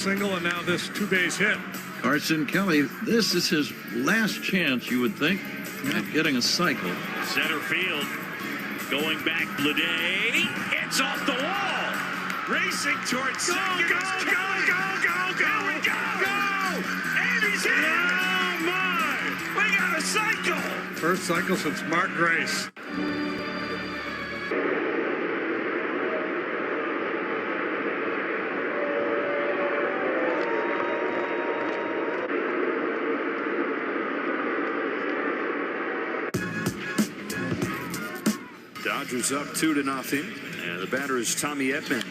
Single and now this two-base hit. Carson Kelly, this is his last chance, you would think, at getting a cycle. Center field, going back, Bleday, it's off the wall, racing towards second. Go! And he's in! Oh my! We got a cycle! First cycle since Mark Grace. Dodgers up 2-0, and the batter is Tommy Edman.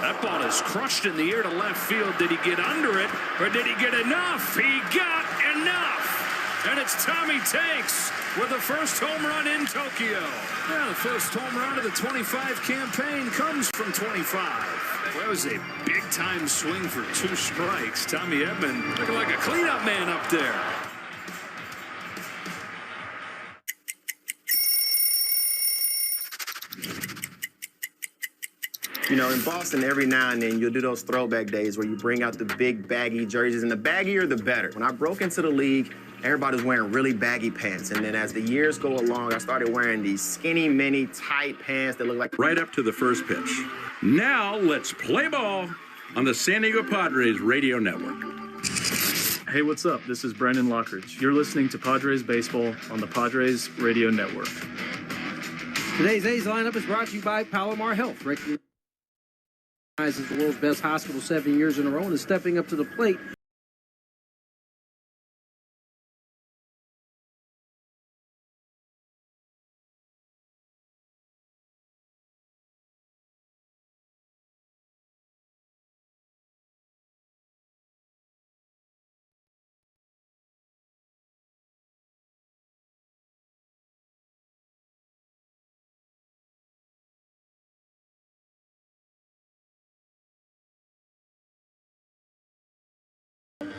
That ball is crushed in the air to left field. Did he get under it, or did he get enough? He got enough, and it's Tommy Tanks with the first home run in Tokyo. Yeah, the first home run of the 25 campaign comes from 25. That was a big-time swing for 2 strikes. Tommy Edman looking like a cleanup man up there. You know, in Boston, every now and then, you'll do those throwback days where you bring out the big baggy jerseys, and the baggier, the better. When I broke into the league, everybody's wearing really baggy pants, and then as the years go along, I started wearing these skinny, mini, tight pants that look like... Right up to the first pitch. Now, let's play ball on the San Diego Padres radio network. Hey, what's up? This is Brendan Lockridge. You're listening to Padres Baseball on the Padres radio network. Today's A's lineup is brought to you by Palomar Health. As the world's best hospital 7 years in a row and is stepping up to the plate.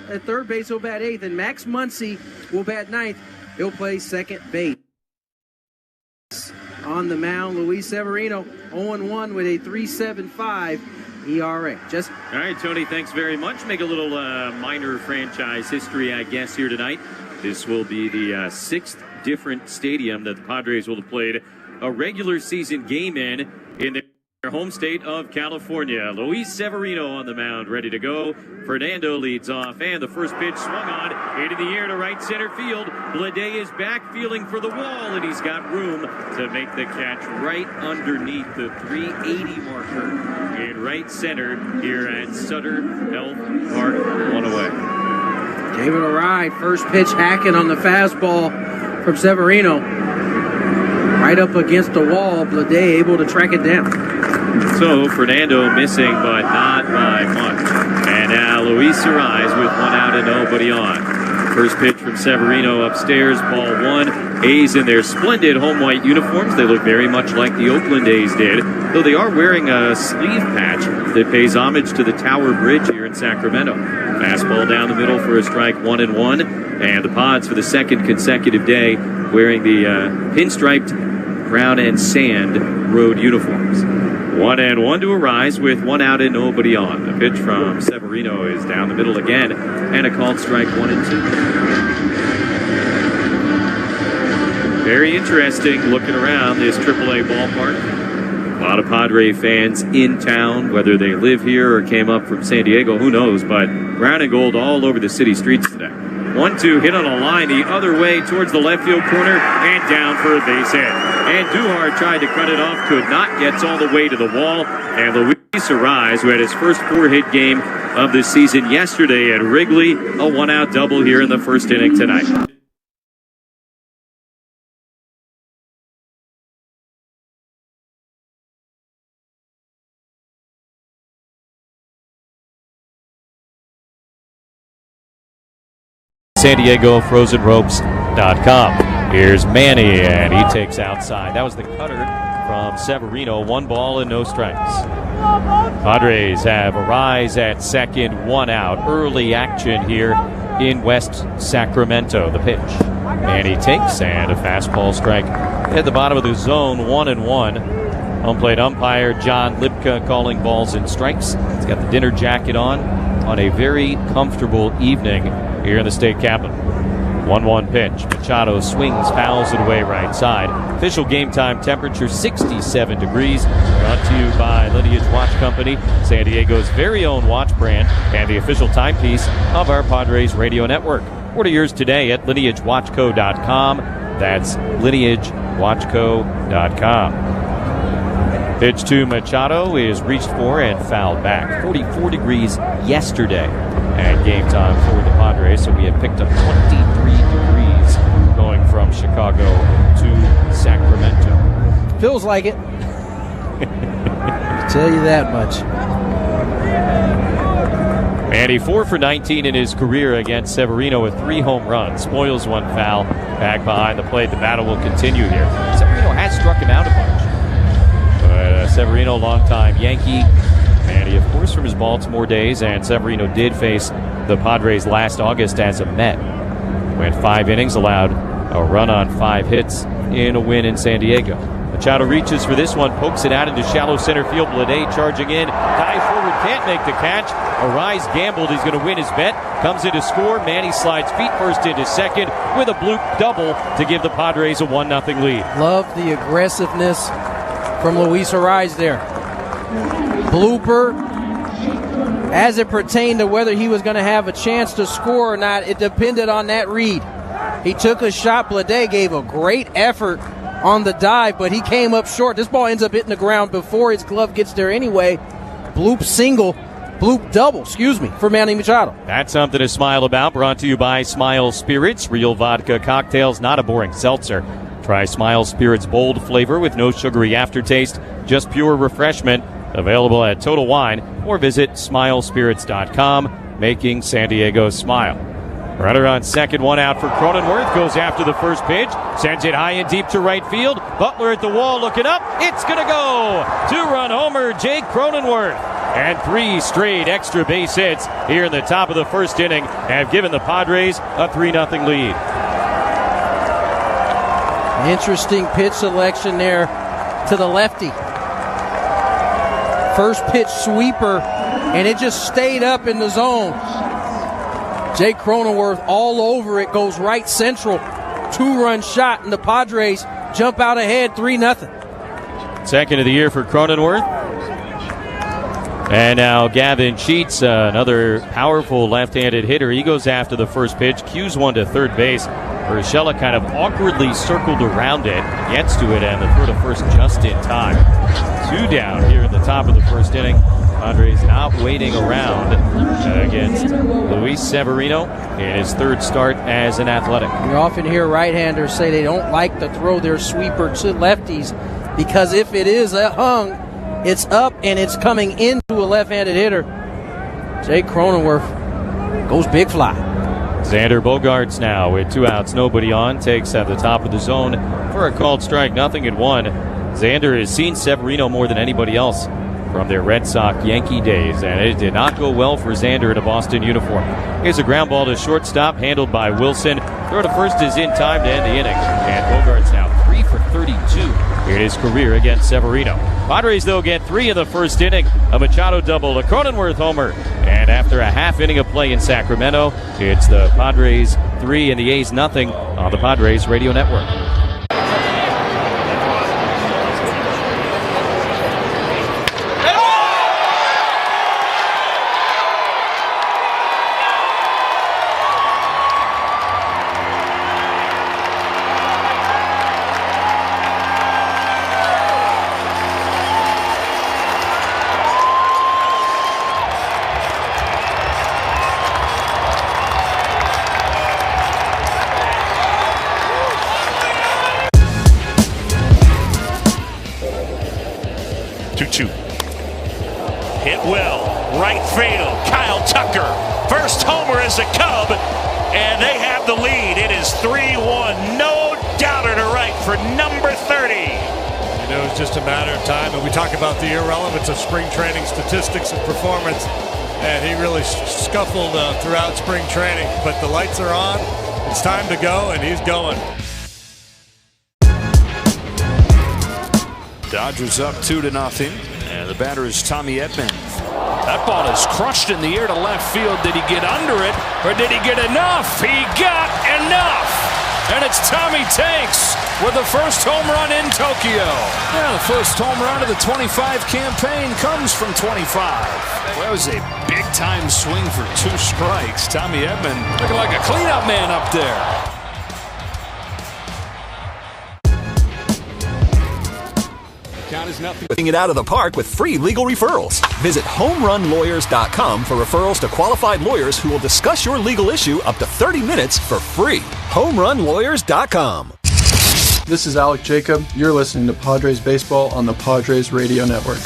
At third base, he'll bat 8th, and Max Muncy will bat 9th. He'll play second base. On the mound, Luis Severino, 0-1 with a 3.75 ERA. All right, Tony, thanks very much. Make a little minor franchise history, I guess, here tonight. This will be the 6th different stadium that the Padres will have played a regular season game in their home state of California. Luis Severino on the mound, ready to go. Fernando leads off, and the first pitch swung on into the air to right center field. Bleday is back, feeling for the wall, and he's got room to make the catch right underneath the 380 marker in right center here at Sutter Health Park. One away. Gave it a ride. First pitch hacking on the fastball from Severino. Right up against the wall. Bleday able to track it down. So Fernando missing, but not by much. And now Luis Arise with 1 out and nobody on. First pitch from Severino upstairs, ball 1. A's in their splendid home white uniforms. They look very much like the Oakland A's did, though they are wearing a sleeve patch that pays homage to the Tower Bridge here in Sacramento. Fastball down the middle for a strike, 1-1. And the Pods for the second consecutive day wearing the pinstriped brown and sand road uniforms. 1-1 to Arise with 1 out and nobody on. The pitch from Severino is down the middle again, and a called strike, 1-2. Very interesting looking around this AAA ballpark. A lot of Padre fans in town, whether they live here or came up from San Diego, who knows, but brown and gold all over the city streets today. 1-2 hit on a line the other way towards the left field corner and down for a base hit. And Duhar tried to cut it off, could not, gets all the way to the wall. And Luis Arise, who had his first 4-hit game of the season yesterday at Wrigley, a 1-out double here in the first inning tonight. SanDiegoFrozenRopes.com. Here's Manny, and he takes outside. That was the cutter from Severino. 1 ball and no strikes. Padres have Arise at second, 1 out. Early action here in West Sacramento. The pitch. Manny takes, and a fastball strike at the bottom of the zone, 1-1. Home plate umpire John Lipka calling balls and strikes. He's got the dinner jacket on. on a very comfortable evening here in the state capital. 1-1 pitch. Machado swings, fouls it away right side. Official game time temperature 67 degrees. Brought to you by Lineage Watch Company, San Diego's very own watch brand, and the official timepiece of our Padres radio network. Order yours today at lineagewatchco.com. That's lineagewatchco.com. Pitch to Machado is reached for and fouled back. 44 degrees yesterday at game time for the Padres, so we have picked up 23 degrees going from Chicago to Sacramento. Feels like it. I'll tell you that much. Manny 4 for 19 in his career against Severino with 3 home runs. Spoils 1 foul back behind the plate. The battle will continue here. Severino has struck him out a bunch. But Severino, longtime Yankee. Manny, of course, from his Baltimore days. And Severino did face the Padres last August as a Met. Went 5 innings, allowed a run on 5 hits in a win in San Diego. Machado reaches for this one, pokes it out into shallow center field. Blade charging in. Dive forward, can't make the catch. Arise gambled, he's going to win his bet. Comes in to score. Manny slides feet first into second with a bloop double to give the Padres a 1-0 lead. Love the aggressiveness from Luis Arise there. Blooper. As it pertained to whether he was going to have a chance to score or not, it depended on that read. He took a shot. Blade gave a great effort on the dive, but he came up short. This ball ends up hitting the ground before his glove gets there anyway. Bloop double, for Manny Machado. That's something to smile about. Brought to you by Smile Spirits, real vodka cocktails, not a boring seltzer. Try Smile Spirits bold flavor with no sugary aftertaste, just pure refreshment. Available at Total Wine or visit smilespirits.com, making San Diego smile. Runner on second, 1 out for Cronenworth. Goes after the first pitch. Sends it high and deep to right field. Butler at the wall looking up. It's going to go. 2-run homer, Jake Cronenworth. And 3 straight extra base hits here in the top of the first inning have given the Padres a 3-0 lead. Interesting pitch selection there to the lefty. First pitch sweeper, and it just stayed up in the zone. Jake Cronenworth all over it, goes right central. 2-run shot, and the Padres jump out ahead 3-0. Second of the year for Cronenworth. And now Gavin Sheets, another powerful left-handed hitter. He goes after the first pitch, cues one to third base. Urshela kind of awkwardly circled around it, gets to it, and the throw to first just in time. 2 down here in the top of the first inning. Padres not waiting around against Luis Severino in his 3rd start as an Athletic. You often hear right-handers say they don't like to throw their sweeper to lefties because if it is hung, it's up and it's coming into a left-handed hitter. Jake Cronenworth goes big fly. Xander Bogaerts now with 2 outs, nobody on, takes at the top of the zone for a called strike, 0-1. Xander has seen Severino more than anybody else from their Red Sox Yankee days, and it did not go well for Xander in a Boston uniform. Here's a ground ball to shortstop, handled by Wilson. Throw to first is in time to end the inning, and Bogaerts now 3 for 32 in his career against Severino. Padres, though, get 3 in the first inning. A Machado double, a Cronenworth homer. And after a half inning of play in Sacramento, it's the Padres 3 and the A's 0 on the Padres Radio Network. Hit well, right field, Kyle Tucker. First homer as a Cub, and they have the lead. It is 3-1, no doubter to right for number 30. You know, it's just a matter of time, and we talk about the irrelevance of spring training statistics and performance, and he really scuffled throughout spring training, but the lights are on, it's time to go, and he's going. Dodgers up 2-0, and the batter is Tommy Edman. That ball is crushed in the air to left field. Did he get under it, or did he get enough? He got enough! And it's Tommy Tanks with the first home run in Tokyo. Yeah, the first home run of the 25 campaign comes from 25. Well, that was a big-time swing for 2 strikes. Tommy Edman looking like a cleanup man up there. Count is nothing. Putting it out of the park with free legal referrals. Visit homerunlawyers.com for referrals to qualified lawyers who will discuss your legal issue up to 30 minutes for free. homerunlawyers.com. This is Alec Jacob. You're listening to Padres Baseball on the Padres Radio Network.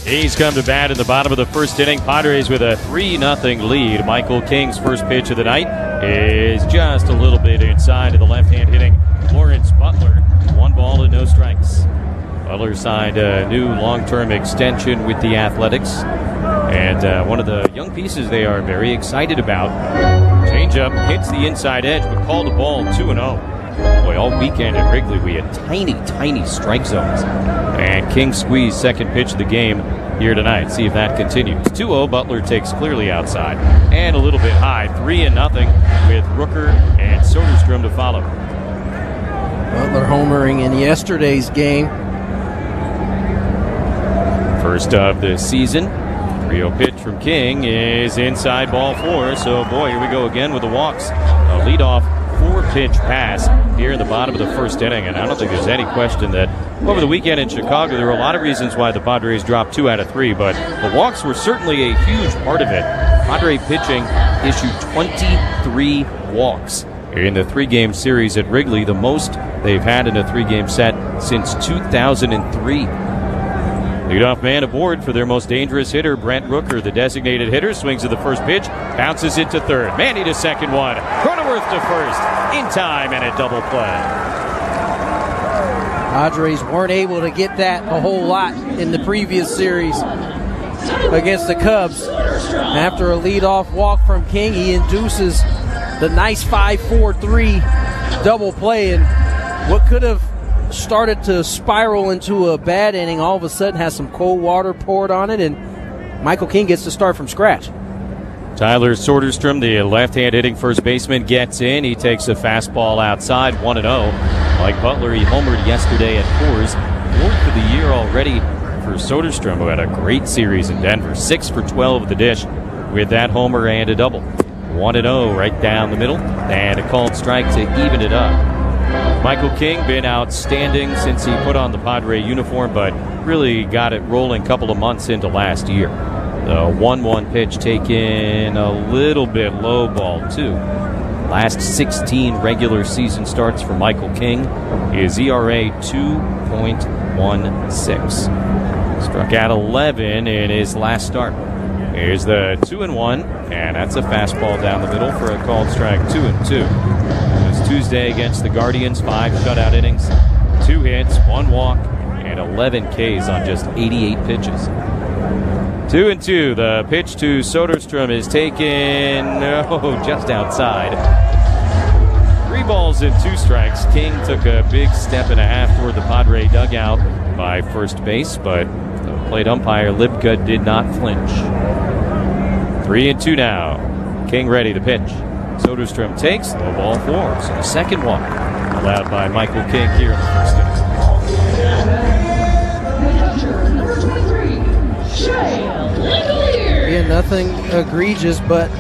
He's come to bat in the bottom of the first inning. Padres with a 3-0 lead. Michael King's first pitch of the night is just a little bit inside of the left-hand hitting Lawrence Butler. 1 ball and no strikes. Butler signed a new long-term extension with the Athletics. And one of the young pieces they are very excited about. Changeup hits the inside edge, but called the ball 2-0. Boy, all weekend at Wrigley, we had tiny strike zones. And King squeezed second pitch of the game here tonight. See if that continues. 2-0, Butler takes clearly outside. And a little bit high, 3-0 with Rooker and Soderstrom to follow. Butler homering in yesterday's game. First of the season. 3-0 pitch from King is inside ball 4. So, boy, here we go again with the walks. A leadoff 4-pitch pass here in the bottom of the first inning, and I don't think there's any question that over the weekend in Chicago there were a lot of reasons why the Padres dropped 2 out of 3, but the walks were certainly a huge part of it. Padre pitching issued 23 walks in the 3-game series at Wrigley, the most they've had in a 3-game set since 2003. Leadoff man aboard for their most dangerous hitter, Brent Rooker. The designated hitter swings at the first pitch, bounces it to third. Manny to second one. Cronenworth to first. In time and a double play. Padres weren't able to get that a whole lot in the previous series against the Cubs. After a leadoff walk from King, he induces the nice 5-4-3 double play. And what could have started to spiral into a bad inning all of a sudden has some cold water poured on it, and Michael King gets to start from scratch. Tyler Soderstrom, the left-hand hitting first baseman, gets in. He takes a fastball outside, 1-0. Like Butler, he homered yesterday at Coors. 4th of the year already for Soderstrom, who had a great series in Denver. 6 for 12 of the dish with that homer and a double. 1-0 right down the middle, and a called strike to even it up. Michael King been outstanding since he put on the Padre uniform, but really got it rolling a couple of months into last year. The 1-1 pitch taken a little bit low ball, too. Last 16 regular season starts for Michael King. His ERA 2.16. Struck out 11 in his last start. Here's the 2-1, and that's a fastball down the middle for a called strike, 2-2. Tuesday against the Guardians, 5 shutout innings, 2 hits, 1 walk, and 11 Ks on just 88 pitches. 2-2. The pitch to Soderstrom is taken just outside. 3 balls and 2 strikes. King took a big step and a half toward the Padre dugout by first base, but the plate umpire Libka did not flinch. 3-2 now. King ready to pitch. Soderstrom takes low ball 4. So the second walk allowed by Michael King here in the first inning. Yeah, nothing egregious, but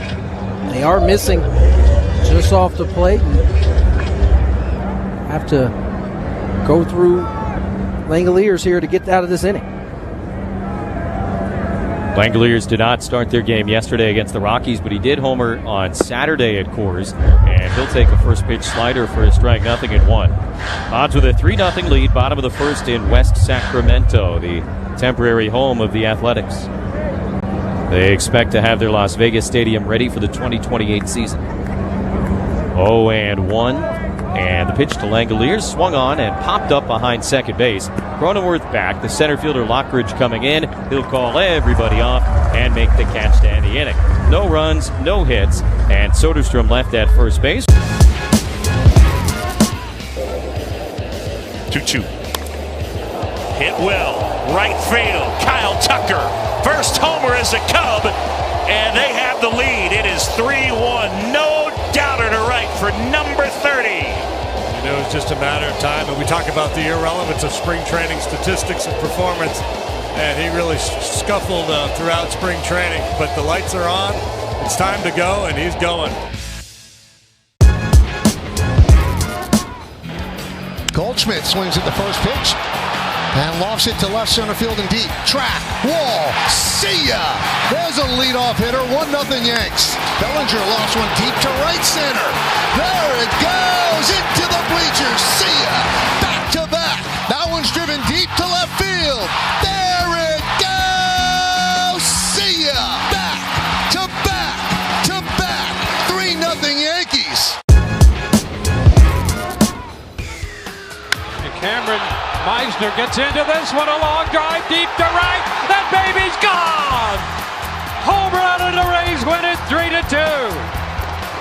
they are missing just off the plate and have to go through Langoliers here to get out of this inning. Langoliers did not start their game yesterday against the Rockies, but he did homer on Saturday at Coors, and he'll take a first pitch slider for a strike, 0-1. Odds with a 3-0 lead, bottom of the first in West Sacramento, the temporary home of the Athletics. They expect to have their Las Vegas stadium ready for the 2028 season. 0-1. And the pitch to Langoliers swung on and popped up behind second base. Cronenworth back. The center fielder Lockridge coming in. He'll call everybody off and make the catch to end the inning. No runs, no hits, and Soderstrom left at first base. 2-2. Hit well. Right field. Kyle Tucker. First homer as a Cub, and they have the lead. It is 3-1. No doubter to right for number 30. You know, it's just a matter of time. And we talk about the irrelevance of spring training statistics and performance. And he really scuffled throughout spring training. But the lights are on. It's time to go, and he's going. Goldschmidt swings at the first pitch and lofts it to left center field and deep. Track, wall, see ya! There's a leadoff hitter, 1-0 Yanks. Bellinger lost one deep to right center. There it goes, into the bleachers, see ya! Back to back, that one's driven deep to left field. There it goes, see ya! Back to back to back, 3-0 Yankees. Cameron Meisner gets into this one, a long drive deep to right. That baby's gone! Home run, and the Rays win it 3-2.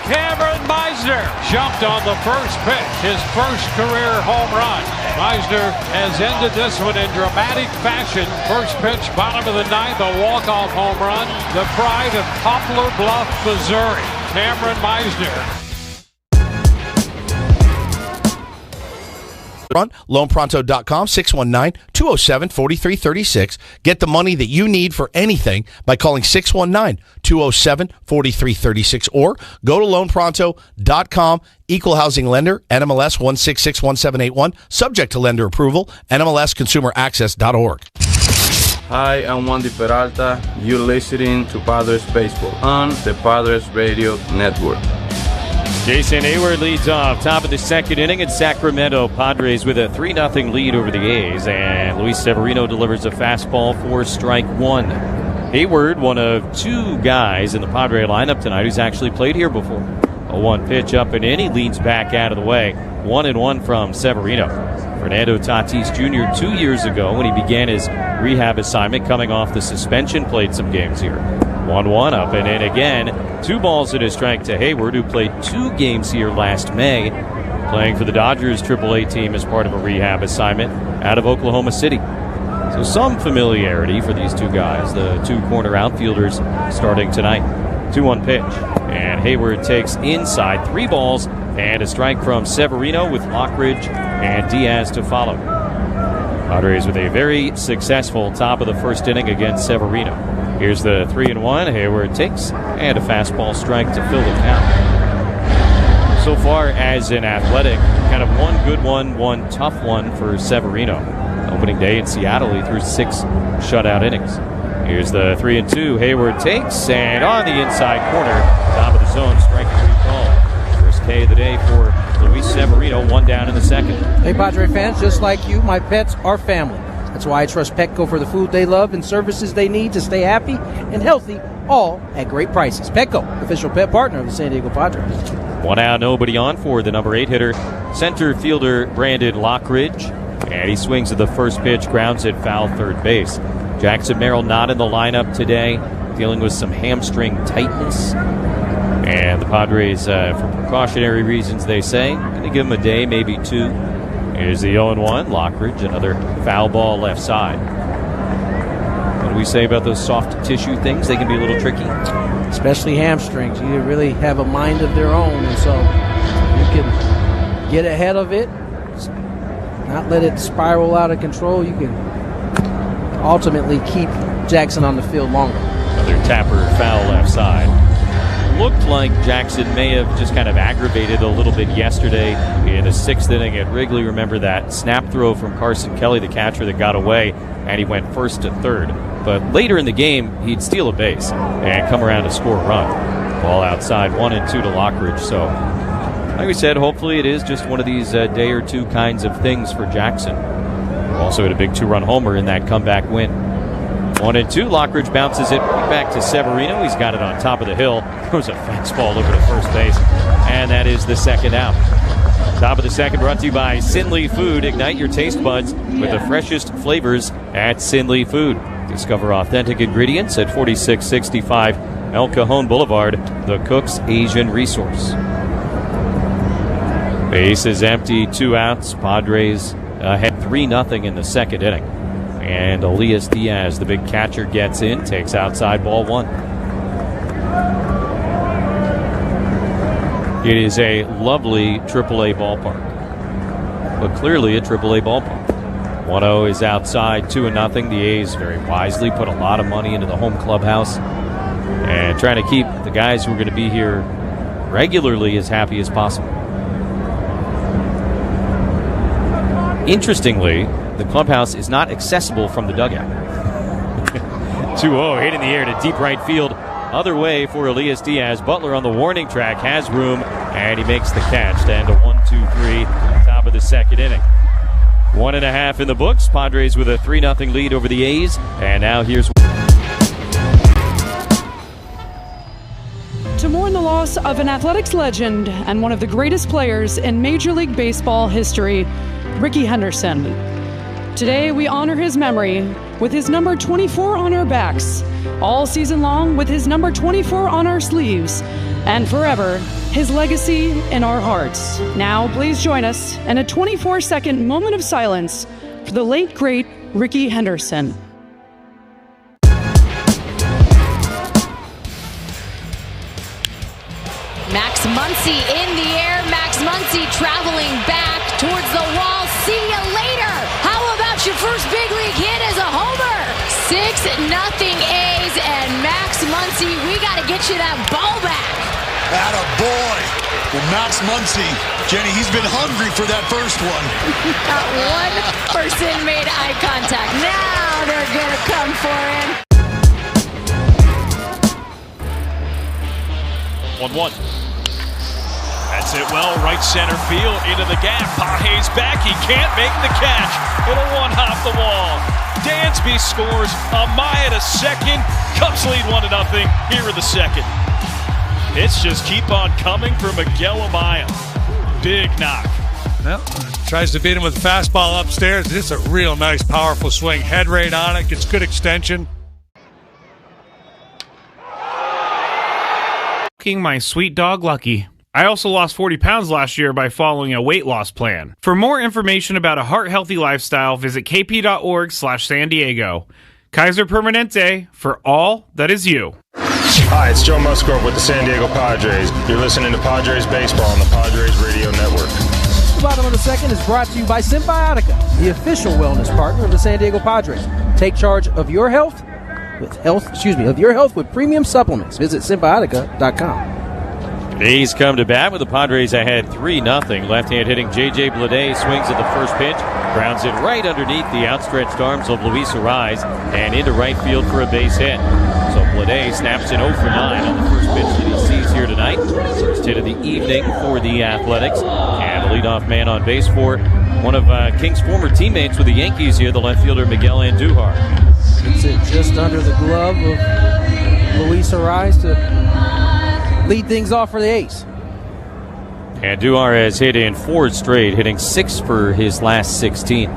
Cameron Meisner jumped on the first pitch, his first career home run. Meisner has ended this one in dramatic fashion. First pitch, bottom of the ninth, a walk-off home run. The pride of Poplar Bluff, Missouri. Cameron Meisner. LoanPronto.com, 619-207-4336. Get the money that you need for anything by calling 619-207-4336 or go to LoanPronto.com. Equal housing lender, NMLS 1661781. Subject to lender approval, NMLSConsumerAccess.org. Hi, I'm Wandy Peralta. You're listening to Padres Baseball on the Padres Radio Network. Jason Hayward leads off top of the second inning in Sacramento. Padres with a 3-0 lead over the A's, and Luis Severino delivers a fastball for strike one. Hayward, one of two guys in the Padre lineup tonight who's actually played here before. A one pitch up and in, he leans back out of the way. 1-1 from Severino. Fernando Tatis Jr. 2 years ago when he began his rehab assignment coming off the suspension played some games here. 1-1 up and in again. 2 balls and a strike to Hayward, who played 2 games here last May, playing for the Dodgers AAA team as part of a rehab assignment out of Oklahoma City. So some familiarity for these two guys, the 2 corner outfielders starting tonight. 2-1 pitch, and Hayward takes inside. 3 balls and a strike from Severino with Lockridge and Diaz to follow. Padres with a very successful top of the first inning against Severino. Here's the 3-1. Hayward takes and a fastball strike to fill the count. So far as an Athletic, kind of one good one tough one for Severino. Opening day in Seattle, he threw 6 shutout innings. Here's the 3-2. Hayward takes and on the inside corner, top of the zone, strike 3 call. First K of the day for Luis Severino, 1 down in the second. Hey, Padre fans, just like you, my pets are family. That's why I trust Petco for the food they love and services they need to stay happy and healthy, all at great prices. Petco, official pet partner of the San Diego Padres. 1 out, nobody on for the number 8 hitter, center fielder Brandon Lockridge. And he swings at the first pitch, grounds it foul third base. Jackson Merrill not in the lineup today, dealing with some hamstring tightness. And the Padres, for precautionary reasons, they say, going to give him a day, maybe 2. Here's the 0-1. Lockridge, another foul ball left side. What do we say about those soft tissue things? They can be a little tricky. Especially hamstrings. You really have a mind of their own, and so you can get ahead of it, not let it spiral out of control. You can ultimately keep Jackson on the field longer. Another tapper foul left side. Looked like Jackson may have just kind of aggravated a little bit yesterday in the 6th inning at Wrigley. Remember that snap throw from Carson Kelly, the catcher, that got away, and he went first to third. But later in the game, he'd steal a base and come around to score a run. Ball outside, 1-2 to Lockridge. So, like we said, hopefully it is just one of these day or two kinds of things for Jackson. Also had a big 2-run homer in that comeback win. 1-2. Lockridge bounces it back to Severino. He's got it on top of the hill. Throws a fastball over to first base. And that is the second out. Top of the second brought to you by Sinley Food. Ignite your taste buds with the freshest flavors at Sinley Food. Discover authentic ingredients at 4665 El Cajon Boulevard, the Cook's Asian Resource. Base is empty. 2 outs. Padres had 3-0 in the second inning. And Elias Diaz, the big catcher, gets in, takes outside, ball 1. It is a lovely AAA ballpark, but clearly a AAA ballpark. 1-0 is outside, 2-0. The A's very wisely put a lot of money into the home clubhouse and trying to keep the guys who are going to be here regularly as happy as possible. Interestingly, the clubhouse is not accessible from the dugout. 2-0, hit in the air to deep right field. Other way for Elias Diaz. Butler on the warning track has room, and he makes the catch. To end a 1-2-3, top of the second inning. 1.5 in the books. Padres with a 3-0 lead over the A's. And now here's... To mourn the loss of an athletics legend and one of the greatest players in Major League Baseball history, Rickey Henderson. Today we honor his memory with his number 24 on our backs, all season long with his number 24 on our sleeves, and forever his legacy in our hearts. Now please join us in a 24-second moment of silence for the late, great Rickey Henderson. Max Muncy in the air. Max Muncy traveling back towards the wall. See you later. How about your first big league hit as a homer? 6-0 A's, and Max Muncy, we got to get you that ball back. Atta boy. Well, Max Muncy, Jenny, he's been hungry for that first one. Not one person made eye contact. Now they're going to come for him. 1-1. That's it well, right center field, into the gap. Page's back, he can't make the catch. It'll one-hop the wall. Dansby scores. Amaya to second. Cubs lead 1-0 here in the second. Hits just keep on coming for Miguel Amaya. Big knock. Well, tries to beat him with a fastball upstairs. Just a real nice, powerful swing. Head rate on it, gets good extension. My sweet dog Lucky. I also lost 40 pounds last year by following a weight loss plan. For more information about a heart-healthy lifestyle, visit kp.org/San Diego. Kaiser Permanente, for all that is you. Hi, it's Joe Musgrove with the San Diego Padres. You're listening to Padres Baseball on the Padres Radio Network. The bottom of the second is brought to you by Symbiotica, the official wellness partner of the San Diego Padres. Take charge of your health with premium supplements. Visit Symbiotica.com. A's come to bat with the Padres ahead 3-0. Left-hand hitting J.J. Bleday swings at the first pitch, grounds it right underneath the outstretched arms of Luis Arraez and into right field for a base hit. So Bleday snaps an 0 for 9 on the first pitch that he sees here tonight. First hit of the evening for the Athletics. And the leadoff man on base for one of King's former teammates with the Yankees here, the left fielder Miguel Andujar. It's just under the glove of Luis Arraez to lead things off for the A's. Andujar has hit in 4 straight, hitting 6 for his last 16.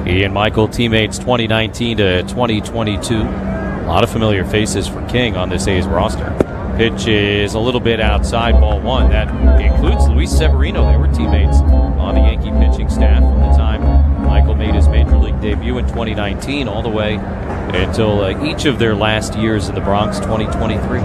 He and Michael teammates 2019 to 2022. A lot of familiar faces for King on this A's roster. Pitch is a little bit outside, ball 1. That includes Luis Severino. They were teammates on the Yankee pitching staff from the time Michael made his Major League debut in 2019 all the way until each of their last years in the Bronx 2023.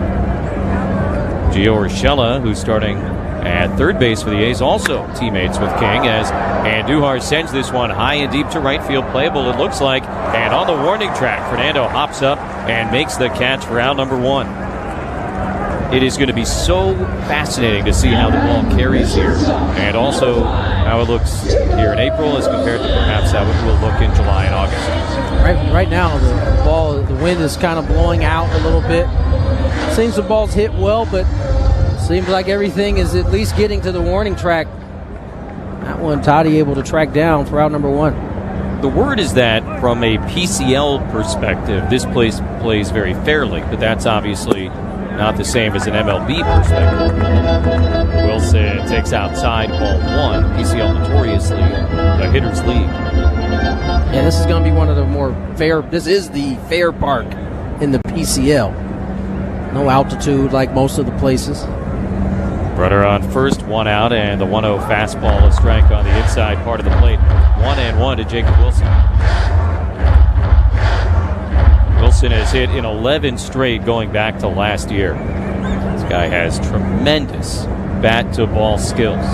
Gio Urshela, who's starting at third base for the A's, also teammates with King as Andujar sends this one high and deep to right field, playable it looks like, and on the warning track, Fernando hops up and makes the catch for out number 1. It is going to be so fascinating to see how the ball carries here, and also how it looks here in April as compared to perhaps how it will look in July and August. Right now, the wind is kind of blowing out a little bit. Seems the ball's hit well, but seems like everything is at least getting to the warning track. That one, Toddy able to track down for out number 1. The word is that from a PCL perspective, this place plays very fairly, but that's obviously not the same as an MLB perspective. Wilson takes outside, ball 1. PCL notoriously a hitter's league. Yeah, this is going to be one of the more fair. This is the fair park in the PCL. No altitude like most of the places. Runner on first, 1 out, and the 1-0 fastball, a strike on the inside part of the plate. 1-1 to Jacob Wilson. Wilson has hit in 11 straight going back to last year. This guy has tremendous bat-to-ball skills.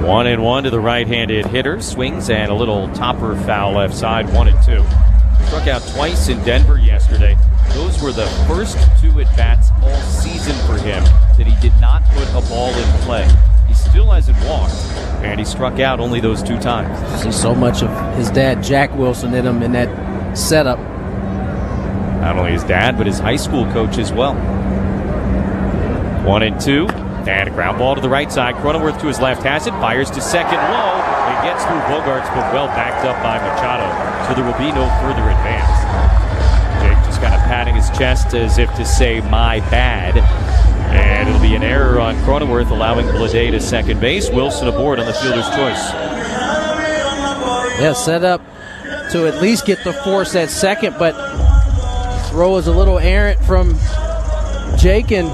1-1 to the right-handed hitter. Swings and a little topper foul left side, 1-2. Struck out twice in Denver yesterday. Those were the first 2 at-bats all season for him that he did not put a ball in play. He still hasn't walked, and he struck out only those 2 times. See so much of his dad, Jack Wilson, in him in that setup. Not only his dad, but his high school coach as well. 1-2, and a ground ball to the right side. Cronenworth to his left has it, fires to second low. It gets through Bogarts, but well backed up by Machado, so there will be no further advance. Jake just kind of patting his chest as if to say, my bad. And it'll be an error on Cronenworth, allowing Blade to second base. Wilson aboard on the fielder's choice. Yeah, set up to at least get the force at second, but throw is a little errant from Jake and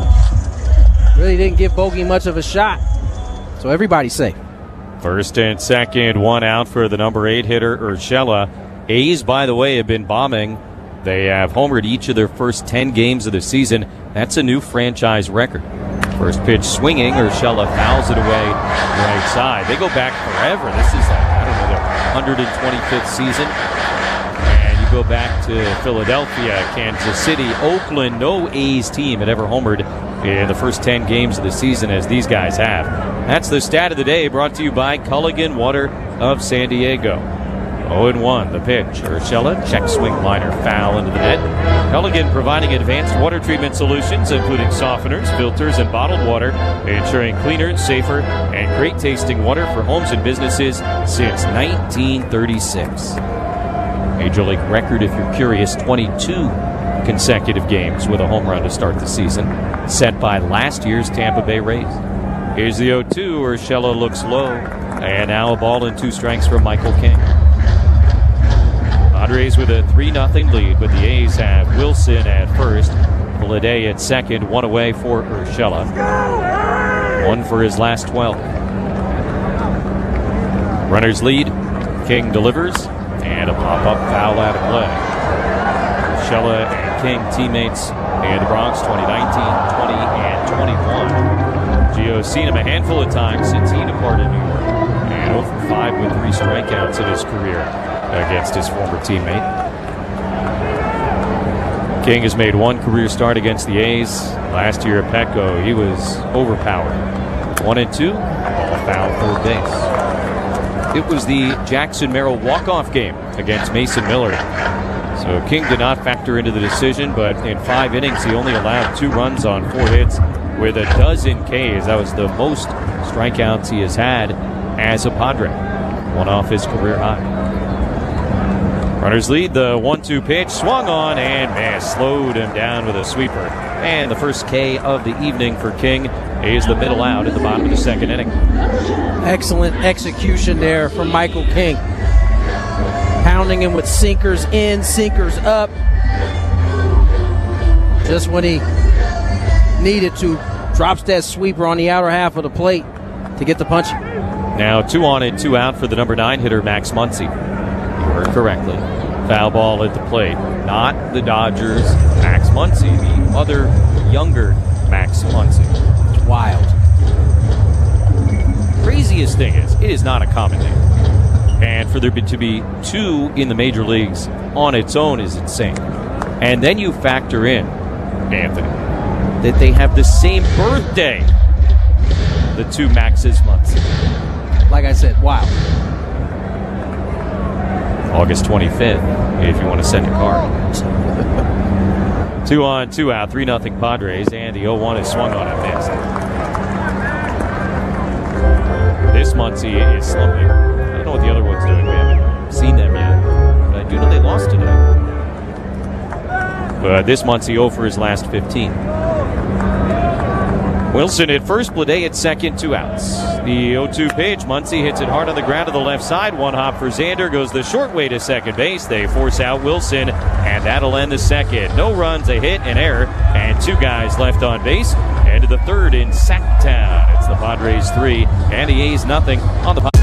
really didn't give Bogey much of a shot. So everybody's safe. First and second, 1 out for the number 8 hitter, Urshela. A's, by the way, have been bombing. They have homered each of their first 10 games of the season. That's a new franchise record. First pitch swinging, Urshela fouls it away right side. They go back forever. This is like, I don't know, their 125th season. And you go back to Philadelphia, Kansas City, Oakland. No A's team had ever homered in the first 10 games of the season as these guys have. That's the stat of the day, brought to you by Culligan Water of San Diego. 0-1, the pitch. Urshela, check swing liner, foul into the net. Culligan providing advanced water treatment solutions, including softeners, filters, and bottled water, ensuring cleaner, safer, and great tasting water for homes and businesses since 1936. Major League record, if you're curious, 22 consecutive games with a home run to start the season, set by last year's Tampa Bay Rays. Here's the 0-2. Urshela looks low, and now a ball and 2 strikes from Michael King. Padres with a 3-0 lead, but the A's have Wilson at first, Blade at second, 1 away for Urshela. 1 for his last 12. Runners lead, King delivers, and a pop-up foul out of play. Urshela and King teammates in the Bronx 2019, 20, and 21. Gio's seen him a handful of times since he departed New York, and 0 for 5 with 3 strikeouts in his career against his former teammate. King has made 1 career start against the A's. Last year at Petco, he was overpowered. 1-2, ball foul third base. It was the Jackson Merrill walk-off game against Mason Miller. So King did not factor into the decision, but in 5 innings, he only allowed 2 runs on 4 hits with a dozen Ks. That was the most strikeouts he has had as a Padre. 1 off his career high. Runners lead, the 1-2 pitch, swung on and missed. Slowed him down with a sweeper. And the first K of the evening for King is the middle out at the bottom of the second inning. Excellent execution there from Michael King. Pounding him with sinkers in, sinkers up. Just when he needed to, drops that sweeper on the outer half of the plate to get the punch. Now 2 on and 2 out for the number 9 hitter, Max Muncy. You heard correctly. Foul ball at the plate. Not the Dodgers' Max Muncy, the other younger Max Muncy. It's wild. Craziest thing is, it is not a common name. And for there to be 2 in the major leagues on its own is insane. And then you factor in, Anthony, that they have the same birthday, the 2 Maxes Muncy. Like I said, wow. August 25th, if you want to send a card. 2 on, 2 out, 3-0 Padres, and the 0-1 is swung on and missed. This Muncy is slumping. I don't know what the other one's doing. We haven't seen them yet. But I do know they lost today. But this Muncy 0 for his last 15. Wilson at first, Blade at second, 2 outs. The 0-2 pitch, Muncy hits it hard on the ground to the left side. 1 hop for Xander, goes the short way to second base. They force out Wilson, and that'll end the second. No runs, a hit, an error, and 2 guys left on base. And to the third in Sacktown. It's the Padres 3 and the A's 0 on the Padres.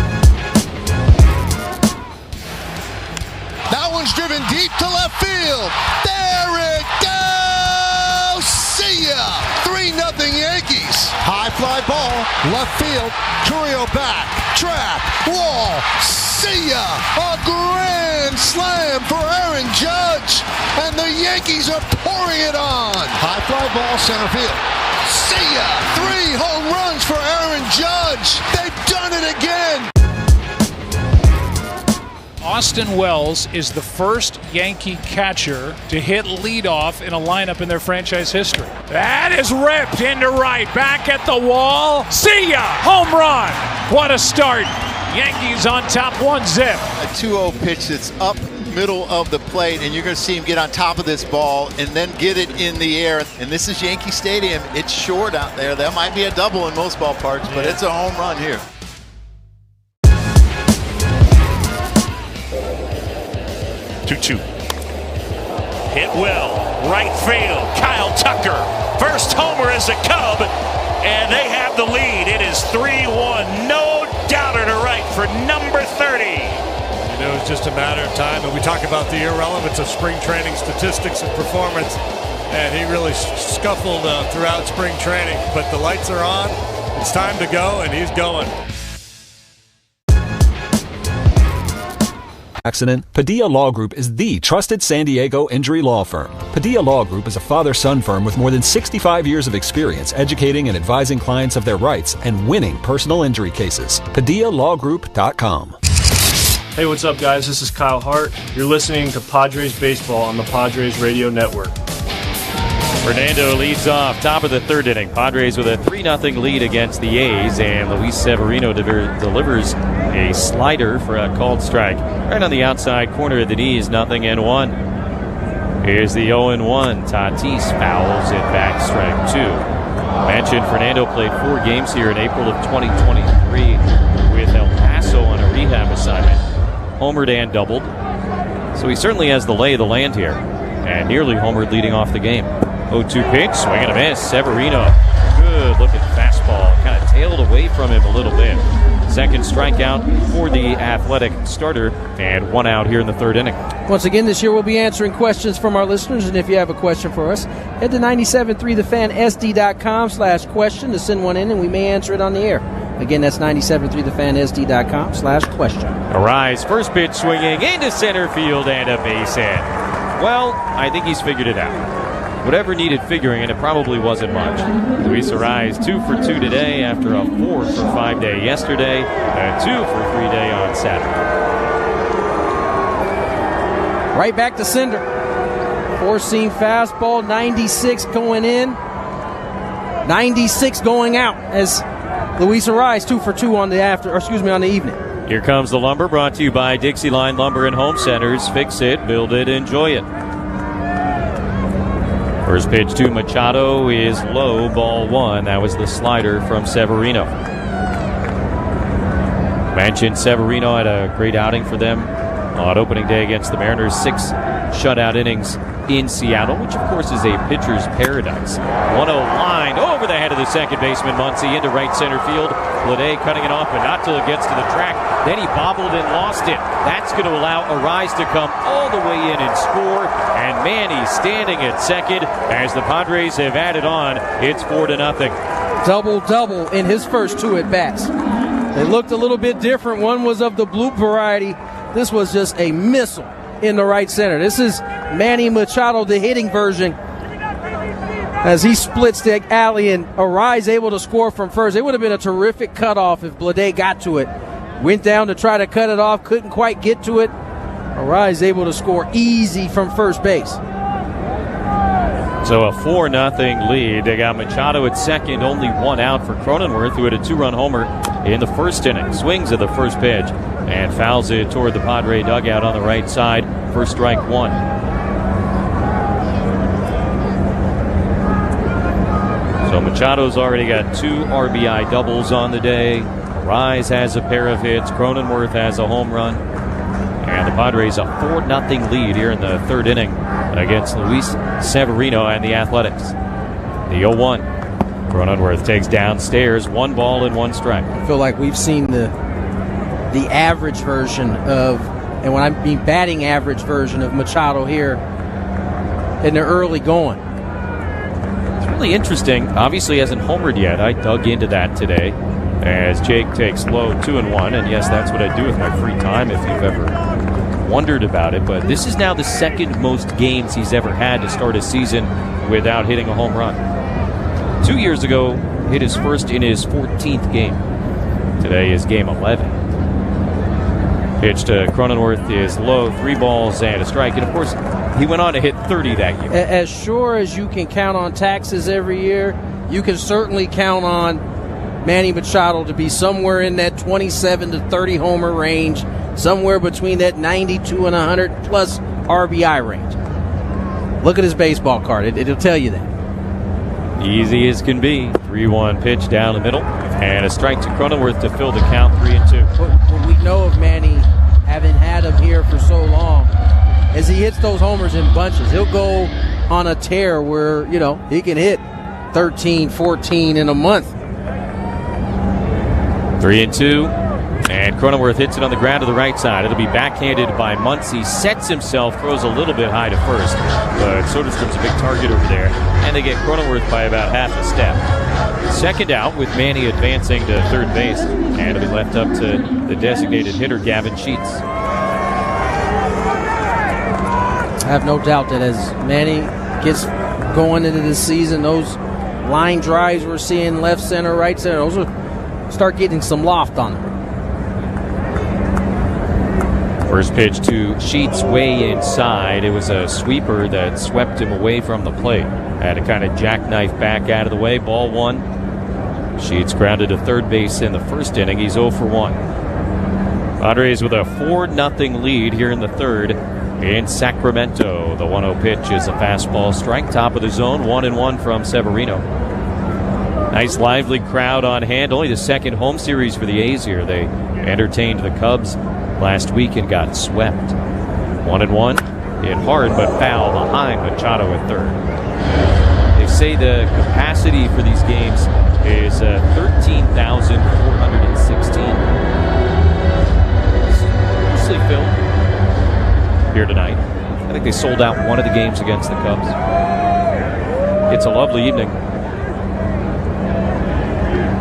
That one's driven Driven deep to left field. There it goes. See ya. 3-0 Yankees. High fly ball. Left field. Curio back. Trap. Wall. See ya. A grand slam for Aaron Judge. And the Yankees are pouring it on. High fly ball center field. See ya. 3 home runs for Aaron Judge. They've done it again. Austin Wells is the first Yankee catcher to hit leadoff in a lineup in their franchise history. That is ripped into right, back at the wall. See ya! Home run! What a start! Yankees on top 1-0. A 2-0 pitch that's up middle of the plate, and you're going to see him get on top of this ball and then get it in the air. And this is Yankee Stadium. It's short out there. That might be a double in most ballparks, but it's a home run here. 2-2. Hit well, right field, Kyle Tucker. First homer as a Cub, and they have the lead. It is 3-1, no doubter to right for number 30. It was just a matter of time, and we talk about the irrelevance of spring training statistics and performance, and he really scuffled throughout spring training, but the lights are on, it's time to go, and he's going. Accident, Padilla Law Group is the trusted San Diego injury law firm. Padilla Law Group is a father-son firm with more than 65 years of experience educating and advising clients of their rights and winning personal injury cases. PadillaLawGroup.com. Hey, what's up, guys? This is Kyle Hart. You're listening to Padres Baseball on the Padres Radio Network. Fernando leads off, top of the third inning. Padres with a 3-0 lead against the A's, and Luis Severino delivers a slider for a called strike. Right on the outside corner of the knees, 0-1. Here's the 0-1. Tatis fouls it back, strike 2. Mentioned Fernando played 4 games here in April of 2023 with El Paso on a rehab assignment. Homered and doubled. So he certainly has the lay of the land here, and nearly homered leading off the game. 0-2 pitch, swing and a miss. Severino, good looking fastball, kind of tailed away from him a little bit. Second strikeout for the Athletic starter, and 1 out here in the third inning. Once again, this year we'll be answering questions from our listeners, and if you have a question for us, head to 973thefan.sd.com/question to send one in, and we may answer it on the air. Again, that's 973thefan.sd.com/question. Arise, first pitch swinging into center field and a base hit. Well, I think he's figured it out. Whatever needed figuring, and it probably wasn't much. Luis Arise 2 for 2 today after a 4 for 5 day yesterday, a 2 for 3 day on Saturday. Right back to sender. 4-seam fastball, 96 going in, 96 going out as Luis Arise 2 for 2 on the on the evening. Here comes the lumber, brought to you by Dixie Line Lumber and Home Centers. Fix it, build it, enjoy it. First pitch to Machado is low, ball 1. That was the slider from Severino. Mentioned Severino had a great outing for them on opening day against the Mariners. 6 shutout innings in Seattle, which of course is a pitcher's paradise. 1-0 line over the head of the second baseman, Muncy, into right center field. Bleday cutting it off, but not till it gets to the track. Then he bobbled and lost it. That's going to allow Arise to come all the way in and score. And Manny standing at second as the Padres have added on. It's 4-0. Double-double in his first 2 at-bats. They looked a little bit different. One was of the bloop variety. This was just a missile in the right center. This is Manny Machado, the hitting version, as he splits the alley, and Arise able to score from first. It would have been a terrific cutoff if Bleday got to it. Went down to try to cut it off, couldn't quite get to it. Arise able to score easy from first base. So a 4-0 lead. They got Machado at second, only 1 out for Cronenworth, who had a 2-run homer in the first inning. Swings at the first pitch and fouls it toward the Padre dugout on the right side for strike 1. So Machado's already got 2 RBI doubles on the day. Rise has a pair of hits. Cronenworth has a home run. And the Padres a 4-0 lead here in the third inning against Luis Severino and the Athletics. The 0-1. Cronenworth takes downstairs, 1 ball and 1 strike. I feel like we've seen the average version of And when I mean batting average version of Machado here in the early going. It's really interesting. Obviously hasn't homered yet. I dug into that today as Jake takes low 2-1. And yes, that's what I do with my free time if you've ever wondered about it. But this is now the second most games he's ever had to start a season without hitting a home run. 2 years ago, hit his first in his 14th game. Today is game 11. Pitch to Cronenworth is low, 3 balls and a strike. And of course, he went on to hit 30 that year. As sure as you can count on taxes every year, you can certainly count on Manny Machado to be somewhere in that 27 to 30 homer range, somewhere between that 92 and 100 plus RBI range. Look at his baseball card. It'll tell you that. Easy as can be. 3-1 pitch down the middle. And a strike to Cronenworth to fill the count 3-2. What we know of Manny, having had him here for so long, as he hits those homers in bunches, he'll go on a tear where, he can hit 13, 14 in a month. 3-2. And Cronenworth hits it on the ground to the right side. It'll be backhanded by Muncy. Sets himself, throws a little bit high to first. But Soderstrom's a big target over there. And they get Cronenworth by about half a step. Second out with Manny advancing to third base. And it'll be left up to the designated hitter, Gavin Sheets. I have no doubt that as Manny gets going into this season, those line drives we're seeing left center, right center, those will start getting some loft on them. First pitch to Sheets way inside. It was a sweeper that swept him away from the plate. Had to kind of jackknife back out of the way. Ball 1. Sheets grounded to third base in the first inning. He's 0 for 1. Padres with a 4-0 lead here in the third in Sacramento. The 1-0 pitch is a fastball strike. Top of the zone. 1-1 from Severino. Nice lively crowd on hand. Only the second home series for the A's here. They entertained the Cubs last week and got swept. 1-1. Hit hard but foul behind Machado at third. They say the capacity for these games is 13,416. Mostly filled here tonight. I think they sold out one of the games against the Cubs. It's a lovely evening.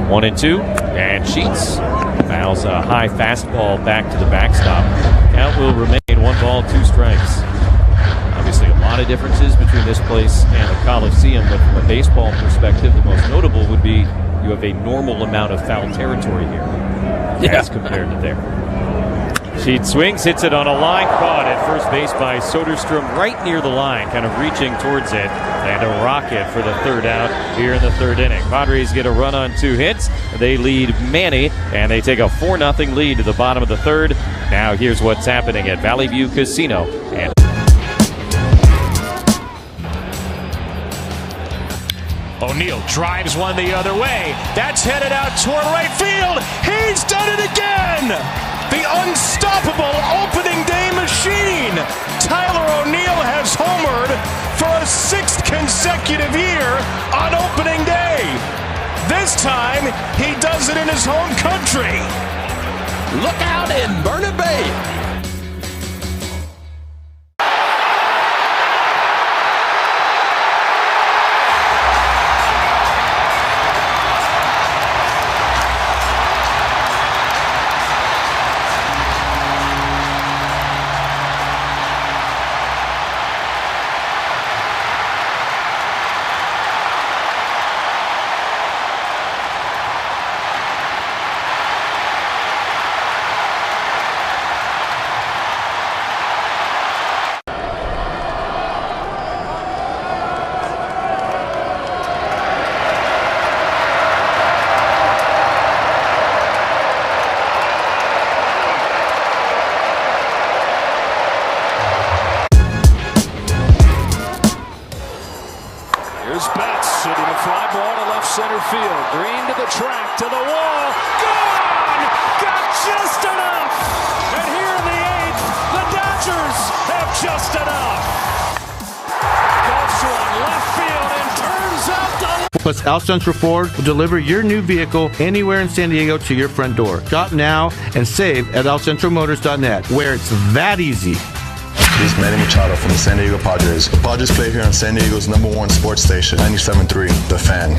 1-2, and Sheets fouls a high fastball back to the backstop. Count will remain 1 ball, 2 strikes. Obviously, a lot of differences between this place and the Coliseum, but from a baseball perspective, the most notable would be you have a normal amount of foul territory here as compared to there. Sheets swings, hits it on a line, caught at first base by Soderstrom right near the line, kind of reaching towards it, and a rocket for the third out here in the third inning. Padres get a run on 2 hits. They lead Manny, and they take a 4-0 lead to the bottom of the third. Now here's what's happening at Valley View Casino. And O'Neill drives one the other way. That's headed out toward right field. He's done it again! The unstoppable opening day machine. Tyler O'Neill has homered for a 6th consecutive year on opening day. This time, he does it in his home country. Look out in Burnet Bay. Center field, Green to the track, to the wall, gone! Got just enough! And here in the 8th, the Dodgers have just enough! Golf swung left field and turns out to... Plus, El Centro Ford will deliver your new vehicle anywhere in San Diego to your front door. Shop now and save at elcentromotors.net, where it's that easy. This is Manny Machado from the San Diego Padres. The Padres play here on San Diego's #1 sports station, 97.3, The Fan.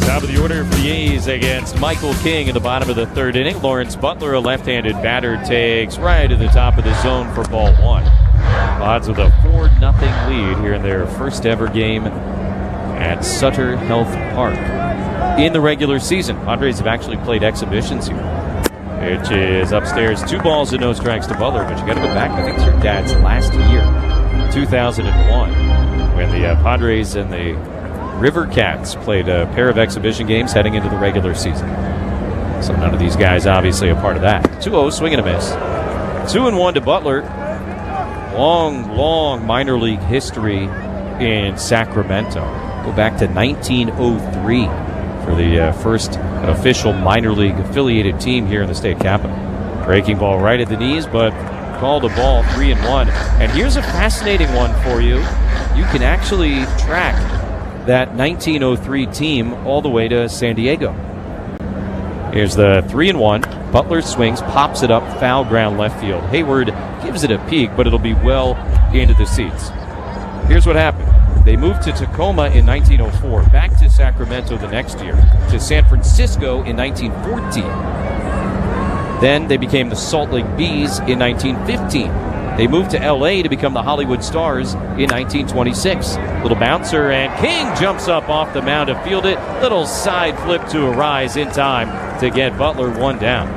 Top of the order for the A's against Michael King in the bottom of the third inning. Lawrence Butler, a left-handed batter, takes right to the top of the zone for ball one. Pods with a 4-0 lead here in their first ever game at Sutter Health Park. In the regular season, Padres have actually played exhibitions here. Pitch is upstairs, 2 balls and no strikes to Butler, but you got to go back. I think it's your dad's last year, 2001, when the Padres and the River Cats played a pair of exhibition games heading into the regular season. So none of these guys obviously a part of that. 2-0, swing and a miss. 2-1 to Butler. Long minor league history in Sacramento. Go back to 1903 for the first official minor league affiliated team here in the state capital. Breaking ball right at the knees, but called a ball, 3-1. And here's a fascinating one for you. You can actually track that 1903 team all the way to San Diego. Here's the 3-1. Butler swings, pops it up, foul ground left field. Hayward gives it a peek, but it'll be well into the seats. Here's what happened. They moved to Tacoma in 1904, back to Sacramento the next year, to San Francisco in 1914. Then they became the Salt Lake Bees in 1915. They moved to L.A. to become the Hollywood Stars in 1926. Little bouncer, and King jumps up off the mound to field it. Little side flip to Arise in time to get Butler one down.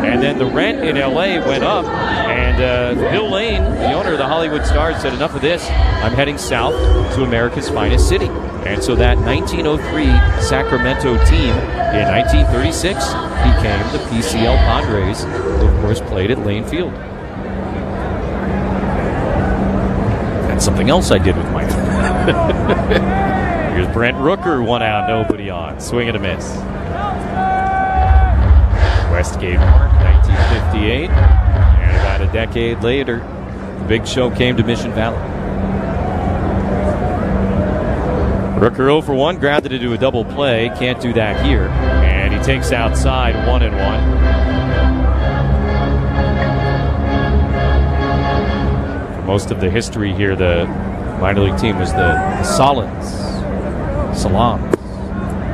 And then the rent in L.A. went up, and Bill Lane, the owner of the Hollywood Stars, said, enough of this. I'm heading south to America's finest city. And so that 1903 Sacramento team in 1936 became the PCL Padres, who of course played at Lane Field. That's something else I did with my Here's Brent Rooker, 1 out, nobody on. Swing and a miss. Westgate Park, 1958. And about a decade later, the big show came to Mission Valley. Rooker 0 for 1, grounded into a double play. Can't do that here. And he takes outside, 1-1. For most of the history here, the minor league team was the Salons.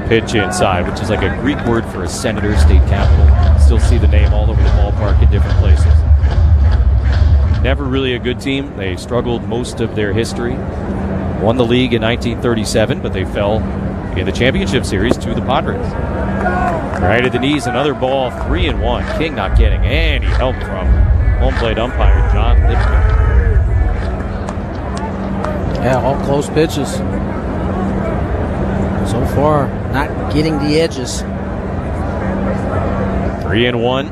Pitch inside, which is like a Greek word for a senator, state capital. Still see the name all over the ballpark in different places. Never really a good team. They struggled most of their history. Won the league in 1937, but they fell in the championship series to the Padres. Right at the knees, another ball, 3-1. King not getting any help from home plate umpire John Lipton. Yeah, all close pitches. So far, not getting the edges. 3-1.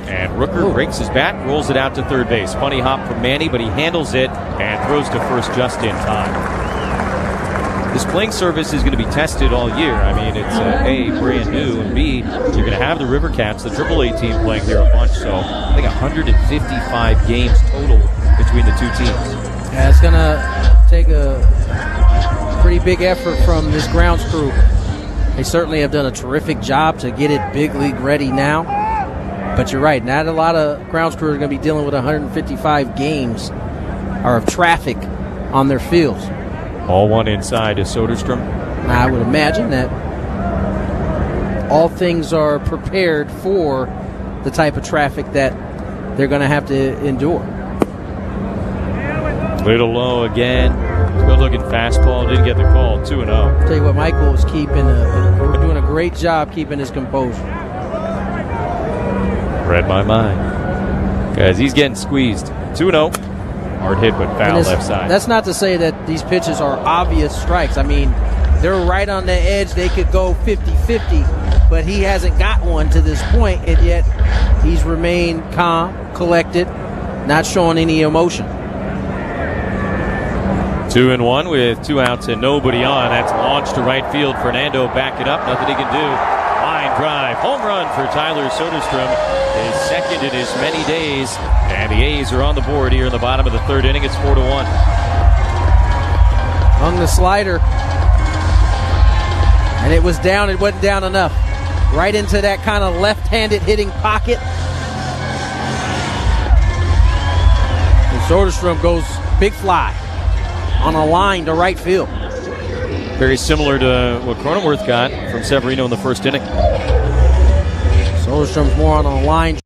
And Rooker breaks his bat, rolls it out to third base. Funny hop from Manny, but he handles it and throws to first just in time. This playing surface is going to be tested all year. I mean, it's A, brand new, and B, you're going to have the River Cats, the AAA team, playing here a bunch. So I think 155 games total between the two teams. Yeah, it's going to take a pretty big effort from this grounds crew. They certainly have done a terrific job to get it big league ready now. But you're right, not a lot of grounds crew are going to be dealing with 155 games or of traffic on their fields. All one inside to Soderstrom. I would imagine that all things are prepared for the type of traffic that they're going to have to endure. Little low again. Good looking fastball. Didn't get the call. 2-0. Tell you what, Michael is doing a great job keeping his composure. Read my mind. Because he's getting squeezed. 2-0. Hard hit, but foul left side. That's not to say that these pitches are obvious strikes. I mean, they're right on the edge. They could go 50-50, but he hasn't got one to this point, and yet he's remained calm, collected, not showing any emotion. 2-1 with 2 outs and nobody on. That's launched to right field. Fernando back it up. Nothing he can do. Line drive. Home run for Tyler Soderstrom. His second in as many days. And the A's are on the board here in the bottom of the third inning. It's 4-1. Hung the slider. And it was down. It wasn't down enough. Right into that kind of left-handed hitting pocket. And Soderstrom goes big fly on a line to right field. Very similar to what Cronenworth got from Severino in the first inning. Soderstrom's more on a line.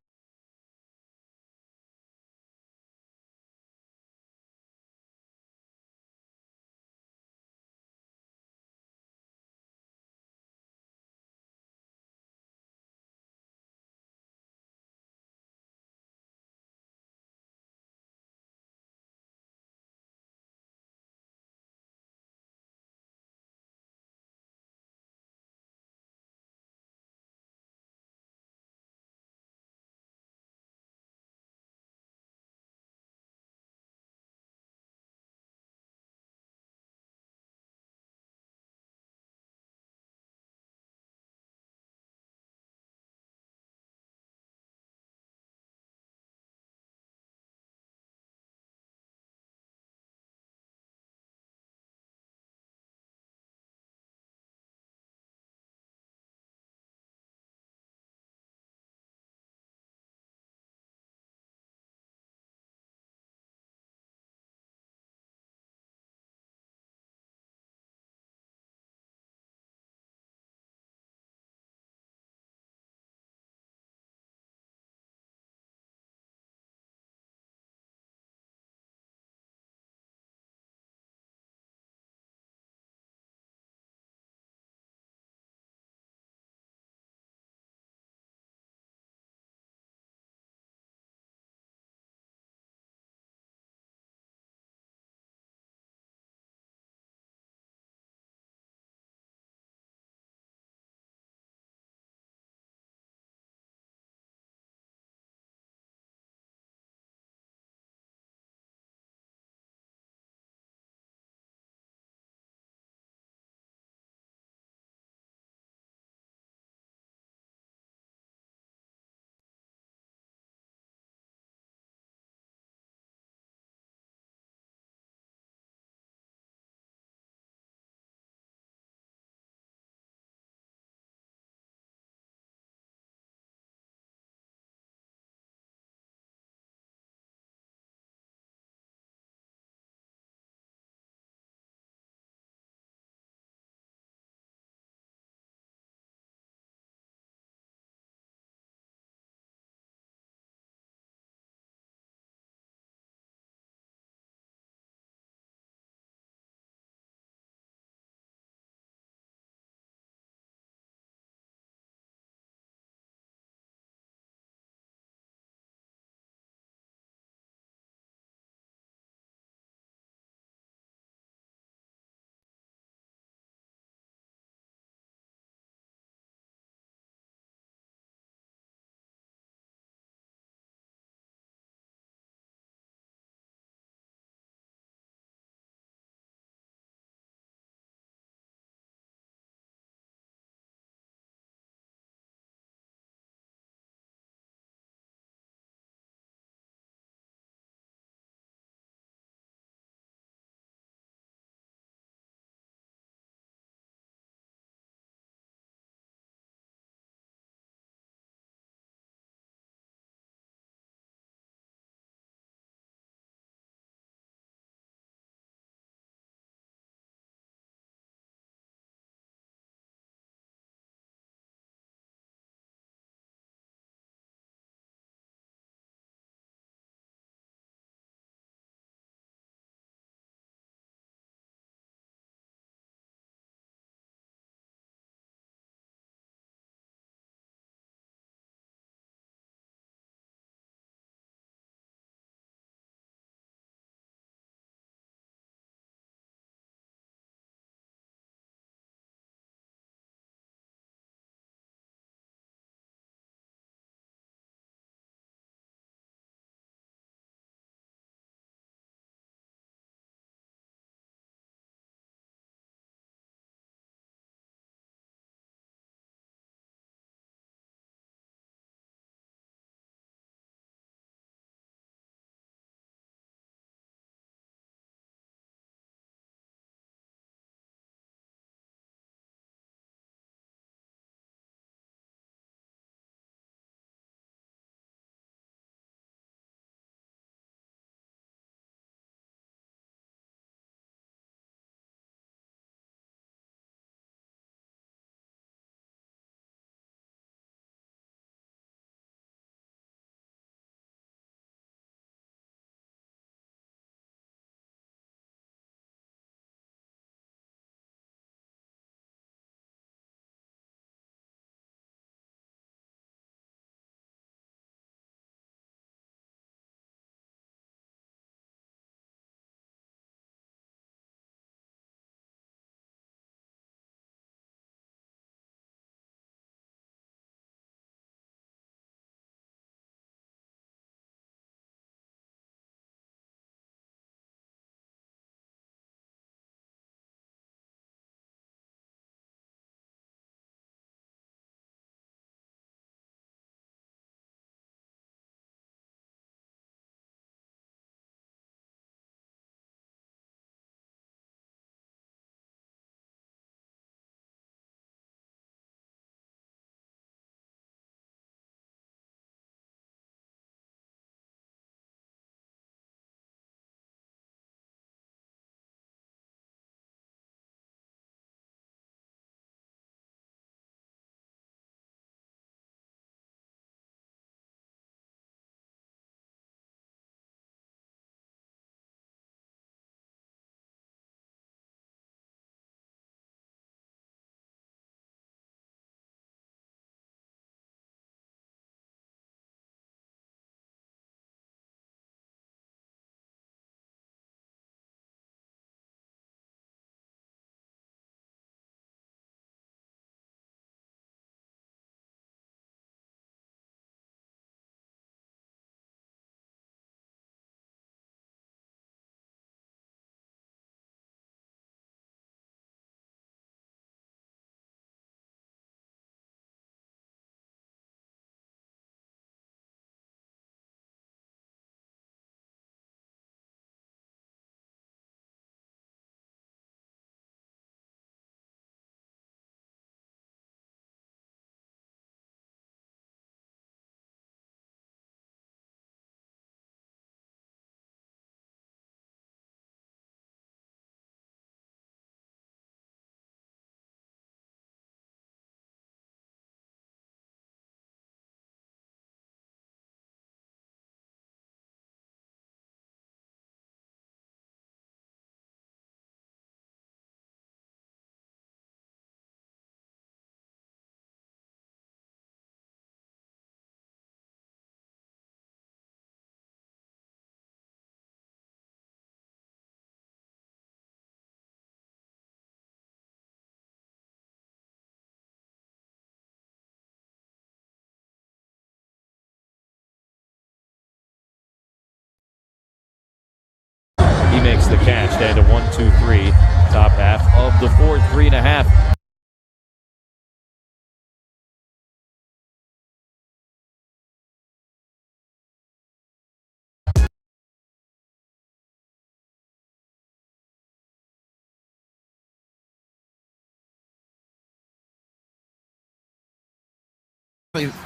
He makes the catch. Down to 1-2-3. Top half of the fourth, 3.5.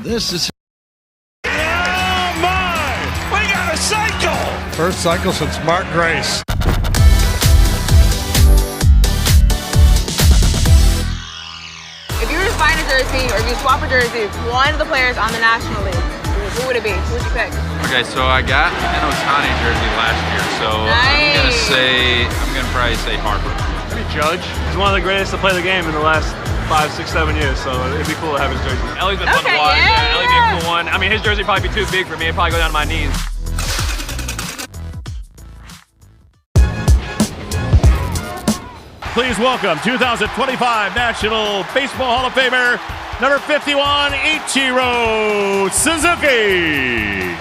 This is. Oh my! We got a cycle! First cycle since Mark Grace. If you were to find a jersey or if you swap a jersey with one of the players on the National League, who would it be? Who would you pick? Okay, so I got an Ohtani jersey last year, so I'm gonna probably say Harper. Maybe Judge. He's one of the greatest to play the game in the last 5, 6, 7 years, so it'd be cool to have his jersey. Ellie's been fun to watch. Yeah, Ellie'd be a cool one. I mean, his jersey would probably be too big for me. It'd probably go down to my knees. Please welcome 2025 National Baseball Hall of Famer, number 51, Ichiro Suzuki.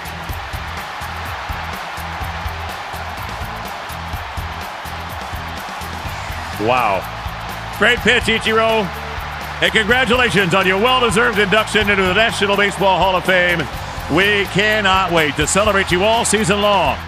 Wow. Great pitch, Ichiro. And congratulations on your well-deserved induction into the National Baseball Hall of Fame. We cannot wait to celebrate you all season long.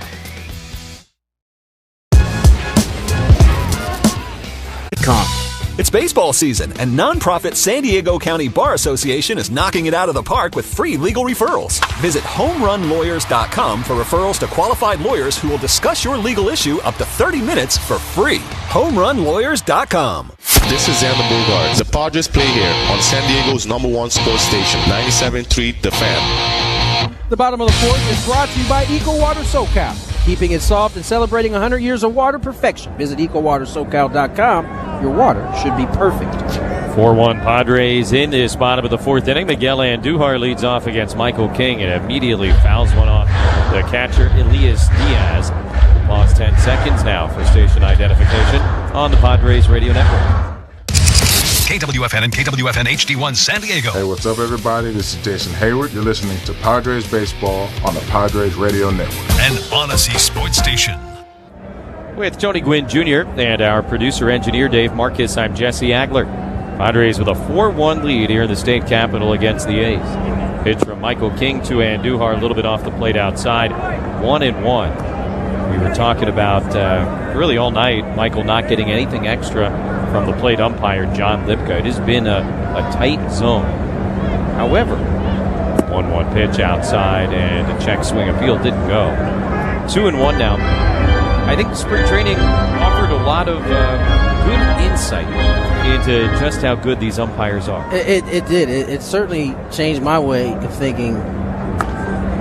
It's baseball season, and nonprofit San Diego County Bar Association is knocking it out of the park with free legal referrals. Visit homerunlawyers.com for referrals to qualified lawyers who will discuss your legal issue up to 30 minutes for free. homerunlawyers.com. This is Xander Bogaerts. The Padres play here on San Diego's #1 sports station, 97.3 The Fan. The bottom of the fourth is brought to you by Eco Water SoCal. Keeping it soft and celebrating 100 years of water perfection. Visit EcoWaterSoCal.com. Your water should be perfect. 4-1 Padres in this bottom of the fourth inning. Miguel Andujar leads off against Michael King and immediately fouls one off the catcher, Elias Diaz. Lost 10 seconds now for station identification on the Padres Radio Network. KWFN and KWFN HD1 San Diego. Hey, what's up, everybody? This is Jason Hayward. You're listening to Padres Baseball on the Padres Radio Network. An Odyssey Sports Station. With Tony Gwynn Jr. and our producer-engineer Dave Marcus, I'm Jesse Agler. Padres with a 4-1 lead here in the state capitol against the A's. Pitch from Michael King to Andujar, a little bit off the plate outside. 1-1. We were talking about really all night, Michael not getting anything extra from the plate umpire, John Lipka. It has been a tight zone. However, 1-1 pitch outside and a check swing appeal didn't go. 2-1 now. I think spring training offered a lot of good insight into just how good these umpires are. It did. It certainly changed my way of thinking.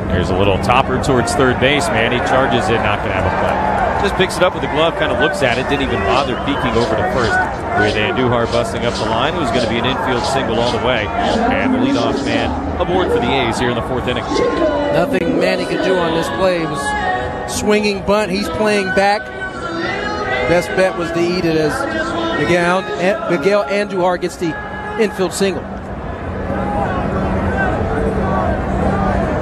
There's a little topper towards third base, man. He charges it, not going to have a play. Just picks it up with the glove, kind of looks at it, didn't even bother peeking over to first. With Andujar busting up the line, it was going to be an infield single all the way. And the leadoff man aboard for the A's here in the fourth inning. Nothing Manny could do on this play. It was swinging bunt. He's playing back. Best bet was to eat it as Miguel Andujar gets the infield single.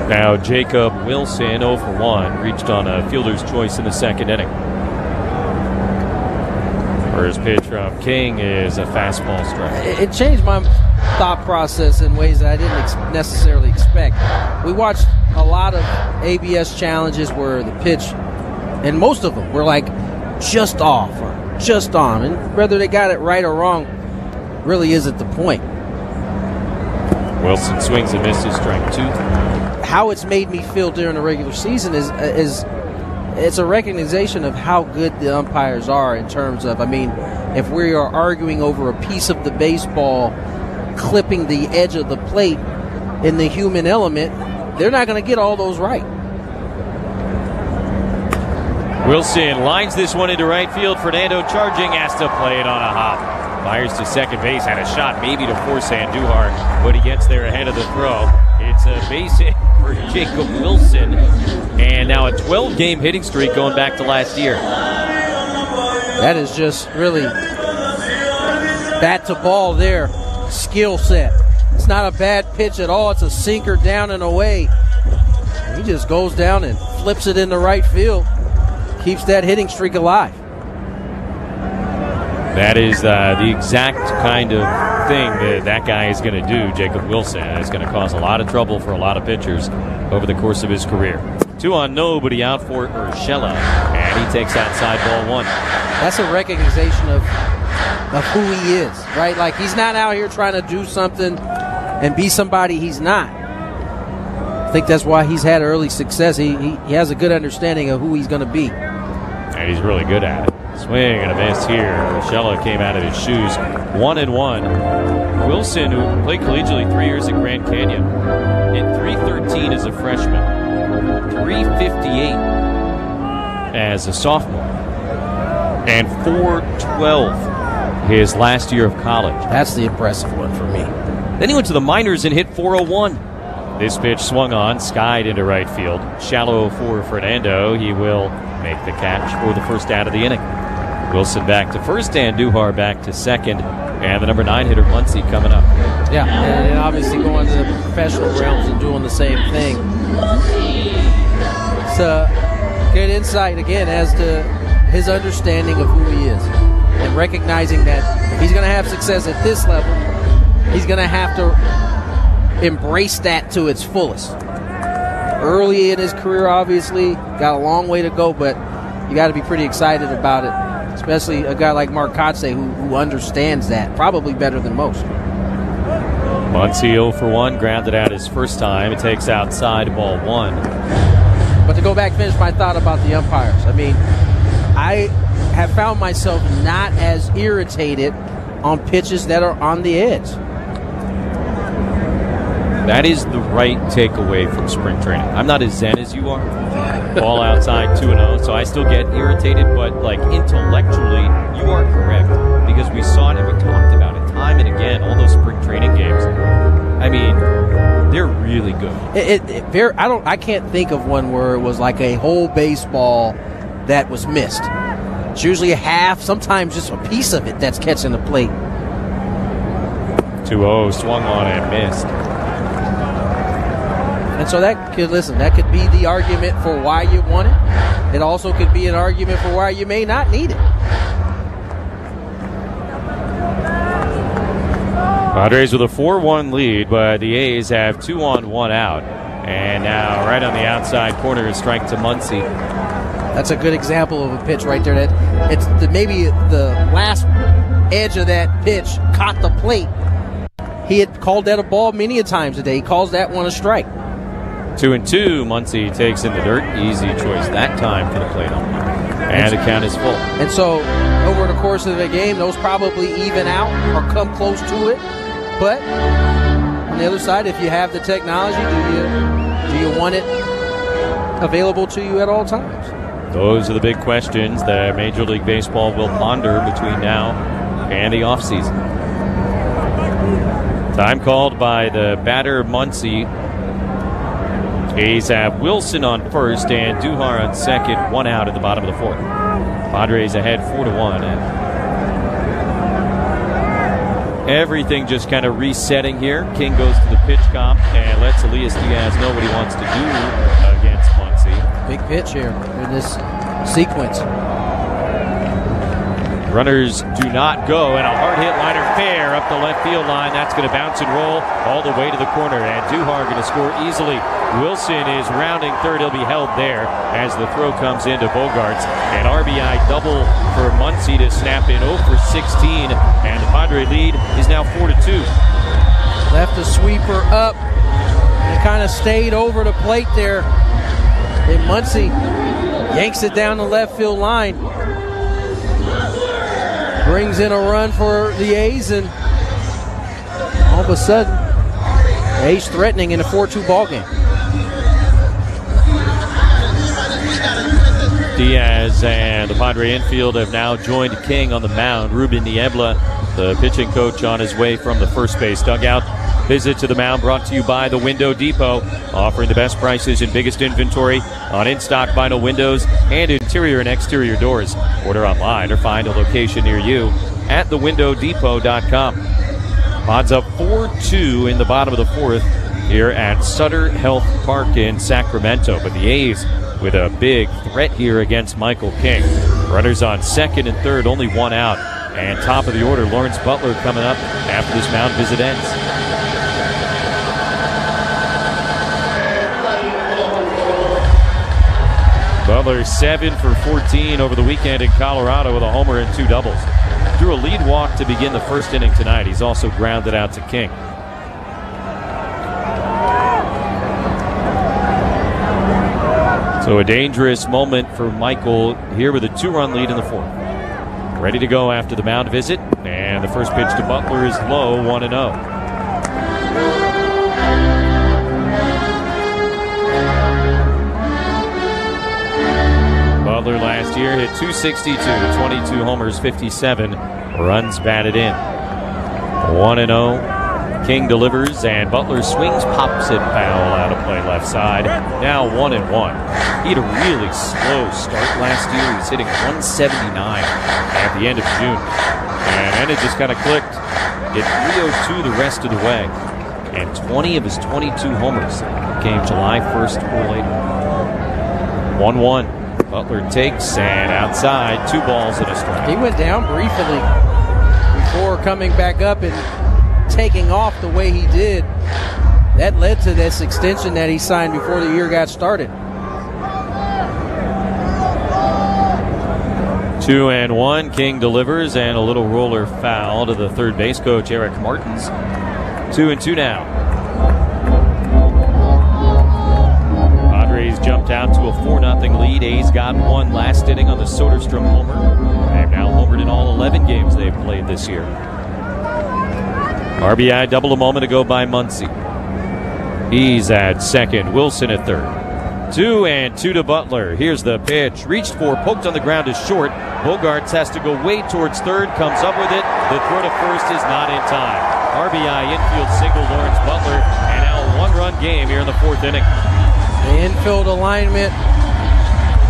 Now Jacob Wilson 0 for 1, reached on a fielder's choice in the second inning. First pitch from King is a fastball strike. It changed my thought process in ways that I didn't necessarily expect. We watched a lot of ABS challenges where the pitch, and most of them were like just off or just on, and whether they got it right or wrong really isn't the point. Wilson swings and misses, strike 2. How it's made me feel during the regular season is it's a recognition of how good the umpires are in terms of, I mean, if we are arguing over a piece of the baseball clipping the edge of the plate in the human element, they're not going to get all those right. Wilson lines this one into right field. Fernando charging, has to play it on a hop. Fires to second base, had a shot maybe to force Andujar, but he gets there ahead of the throw. It's a base hit for Jacob Wilson, and now a 12-game hitting streak going back to last year. That is just really bat to ball there, skill set. It's not a bad pitch at all. It's a sinker down and away. He just goes down and flips it into right field. keeps that hitting streak alive. That is the exact kind of thing that guy is going to do, Jacob Wilson. It's going to cause a lot of trouble for a lot of pitchers over the course of his career. 2-on, nobody out for Urshela, and he takes outside ball 1. That's a recognition of who he is, right? Like, he's not out here trying to do something and be somebody he's not. I think that's why he's had early success. He has a good understanding of who he's going to be. And he's really good at it. Swing and a miss here. Urshela came out of his shoes. 1-1. Wilson, who played collegiately 3 years at Grand Canyon, hit .313 as a freshman, .358 as a sophomore, and .412 his last year of college. That's the impressive one for me. Then he went to the minors and hit .401. This pitch swung on, skied into right field. Shallow for Fernando. He will make the catch for the first out of the inning. Wilson back to first and Duhar back to second. And the number 9 hitter, Muncy, coming up. Yeah, and obviously going to the professional realms and doing the same thing. It's a good insight, again, as to his understanding of who he is. And recognizing that if he's going to have success at this level, he's going to have to embrace that to its fullest. Early in his career, obviously, got a long way to go, but you got to be pretty excited about it, especially a guy like Mark Kotze who understands that probably better than most. Muncy 0 for 1, grounded out his first time. It takes outside ball 1. But to go back, finish my thought about the umpires. I mean, I have found myself not as irritated on pitches that are on the edge. That is the right takeaway from spring training. I'm not as zen as you are. Ball outside 2-0, so I still get irritated, but like intellectually, you are correct because we saw it and we talked about it time and again. All those spring training games. I mean, they're really good. I can't think of one where it was like a whole baseball that was missed. It's usually a half, sometimes just a piece of it that's catching the plate. 2-0, swung on and missed. And so that could be the argument for why you want it. It also could be an argument for why you may not need it. Padres with a 4-1 lead, but the A's have 2-on, 1 out. And now right on the outside corner is strike to Muncy. That's a good example of a pitch right there. That it's maybe the last edge of that pitch caught the plate. He had called that a ball many a times today. He calls that one a strike. 2-2. Muncy takes in the dirt. Easy choice that time for the plate umpire. And the count is full. And so over the course of the game, those probably even out or come close to it. But on the other side, if you have the technology, do you want it available to you at all times? Those are the big questions that Major League Baseball will ponder between now and the offseason. Time called by the batter Muncy. A's have Wilson on first and Duhar on second. 1 out at the bottom of the 4th. Padres ahead 4-1. And everything just kind of resetting here. King goes to the pitch comp and lets Elias Diaz know what he wants to do against Muncy. Big pitch here in this sequence. Runners do not go, and a hard hit liner fair up the left field line. That's going to bounce and roll all the way to the corner, and Duhar going to score easily. Wilson is rounding third. He'll be held there as the throw comes into Bogarts. An RBI double for Muncy to snap in 0 for 16, and the Padre lead is now 4-2. Left the sweeper up and kind of stayed over the plate there. And Muncy yanks it down the left field line. Brings in a run for the A's, and all of a sudden, the A's threatening in a 4-2 ball game. Diaz and the Padre infield have now joined King on the mound. Ruben Niebla, the pitching coach, on his way from the first base dugout. Visit to the mound brought to you by The Window Depot, offering the best prices and biggest inventory on in-stock vinyl windows and interior and exterior doors. Order online or find a location near you at thewindowdepot.com. Odds up 4-2 in the bottom of the 4th here at Sutter Health Park in Sacramento. But the A's with a big threat here against Michael King. Runners on second and third, only one out. And top of the order, Lawrence Butler coming up after this mound visit ends. Butler 7 for 14 over the weekend in Colorado with a homer and 2 doubles. Drew a lead walk to begin the first inning tonight. He's also grounded out to King. So a dangerous moment for Michael here with a 2-run lead in the fourth. Ready to go after the mound visit. And the first pitch to Butler is low, 1-0. Butler last year hit .262, 22 homers, 57 runs batted in. 1-0. King delivers, and Butler swings, pops it foul out of play left side. Now 1-1. He had a really slow start last year. He was hitting 179 at the end of June. And then it just kind of clicked. Hit 302 the rest of the way. And 20 of his 22 homers came July 1st or later. 1-1. Butler takes, and outside, 2 balls and a strike. He went down briefly before coming back up and taking off the way he did. That led to this extension that he signed before the year got started. 2-1. King delivers, and a little roller foul to the third base coach, Eric Martins. 2-2 now. Padres jumped out to a 4-0 lead. A's got one last inning on the Soderstrom homer. They've now homered in all 11 games they've played this year. RBI double a moment ago by Muncy. He's at second. Wilson at third. 2-2 to Butler. Here's the pitch. Reached for, poked on the ground is short. Bogarts has to go way towards third. Comes up with it. The throw to first is not in time. RBI infield single Lawrence Butler. And now a 1-run game here in the fourth inning. The infield alignment,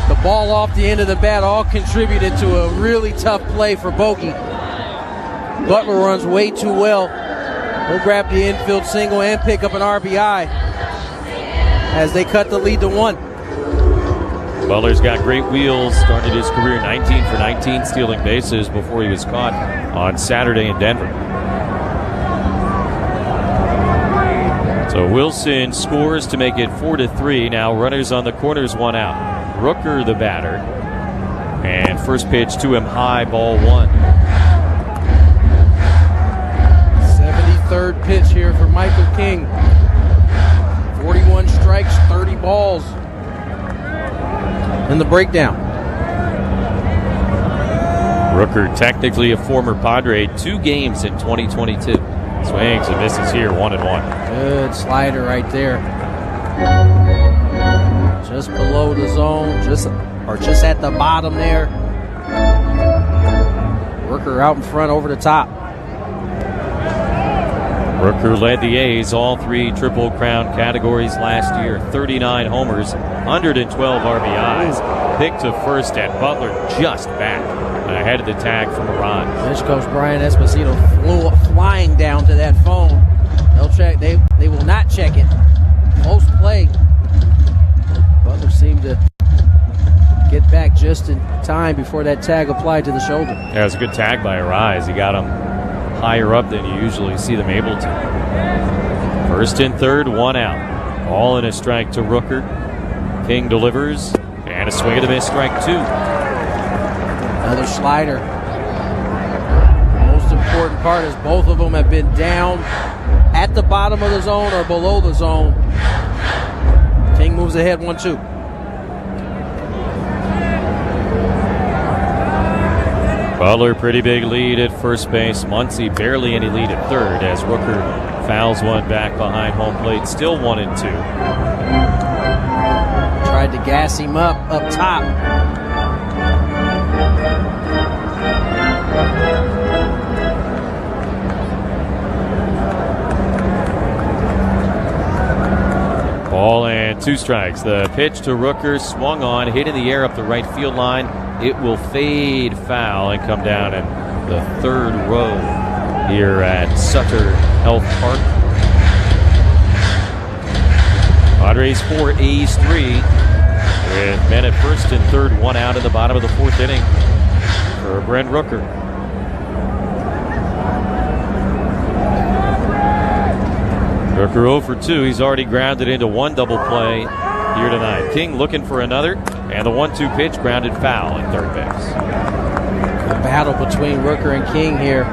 the ball off the end of the bat all contributed to a really tough play for Bogey. Butler runs way too well. He'll grab the infield single and pick up an RBI as they cut the lead to 1. Butler's got great wheels. Started his career 19 for 19 stealing bases before he was caught on Saturday in Denver. So Wilson scores to make it 4-3. Now runners on the corners, 1 out. Rooker the batter. And first pitch to him high, ball 1. 73rd pitch here for Michael King. 41 strikes, 30 balls in the breakdown. Rooker, technically a former Padre, 2 games in 2022. Swings and misses here, 1-1. Good slider right there. Just below the zone, just at the bottom there. Rooker out in front over the top. Rooker led the A's all 3 Triple Crown categories last year. 39 homers, 112 RBIs. Picked to first, and Butler just back ahead of the tag from Iran. Bench coach Brian Esposito flew flying down to that phone. They'll check. They will not check it. Close play. Butler seemed to get back just in time before that tag applied to the shoulder. Yeah, it was a good tag by Arise. He got him higher up than you usually see them able to. First and third, 1 out. All in a strike to Rooker. King delivers, and a swing and a miss, strike 2. Another slider. Most important part is both of them have been down at the bottom of the zone or below the zone. King moves ahead 1-2. Butler, pretty big lead at first base. Muncy barely any lead at third as Rooker fouls one back behind home plate. Still 1-2. Tried to gas him up top. Ball and 2 strikes. The pitch to Rooker, swung on, hit in the air up the right field line. It will fade foul and come down in the third row here at Sutter Health Park. Padres 4, A's 3. With men at first and third, 1 out in the bottom of the 4th inning for Brent Rooker. Rooker 0 for 2. He's already grounded into 1 double play here tonight. King looking for another, and the 1-2 pitch grounded foul at third base. A battle between Rooker and King here.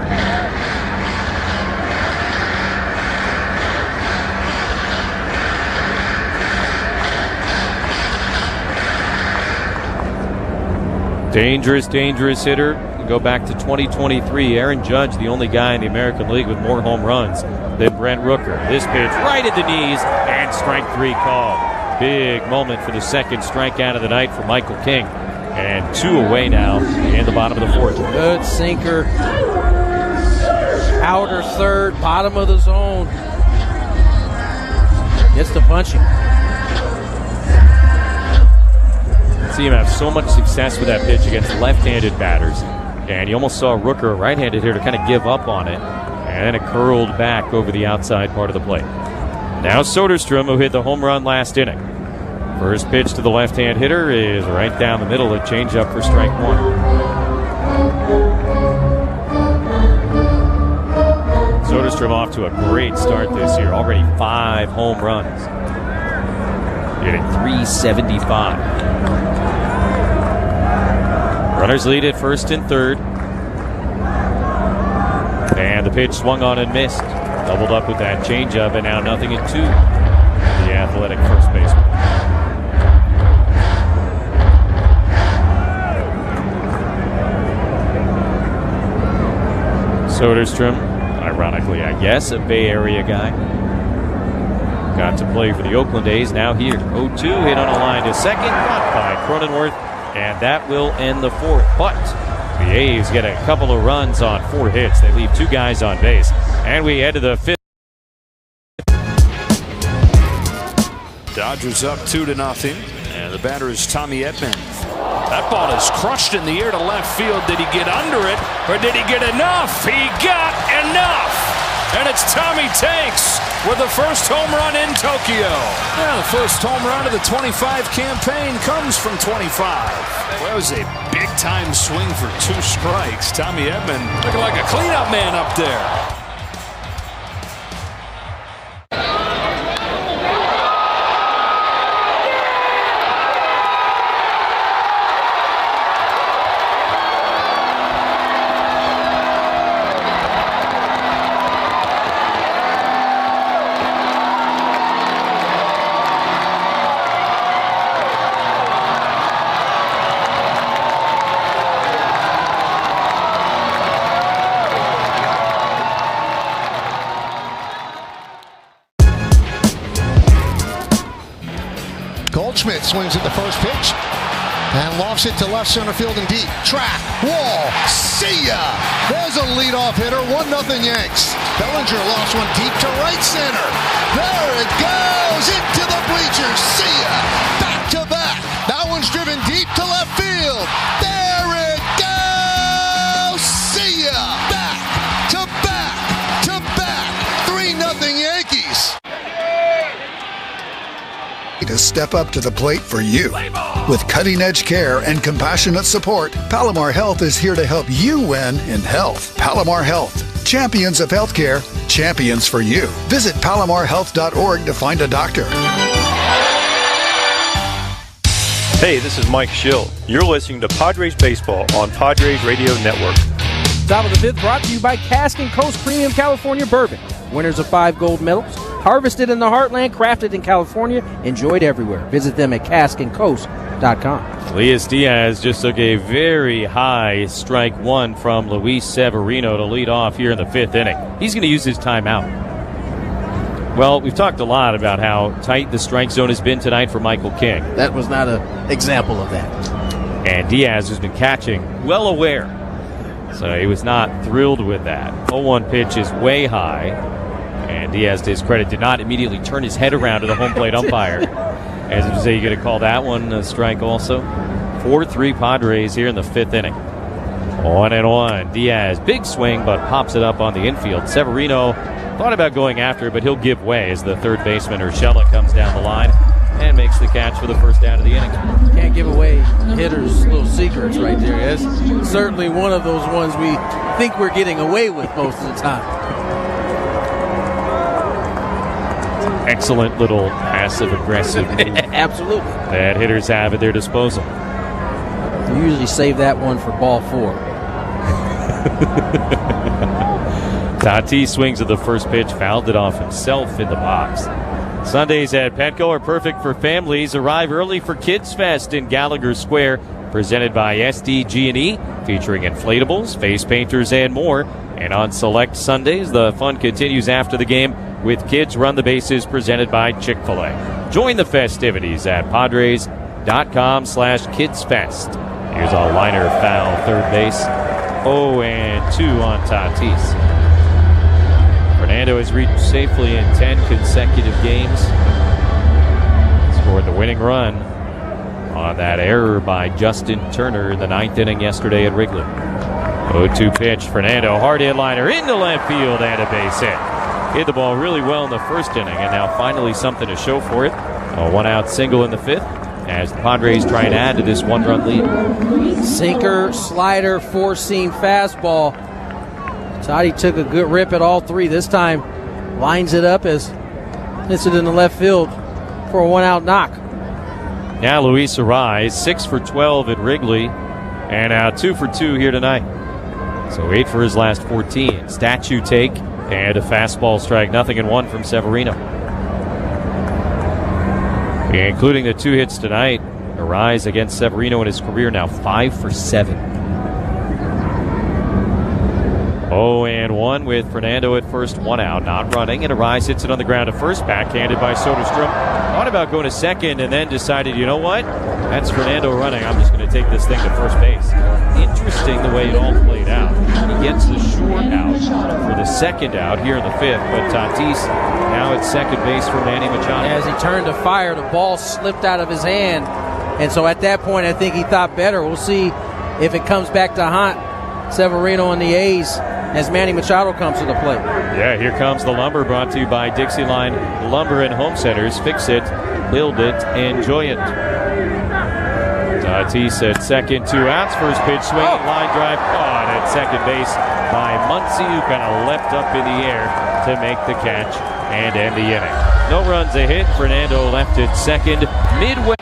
Dangerous, dangerous hitter. Go back to 2023. Aaron Judge, the only guy in the American League with more home runs than Brent Rooker. This pitch right at the knees, and strike 3 called. Big moment for the second strikeout of the night for Michael King. And 2 away now in the bottom of the 4th. Good sinker. Outer third, bottom of the zone. Gets the punching. See him have so much success with that pitch against left-handed batters. And you almost saw Rooker, a right-handed hitter, kind of give up on it. And then it curled back over the outside part of the plate. Now Soderstrom, who hit the home run last inning. First pitch to the left-hand hitter is right down the middle, a changeup for strike 1. Soderstrom off to a great start this year. Already 5 home runs. Hitting .375. Runners lead at first and third. And the pitch swung on and missed. Doubled up with that changeup, and now 0-2. The athletic first baseman. Soderstrom, ironically, I guess, a Bay Area guy. Got to play for the Oakland A's, now here. 0-2, hit on a line to second, caught by Cronenworth, and that will end the 4th. But the A's get a couple of runs on 4 hits. They leave 2 guys on base. And we head to the 5th. Dodgers up 2-0, and the batter is Tommy Edman. That ball is crushed in the air to left field. Did he get under it, or did he get enough? He got enough, and it's Tommy Tanks with the first home run in Tokyo. Yeah, the first home run of the 25 campaign comes from 25. Well, that was a big-time swing for 2 strikes. Tommy Edman looking like a cleanup man up there. Goldschmidt swings at the first pitch and lofts it to left center field and deep. Track, wall, see ya! There's a leadoff hitter, 1-0 Yanks. Bellinger lost one deep to right center. There it goes into the bleachers. See ya! Back to back. That one's driven deep to left field. There it goes! See ya! Back to back to back. 3-0 Yankees. To step up to the plate for you. With cutting-edge care and compassionate support, Palomar Health is here to help you win in health. Palomar Health. Champions of healthcare, champions for you. Visit palomarhealth.org to find a doctor. Hey, this is Mike Schill. You're listening to Padres Baseball on Padres Radio Network. Top of the 5th brought to you by Cask and Coast Premium California Bourbon. Winners of 5 gold medals. Harvested in the heartland, crafted in California, enjoyed everywhere. Visit them at caskandcoast.com. Elias Diaz just took a very high strike 1 from Luis Severino to lead off here in the 5th inning. He's going to use his timeout. Well, we've talked a lot about how tight the strike zone has been tonight for Michael King. That was not an example of that. And Diaz, who's been catching, well aware. So he was not thrilled with that. 0-1 pitch is way high. And Diaz, to his credit, did not immediately turn his head around to the home plate umpire. As if to say, you going to call that one a strike also? 4-3 Padres here in the 5th inning. 1-1. Diaz, big swing, but pops it up on the infield. Severino thought about going after it, but he'll give way as the third baseman, Urshela, comes down the line. and makes the catch for the first down of the inning. Can't give away hitters' little secrets right there. That's certainly one of those ones we think we're getting away with most of the time. Excellent little passive-aggressive move. Absolutely. That hitters have at their disposal. You usually save that one for ball 4. Tatis swings at the first pitch, fouled it off himself in the box. Sundays at Petco are perfect for families. Arrive early for Kids Fest in Gallagher Square, presented by SDG&E, featuring inflatables, face painters, and more. And on select Sundays, the fun continues after the game with Kids Run the Bases, presented by Chick-fil-A. Join the festivities at Padres.com/KidsFest. Here's a liner foul, third base. 0-2 on Tatis. Fernando has reached safely in 10 consecutive games. Scored the winning run on that error by Justin Turner in the 9th inning yesterday at Wrigley. 0-2 pitch. Fernando, hard hit liner into left field and a base hit. Hit the ball really well in the first inning, and now finally something to show for it. A one-out single in the 5th as the Padres try and add to this one-run lead. Sinker, slider, four-seam fastball. Toddy took a good rip at all three. This time lines it up as hits it in the left field for a one-out knock. Now Luis Arraez, 6 for 12 at Wrigley, and now 2 for 2 here tonight. So 8 for his last 14. Statue take and a fastball strike, nothing and 1 from Severino. Including the 2 hits tonight, Arraez against Severino in his career now 5 for 7. 0-1 with Fernando at first, 1 out, not running, and Arraez hits it on the ground to first, backhanded by Soderstrom. Thought about going to second and then decided, you know what? That's Fernando running. I'm just going to take this thing to first base. Interesting the way it all played out. He gets the short out for the second out here in the 5th, but Tatis now at second base for Manny Machado. As he turned to fire, the ball slipped out of his hand, and so at that point I think he thought better. We'll see if it comes back to haunt Severino and the A's as Manny Machado comes to the plate. Yeah, here comes the lumber, brought to you by Dixieline Lumber and Home Centers. Fix it, build it, enjoy it. Tatis at second, 2 outs. First pitch swinging, line drive caught at second base by Muncy, who kind of leapt up in the air to make the catch and end the inning. No runs, a hit. Fernando left at second midway.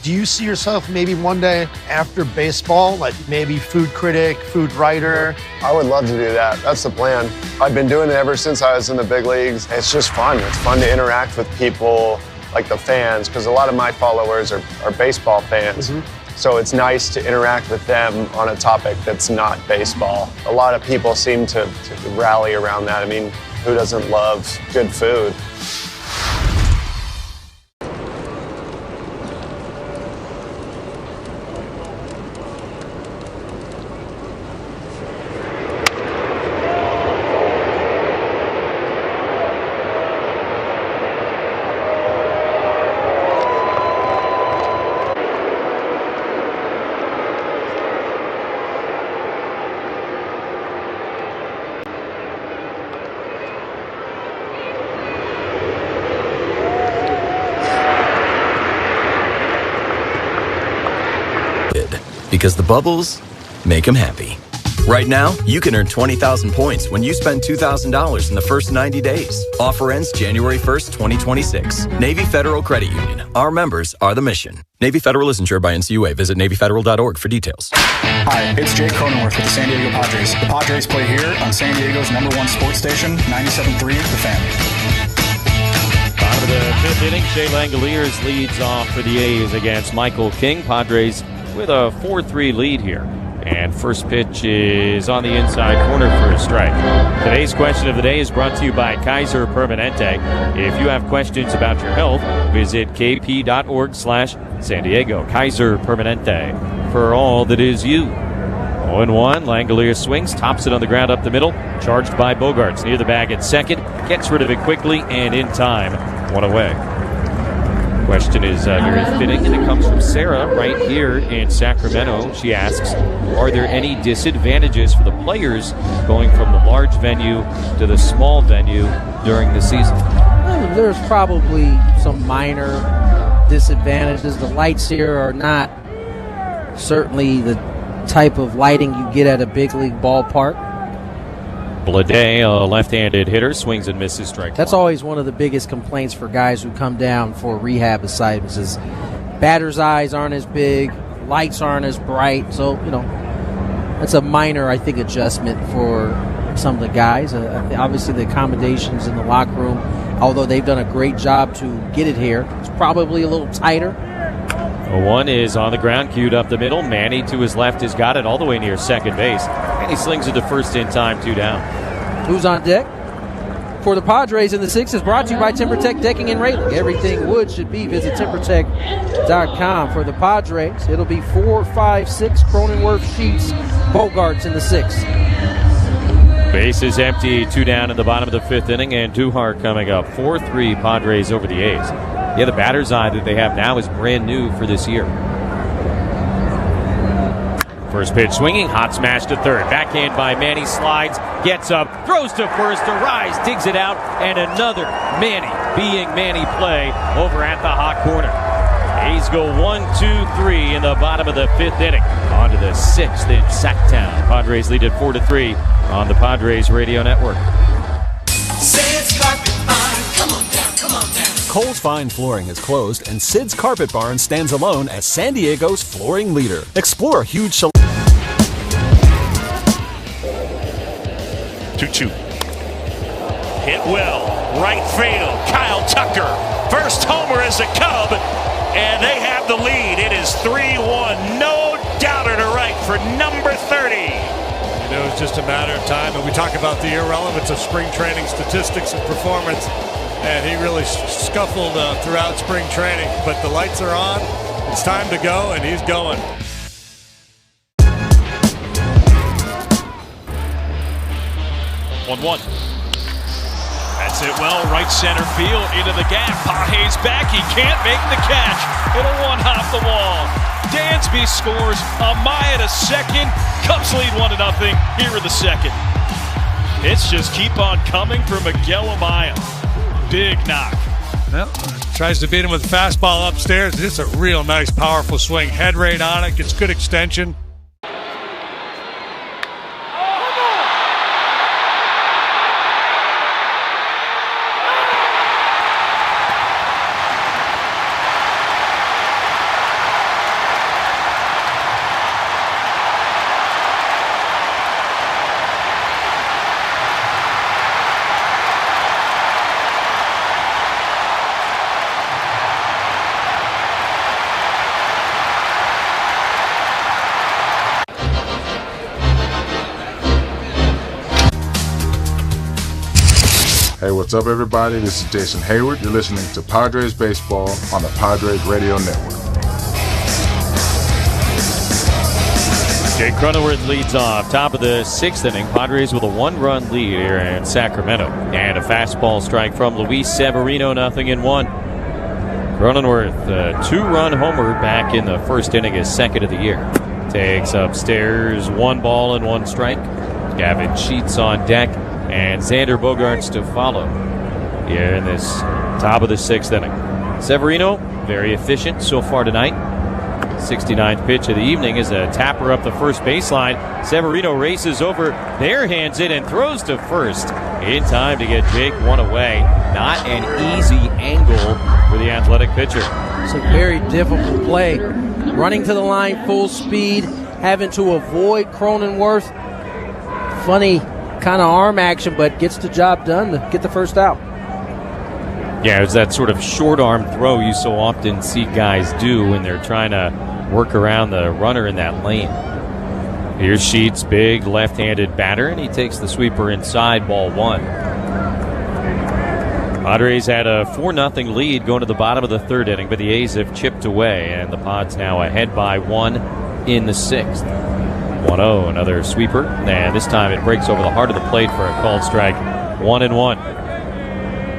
Do you see yourself maybe one day after baseball, like maybe food critic, food writer? I would love to do that. That's the plan. I've been doing it ever since I was in the big leagues. It's just fun. It's fun to interact with people, like the fans, because a lot of my followers are baseball fans. So it's nice to interact with them on a topic that's not baseball. A lot of people seem to rally around that. I mean, who doesn't love good food? Because the bubbles make them happy. Right now, you can earn 20,000 points when you spend $2,000 in the first 90 days. Offer ends January 1st, 2026. Navy Federal Credit Union. Our members are the mission. Navy Federal is insured by NCUA. Visit NavyFederal.org for details. Hi, it's Jake Cronenworth with the San Diego Padres. The Padres play here on San Diego's #1 sports station, 97.3 The Fan. Bottom of the 5th inning, Shea Langoliers leads off for the A's against Michael King. Padres with a 4-3 lead here. And first pitch is on the inside corner for a strike. Today's question of the day is brought to you by Kaiser Permanente. If you have questions about your health, visit kp.org/San Diego. Kaiser Permanente, for all that is you. 0-1, Langolier swings, tops it on the ground up the middle, charged by Bogaerts near the bag at second, gets rid of it quickly and in time. One away. Question is very fitting, and it comes from Sarah right here in Sacramento. She asks, are there any disadvantages for the players going from the large venue to the small venue during the season? There's probably some minor disadvantages. The lights here are not certainly the type of lighting you get at a big league ballpark. Blade, a left-handed hitter, swings and misses, strike. That's always one of the biggest complaints for guys who come down for rehab assignments is batter's eyes aren't as big, lights aren't as bright. So, that's a minor, I think, adjustment for some of the guys. Obviously, the accommodations in the locker room, although they've done a great job to get it here, it's probably a little tighter. 0-1 is on the ground, queued up the middle. Manny to his left has got it all the way near second base. And he slings it to first in time, 2 down. Who's on deck? For the Padres in the 6th is brought to you by TimberTech Decking and Railing. Everything wood should be. Visit TimberTech.com. For the Padres, it'll be 4, 5, 6 Cronenworth sheets. Bogaerts in the 6th. Base is empty, 2 down in the bottom of the 5th inning, and Duhar coming up. 4-3 Padres over the A's. Yeah, the batter's eye that they have now is brand new for this year. First pitch swinging, hot smash to third. Backhand by Manny, slides, gets up, throws to first, Arise digs it out, and another Manny being Manny play over at the hot corner. A's go 1-2-3 in the bottom of the 5th inning. On to the 6th in Sacktown. Padres lead at 4-3 on the Padres Radio Network. Kohl's Fine Flooring is closed, and Sid's Carpet Barn stands alone as San Diego's flooring leader. Explore a huge selection. 2-2. Hit well. Right field. Kyle Tucker. First homer as a Cub, and they have the lead. It is 3-1. No doubter to right for number 30. It was just a matter of time, and we talk about the irrelevance of spring training statistics and performance. And he really scuffled throughout spring training, but the lights are on. It's time to go, and he's going. One. That's it well, right center field, into the gap. Page's back, he can't make the catch. It'll one hop the wall. Dansby scores, Amaya to second. Cubs lead 1-0 here in the 2nd. Hits just keep on coming for Miguel Amaya. Big knock. Well, tries to beat him with a fastball upstairs. It's a real nice, powerful swing. Head rate on it, gets good extension. Hey, what's up, everybody? This is Jason Hayward. You're listening to Padres Baseball on the Padres Radio Network. Jake Cronenworth leads off. Top of the 6th inning. Padres with a 1-run lead here in Sacramento. And a fastball strike from Luis Severino, 0-1. Cronenworth, a 2-run homer back in the 1st inning, his 2nd of the year. Takes upstairs, 1 ball and 1 strike. Gavin Sheets on deck. And Xander Bogaerts to follow here in this top of the 6th inning. Severino, very efficient so far tonight. 69th pitch of the evening is a tapper up the first baseline. Severino races over, barehands it, and throws to first in time to get Jake 1 away. Not an easy angle for the athletic pitcher. It's a very difficult play. Running to the line full speed, having to avoid Cronenworth. Funny kind of arm action, but gets the job done to get the first out. Yeah, it's that sort of short arm throw you so often see guys do when they're trying to work around the runner in that lane. Here's Sheets, big left-handed batter, and he takes the sweeper inside, ball 1. Padres had a 4-0 lead going to the bottom of the 3rd inning, but the A's have chipped away, and the Pods now ahead by 1 in the 6th. 1-0, another sweeper, and this time it breaks over the heart of the plate for a called strike. 1-1.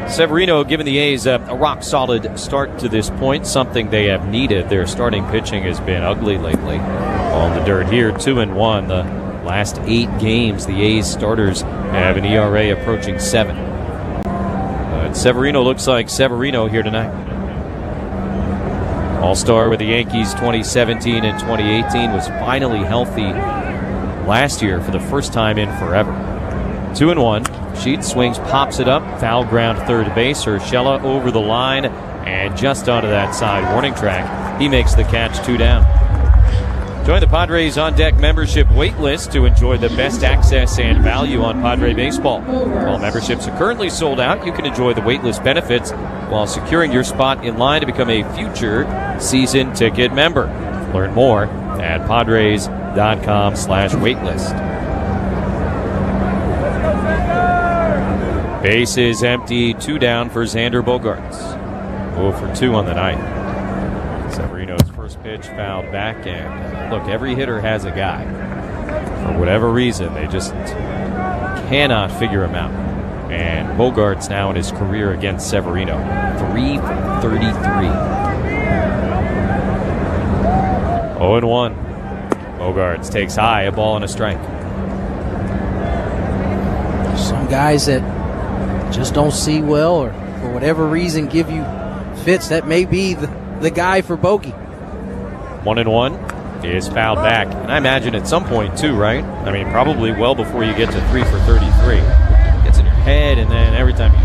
Severino giving the A's a rock-solid start to this point, something they have needed. Their starting pitching has been ugly lately. On the dirt here, 2-1. The last 8 games, the A's starters have an ERA approaching 7. But Severino looks like Severino here tonight. All-star with the Yankees 2017 and 2018, was finally healthy last year for the first time in forever. 2-1. Sheets swings, pops it up, foul ground third base. Urshela over the line and just onto that side warning track. He makes the catch, 2 down. Join the Padres On Deck membership wait list to enjoy the best access and value on Padre baseball. While memberships are currently sold out, you can enjoy the wait list benefits while securing your spot in line to become a future season ticket member. Learn more at padres.com/waitlist. Base is empty, 2 down for Xander Bogaerts. 0 for 2 on the night. Severino's first pitch fouled back, and look, every hitter has a guy. For whatever reason, they just cannot figure him out. And Bogaerts now in his career against Severino, 3 for 33. 0-1. Bogaerts takes high, a ball and a strike. Some guys that just don't see well, or for whatever reason give you fits. That may be the guy for Bogey. 1-1 is fouled back, and I imagine at some point too, right? I mean, probably well before you get to 3 for 33. Gets in your head, and then every time you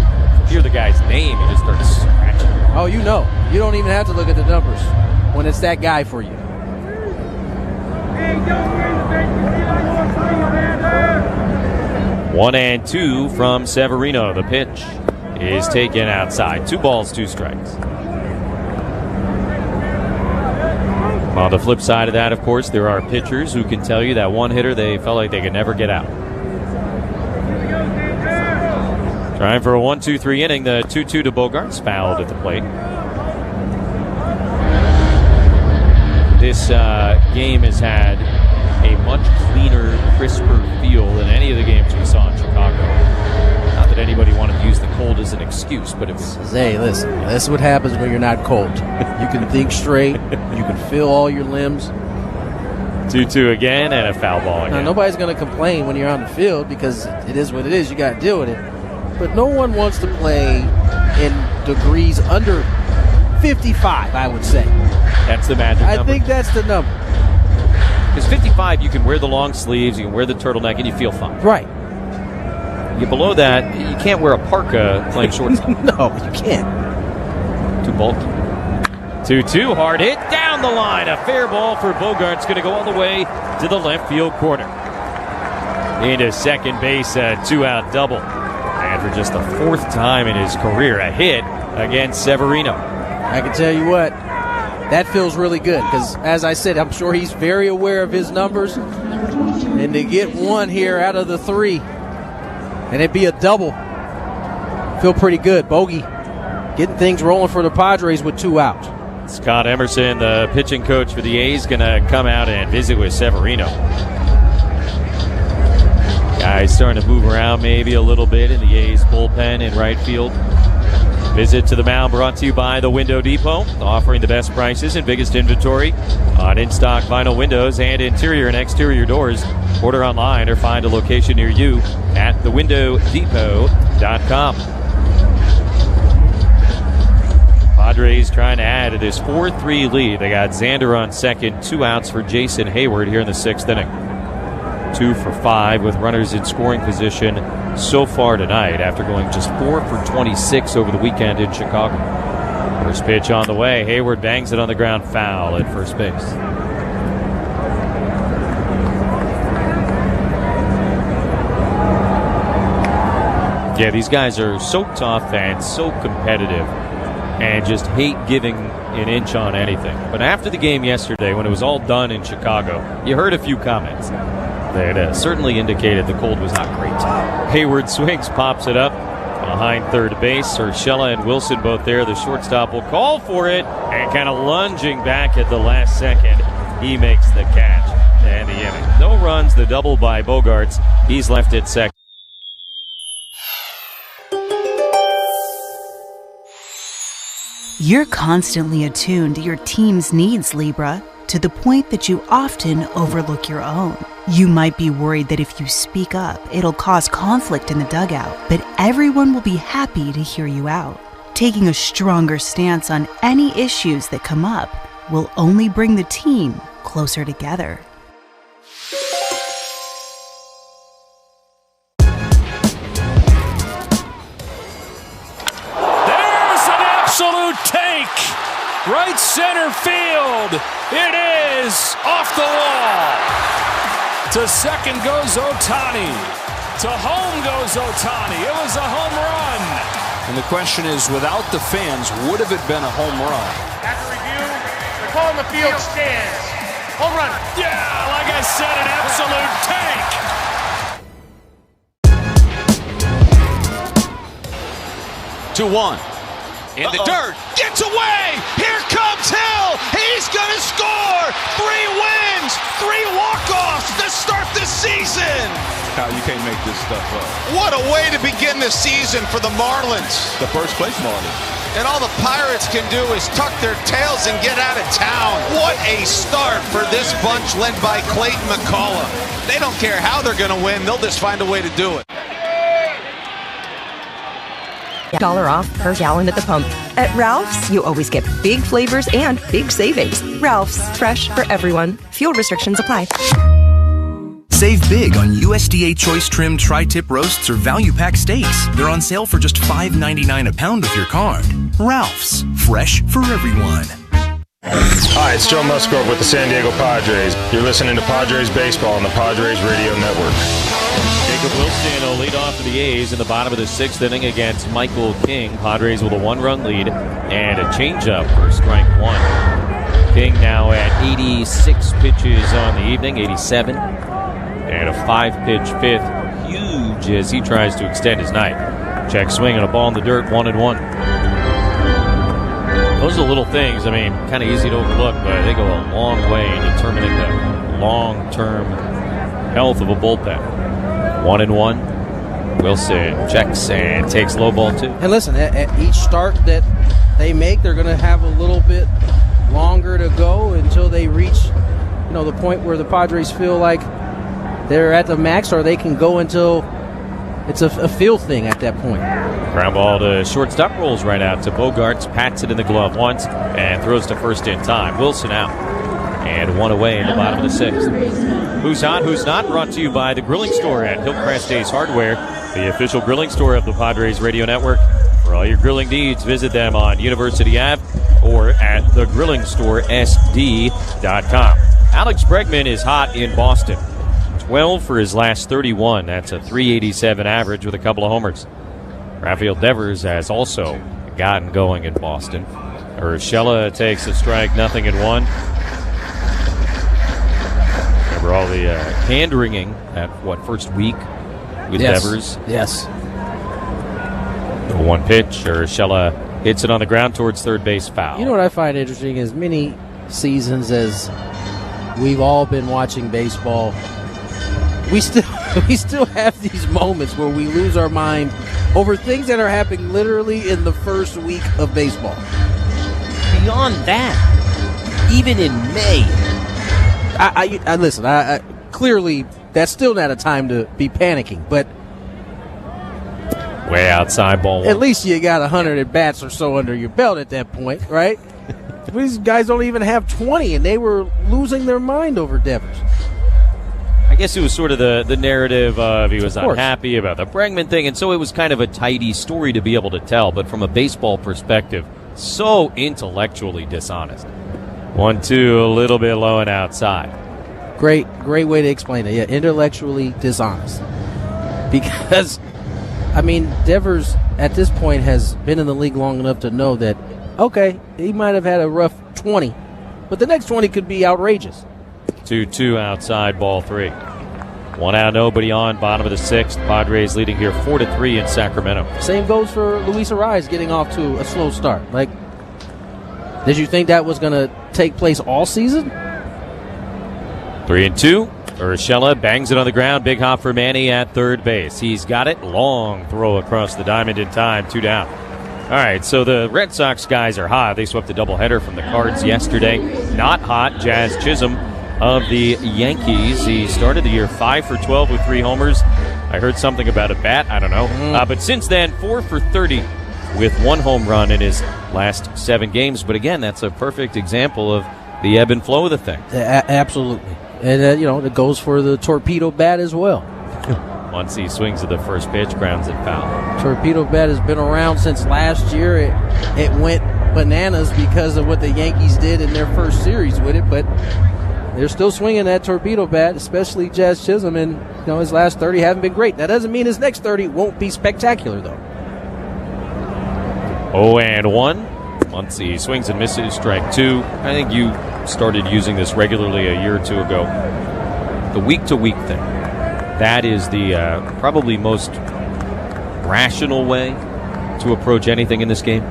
hear the guy's name, you just start scratching. Oh, you know. You don't even have to look at the numbers when it's that guy for you. 1-2 from Severino. The pitch is taken outside. 2 balls, 2 strikes. On the flip side of that, of course, there are pitchers who can tell you that one hitter they felt like they could never get out. Trying for a 1-2-3 inning. The 2-2 to Bogaerts, fouled at the plate. This game has had a much cleaner, crisper feel than any of the games we saw in Chicago. Not that anybody wanted to use the cold as an excuse, but it's... Hey, listen, that's what happens when you're not cold. You can think straight, you can feel all your limbs. 2-2 again, and a foul ball again. Now, nobody's going to complain when you're on the field because it is what it is. You got to deal with it. But no one wants to play in degrees under 55, I would say. That's the magic number. I think that's the number. Because 55, you can wear the long sleeves, you can wear the turtleneck, and you feel fine. Right. You get below that, you can't wear a parka playing shortstop. No, you can't. Too bulky. 2-2, hard hit, down the line. A fair ball for Bogaerts, going to go all the way to the left field corner. Into second base, a 2-out double. And for just the 4th time in his career, a hit against Severino. I can tell you what, that feels really good because, as I said, I'm sure he's very aware of his numbers. And to get one here out of the 3, and it'd be a double, feel pretty good. Bogey getting things rolling for the Padres with 2 out. Scott Emerson, the pitching coach for the A's, going to come out and visit with Severino. Guys starting to move around maybe a little bit in the A's bullpen in right field. Visit to the mound brought to you by The Window Depot, offering the best prices and biggest inventory on in-stock vinyl windows and interior and exterior doors. Order online or find a location near you at thewindownDepot.com. Padres trying to add to this 4-3 lead. They got Xander on second, 2 outs for Jason Hayward here in the 6th inning. 2 for 5 with runners in scoring position so far tonight after going just 4 for 26 over the weekend in Chicago. First pitch on the way. Hayward bangs it on the ground, foul at first base. Yeah, these guys are so tough and so competitive and just hate giving an inch on anything. But after the game yesterday, when it was all done in Chicago, you heard a few comments. It certainly indicated the cold was not great. Hayward swings, pops it up behind third base. Urshela and Wilson both there. The shortstop will call for it, and kind of lunging back at the last second, he makes the catch and the inning. No runs, the double by Bogaerts. He's left at second. You're constantly attuned to your team's needs, Libra, to the point that you often overlook your own. You might be worried that if you speak up, it'll cause conflict in the dugout, but everyone will be happy to hear you out. Taking a stronger stance on any issues that come up will only bring the team closer together. Absolute tank, right center field. It is off the wall. To second goes Ohtani. To home goes Ohtani. It was a home run. And the question is, without the fans, would have it been a home run? After review, they're calling the field stands. Home run. Yeah, like I said, an absolute tank. 2-1. In the dirt, gets away, here comes Hill, he's gonna score, 3 wins, 3 walk-offs to start the season. Kyle, you can't make this stuff up. What a way to begin the season for the Marlins. The first place Marlins. And all the Pirates can do is tuck their tails and get out of town. What a start for this bunch led by Clayton McCullough. They don't care how they're gonna win, they'll just find a way to do it. $1 off per gallon at the pump. At Ralph's, you always get big flavors and big savings. Ralph's, fresh for everyone. Fuel restrictions apply. Save big on USDA Choice Trim Tri-Tip Roasts or Value Pack Steaks. They're on sale for just $5.99 a pound with your card. Ralph's, fresh for everyone. Hi, it's Joe Musgrove with the San Diego Padres. You're listening to Padres Baseball on the Padres Radio Network. Jacob Wilson will lead off for the A's in the bottom of the 6th inning against Michael King. Padres with a 1-run lead and a changeup for strike 1. King now at 86 pitches on the evening, 87. And a 5-pitch 5th. Huge as he tries to extend his night. Check swing and a ball in the dirt, 1-1. Those are little things, I mean, kind of easy to overlook, but they go a long way in determining the long-term health of a bullpen. 1-1. Wilson checks and takes low ball 2. And listen, at each start that they make, they're going to have a little bit longer to go until they reach, the point where the Padres feel like they're at the max, or they can go until it's a feel thing at that point. Ground ball to shortstop, rolls right out to Bogaerts, pats it in the glove once, and throws to first in time. Wilson out. And 1 away in the bottom of the 6th. Who's Hot, Who's Not, brought to you by the Grilling Store at Hillcrest Ace Hardware, the official grilling store of the Padres Radio Network. For all your grilling needs, visit them on University Ave or at thegrillingstoresd.com. Alex Bregman is hot in Boston. 12 for his last 31. That's a .387 average with a couple of homers. Rafael Devers has also gotten going in Boston. Urshela takes a strike, 0-1. Remember all the hand-wringing that, first week with Devers? Yes. The 1 pitch, Urshela hits it on the ground towards third base, foul. You know what I find interesting? As many seasons as we've all been watching baseball, we still have these moments where we lose our mind over things that are happening literally in the first week of baseball. Beyond that, even in May, I listen. I clearly that's still not a time to be panicking, but way outside ball 1. At least you got 100 at bats or so under your belt at that point, right? These guys don't even have 20, and they were losing their mind over Devers. I guess it was sort of the narrative of he was unhappy about the Bregman thing, and so it was kind of a tidy story to be able to tell, but from a baseball perspective, so intellectually dishonest. 1-2, a little bit low and outside. Great way to explain it. Yeah, intellectually dishonest. Because, Devers at this point has been in the league long enough to know that, okay, he might have had a rough 20, but the next 20 could be outrageous. 2-2 outside, ball 3. 1 out, nobody on, bottom of the 6th. Padres leading here 4-3 in Sacramento. Same goes for Luis Arraez getting off to a slow start. Like, did you think that was going to take place all season? 3-2. Urshela bangs it on the ground. Big hop for Manny at third base. He's got it. Long throw across the diamond in time. 2 down. All right, so the Red Sox guys are hot. They swept a doubleheader from the Cards yesterday. Not hot, Jazz Chisholm of the Yankees. He started the year 5 for 12 with 3 homers. I heard something about a bat. I don't know. But since then, 4 for 30 with 1 home run in his last 7 games. But again, that's a perfect example of the ebb and flow of the thing. Absolutely. And, it goes for the torpedo bat as well. Once he swings at the first pitch, grounds it foul. Torpedo bat has been around since last year. It went bananas because of what the Yankees did in their first series with it, but they're still swinging that torpedo bat, especially Jazz Chisholm, and his last 30 haven't been great. That doesn't mean his next 30 won't be spectacular, though. 0-1. Once he swings and misses, strike 2. I think you started using this regularly a year or 2 ago. The week-to-week thing. That is the probably most rational way to approach anything in this game.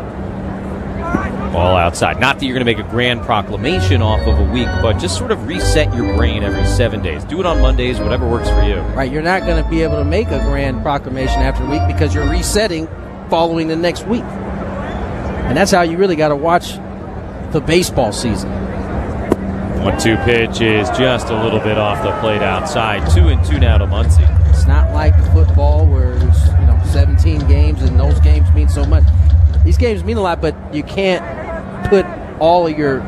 Ball outside. Not that you're going to make a grand proclamation off of a week, but just sort of reset your brain every 7 days. Do it on Mondays, whatever works for you. Right, you're not going to be able to make a grand proclamation after a week because you're resetting following the next week. And that's how you really got to watch the baseball season. 1-2 pitch is just a little bit off the plate outside. 2-2 now to Muncy. It's not like football where there's 17 games and those games mean so much. These games mean a lot, but you can't put all of your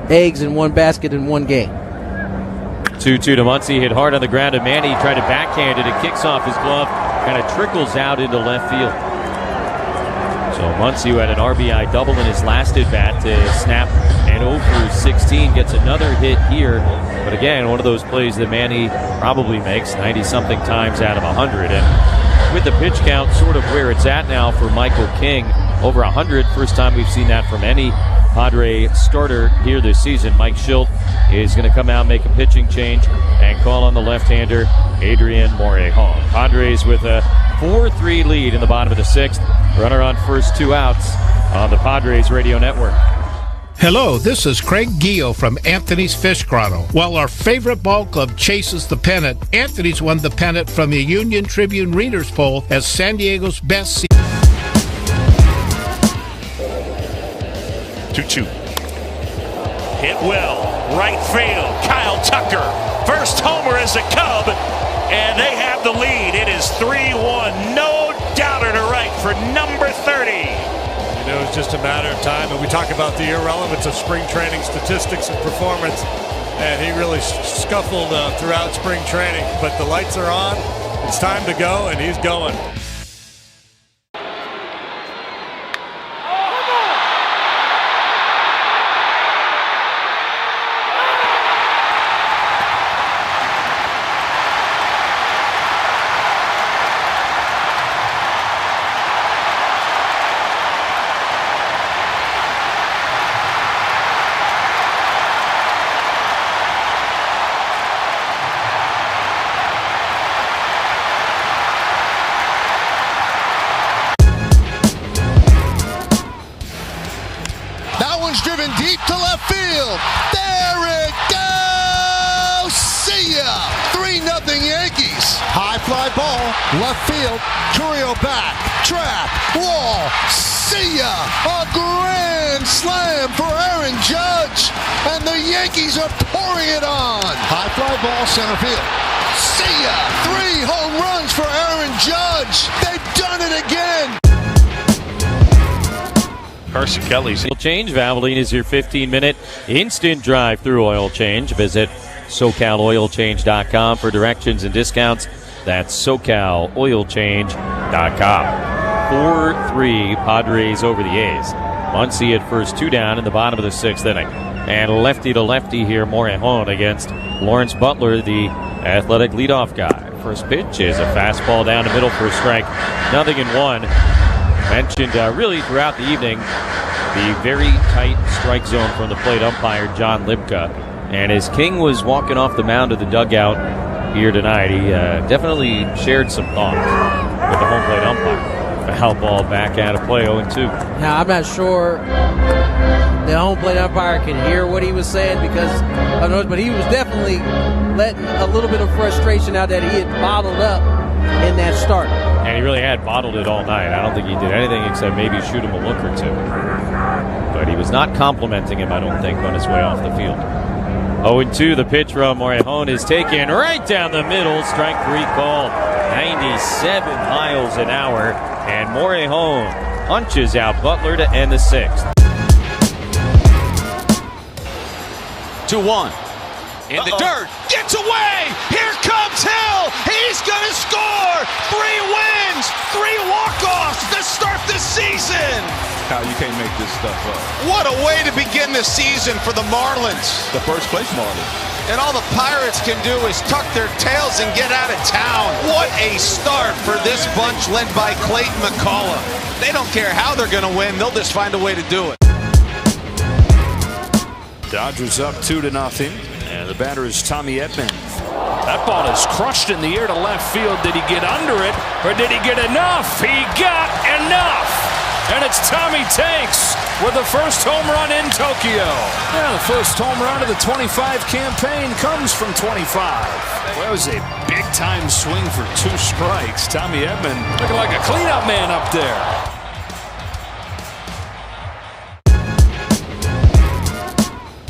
eggs in one basket in one game. 2-2 to Muncy. Hit hard on the ground, and Manny tried to backhand it. It kicks off his glove, kind of trickles out into left field. So Muncy, who had an RBI double in his last at-bat to snap and 0-16, gets another hit here. But again, one of those plays that Manny probably makes 90-something times out of 100. And with the pitch count sort of where it's at now for Michael King, over 100, first time we've seen that from any Padre starter here this season. Mike Schilt is going to come out, make a pitching change, and call on the left-hander, Adrian Morejon. Padres with a 4-3 lead in the bottom of the 6th. Runner on first, 2 outs on the Padres Radio Network. Hello, this is Craig Gio from Anthony's Fish Grotto. While our favorite ball club chases the pennant, Anthony's won the pennant from the Union Tribune Readers Poll as San Diego's best 2-2. Hit well. Right field. Kyle Tucker. First homer as a Cub. And they have the lead. It is 3-1. No doubter to right for number 30. It's just a matter of time. And we talk about the irrelevance of spring training statistics and performance. And he really scuffled throughout spring training. But the lights are on. It's time to go, and he's going. Driven deep to left field. There it goes. See ya. 3-0 Yankees. High fly ball. Left field. Curio back. Track. Wall. See ya. A grand slam for Aaron Judge. And the Yankees are pouring it on. High fly ball center field. See ya. 3 home runs for Aaron Judge. They've done it again. Carson Kelly's oil change. Valvoline is your 15-minute instant drive-through oil change. Visit SoCalOilChange.com for directions and discounts. That's SoCalOilChange.com. 4-3 Padres over the A's. Muncy at first, 2 down in the bottom of the 6th inning. And lefty to lefty here, Morejon against Lawrence Butler, the athletic leadoff guy. First pitch is a fastball down the middle for a strike. 0-1. Mentioned really throughout the evening the very tight strike zone from the plate umpire John Libka. And as King was walking off the mound of the dugout here tonight. He definitely shared some thoughts with the home plate umpire. Foul ball back out of play, 0-2. Now, I'm not sure the home plate umpire could hear what he was saying because of those, but he was definitely letting a little bit of frustration out that he had bottled up in that start. And he really had bottled it all night. I don't think he did anything except maybe shoot him a look or two. But he was not complimenting him, I don't think, on his way off the field. 0-2, the pitch from Morejon is taken right down the middle. Strike 3 called. 97 miles an hour. And Morejon punches out Butler to end the 6th. 2-1. In the dirt. Gets away. Here comes Hill. He's going to score. 3 wins. 3 walk-offs to start the season. Kyle, you can't make this stuff up. What a way to begin the season for the Marlins. The first place Marlins. And all the Pirates can do is tuck their tails and get out of town. What a start for this bunch led by Clayton McCullough. They don't care how they're going to win. They'll just find a way to do it. Dodgers up 2-0. And the batter is Tommy Edman. That ball is crushed in the air to left field. Did he get under it or did he get enough? He got enough. And it's Tommy Tanks with the first home run in Tokyo. Yeah, the first home run of the 25 campaign comes from 25. Well, it was a big-time swing for 2 strikes. Tommy Edman looking like a cleanup man up there.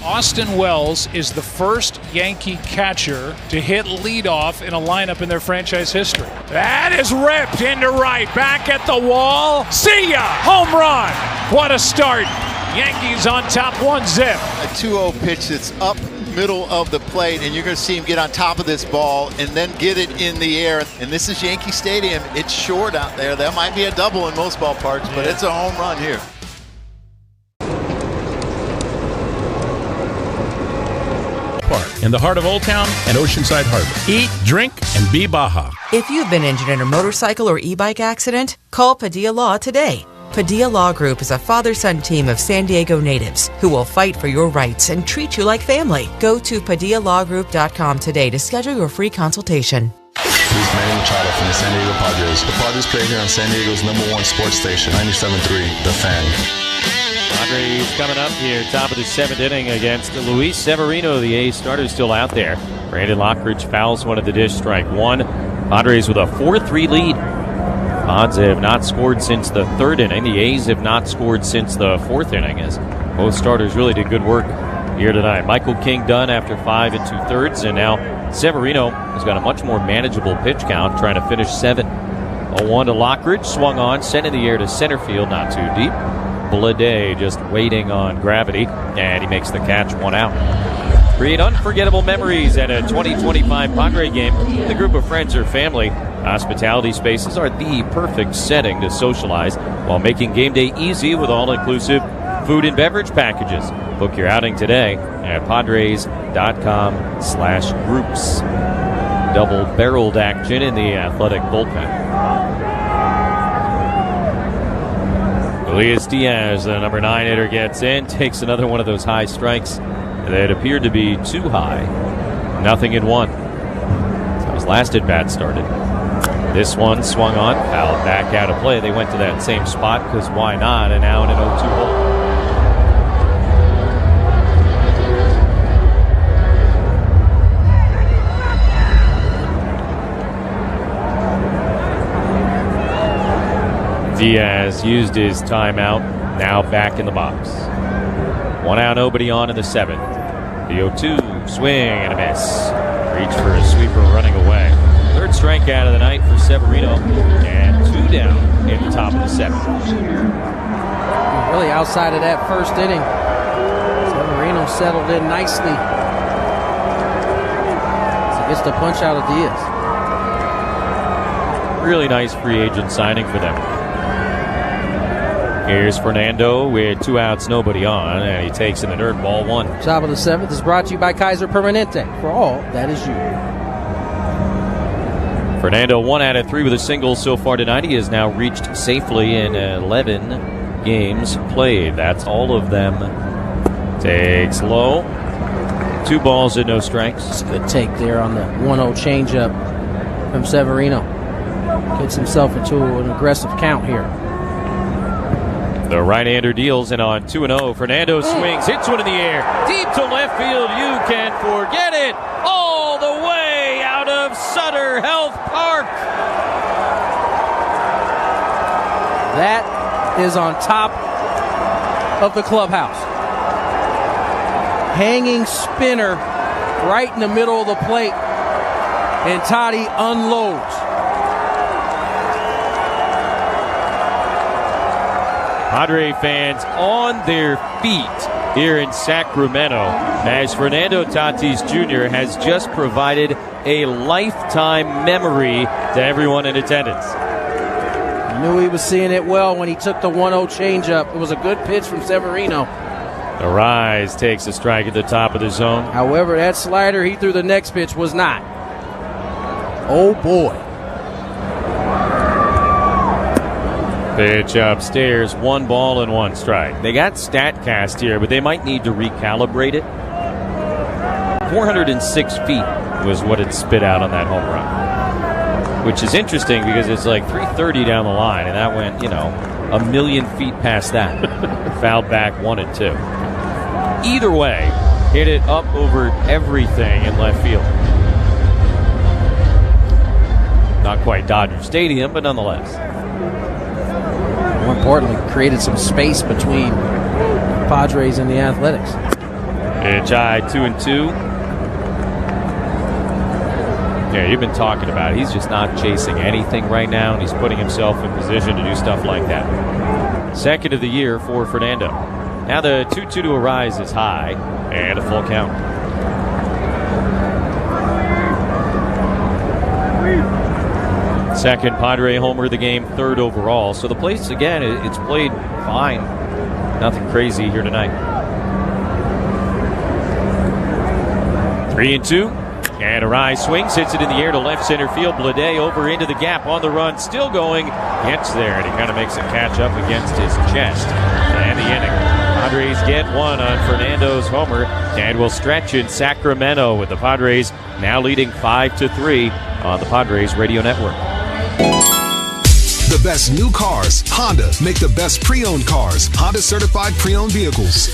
Austin Wells is the first Yankee catcher to hit leadoff in a lineup in their franchise history. That is ripped into right, back at the wall. See ya! Home run! What a start! Yankees on top 1-0. A 2-0 pitch that's up middle of the plate, and you're going to see him get on top of this ball and then get it in the air. And this is Yankee Stadium. It's short out there. That might be a double in most ballparks, but it's a home run here. In the heart of Old Town and Oceanside Harbor. Eat, drink, and be Baja. If you've been injured in a motorcycle or e-bike accident, call Padilla Law today. Padilla Law Group is a father-son team of San Diego natives who will fight for your rights and treat you like family. Go to PadillaLawGroup.com today to schedule your free consultation. This is Manny Machado from the San Diego Padres. The Padres play here on San Diego's #1 sports station, 97.3, The Fan. Padres coming up here, top of the 7th inning against Luis Severino. The A's starter still out there. Brandon Lockridge fouls one at the dish, strike 1. Padres with a 4-3 lead. Pods have not scored since the 3rd inning. The A's have not scored since the 4th inning, as both starters really did good work here tonight. Michael King done after 5 2/3, and now Severino has got a much more manageable pitch count, trying to finish 7. 0-1 to Lockridge, swung on, sent in the air to center field, not too deep. Blade just waiting on gravity, and he makes the catch, 1 out. Create unforgettable memories at a 2025 Padre game. The group of friends or family. Hospitality spaces are the perfect setting to socialize while making game day easy with all-inclusive food and beverage packages. Book your outing today at Padres.com/groups. Double-barreled action in the athletic bullpen. Elias Diaz, the number 9 hitter, gets in, takes another one of those high strikes that appeared to be too high. 0-1. So his last at-bat started. This one swung on, fouled back out of play. They went to that same spot because why not, and now in an 0-2 hole. Diaz used his timeout, now back in the box. 1 out, nobody on in the 7th. The 0-2, swing and a miss. Reach for a sweeper running away. 3rd strikeout of the night for Severino, and 2 down in the top of the 7th. Really outside of that first inning, Severino settled in nicely. So gets the punch out of Diaz. Really nice free agent signing for them. Here's Fernando with 2 outs, nobody on, and he takes in the dirt, ball 1. Top of the 7th is brought to you by Kaiser Permanente. For all that is you. Fernando 1 out of 3 with a single so far tonight. He has now reached safely in 11 games played. That's all of them. Takes low. 2 balls and no strikes. It's a good take there on the 1-0 changeup from Severino. Gets himself into an aggressive count here. The right-hander deals, and on 2-0, Fernando swings, hits one in the air, deep to left field. You can forget it. All the way out of Sutter Health Park. That is on top of the clubhouse. Hanging spinner right in the middle of the plate, and Toddy unloads. Padre fans on their feet here in Sacramento as Fernando Tatis Jr. has just provided a lifetime memory to everyone in attendance. Knew he was seeing it well when he took the 1-0 changeup. It was a good pitch from Severino. Arise takes a strike at the top of the zone. However, that slider he threw the next pitch was not. Oh, boy. Pitch upstairs, 1 ball and 1 strike. They got StatCast here, but they might need to recalibrate it. 406 feet was what it spit out on that home run. Which is interesting because it's like 330 down the line, and that went, a million feet past that. Fouled back 1 and 2. Either way, hit it up over everything in left field. Not quite Dodger Stadium, but nonetheless. More importantly, created some space between Padres and the Athletics. Pitch high, 2-2. Yeah, you've been talking about it. He's just not chasing anything right now, and he's putting himself in position to do stuff like that. Second of the year for Fernando. Now the 2-2 to Arise is high, and a full count. Second Padre homer of the game, 3rd overall. So the place, again, it's played fine. Nothing crazy here tonight. 3-2. And Arise swings, hits it in the air to left center field. Blade over into the gap on the run, still going, gets there, and he kind of makes a catch up against his chest. And the inning. Padres get 1 on Fernando's homer, and will stretch in Sacramento with the Padres now leading 5-3 on the Padres Radio Network. The best new cars. Honda make the best pre-owned cars. Honda certified pre-owned vehicles.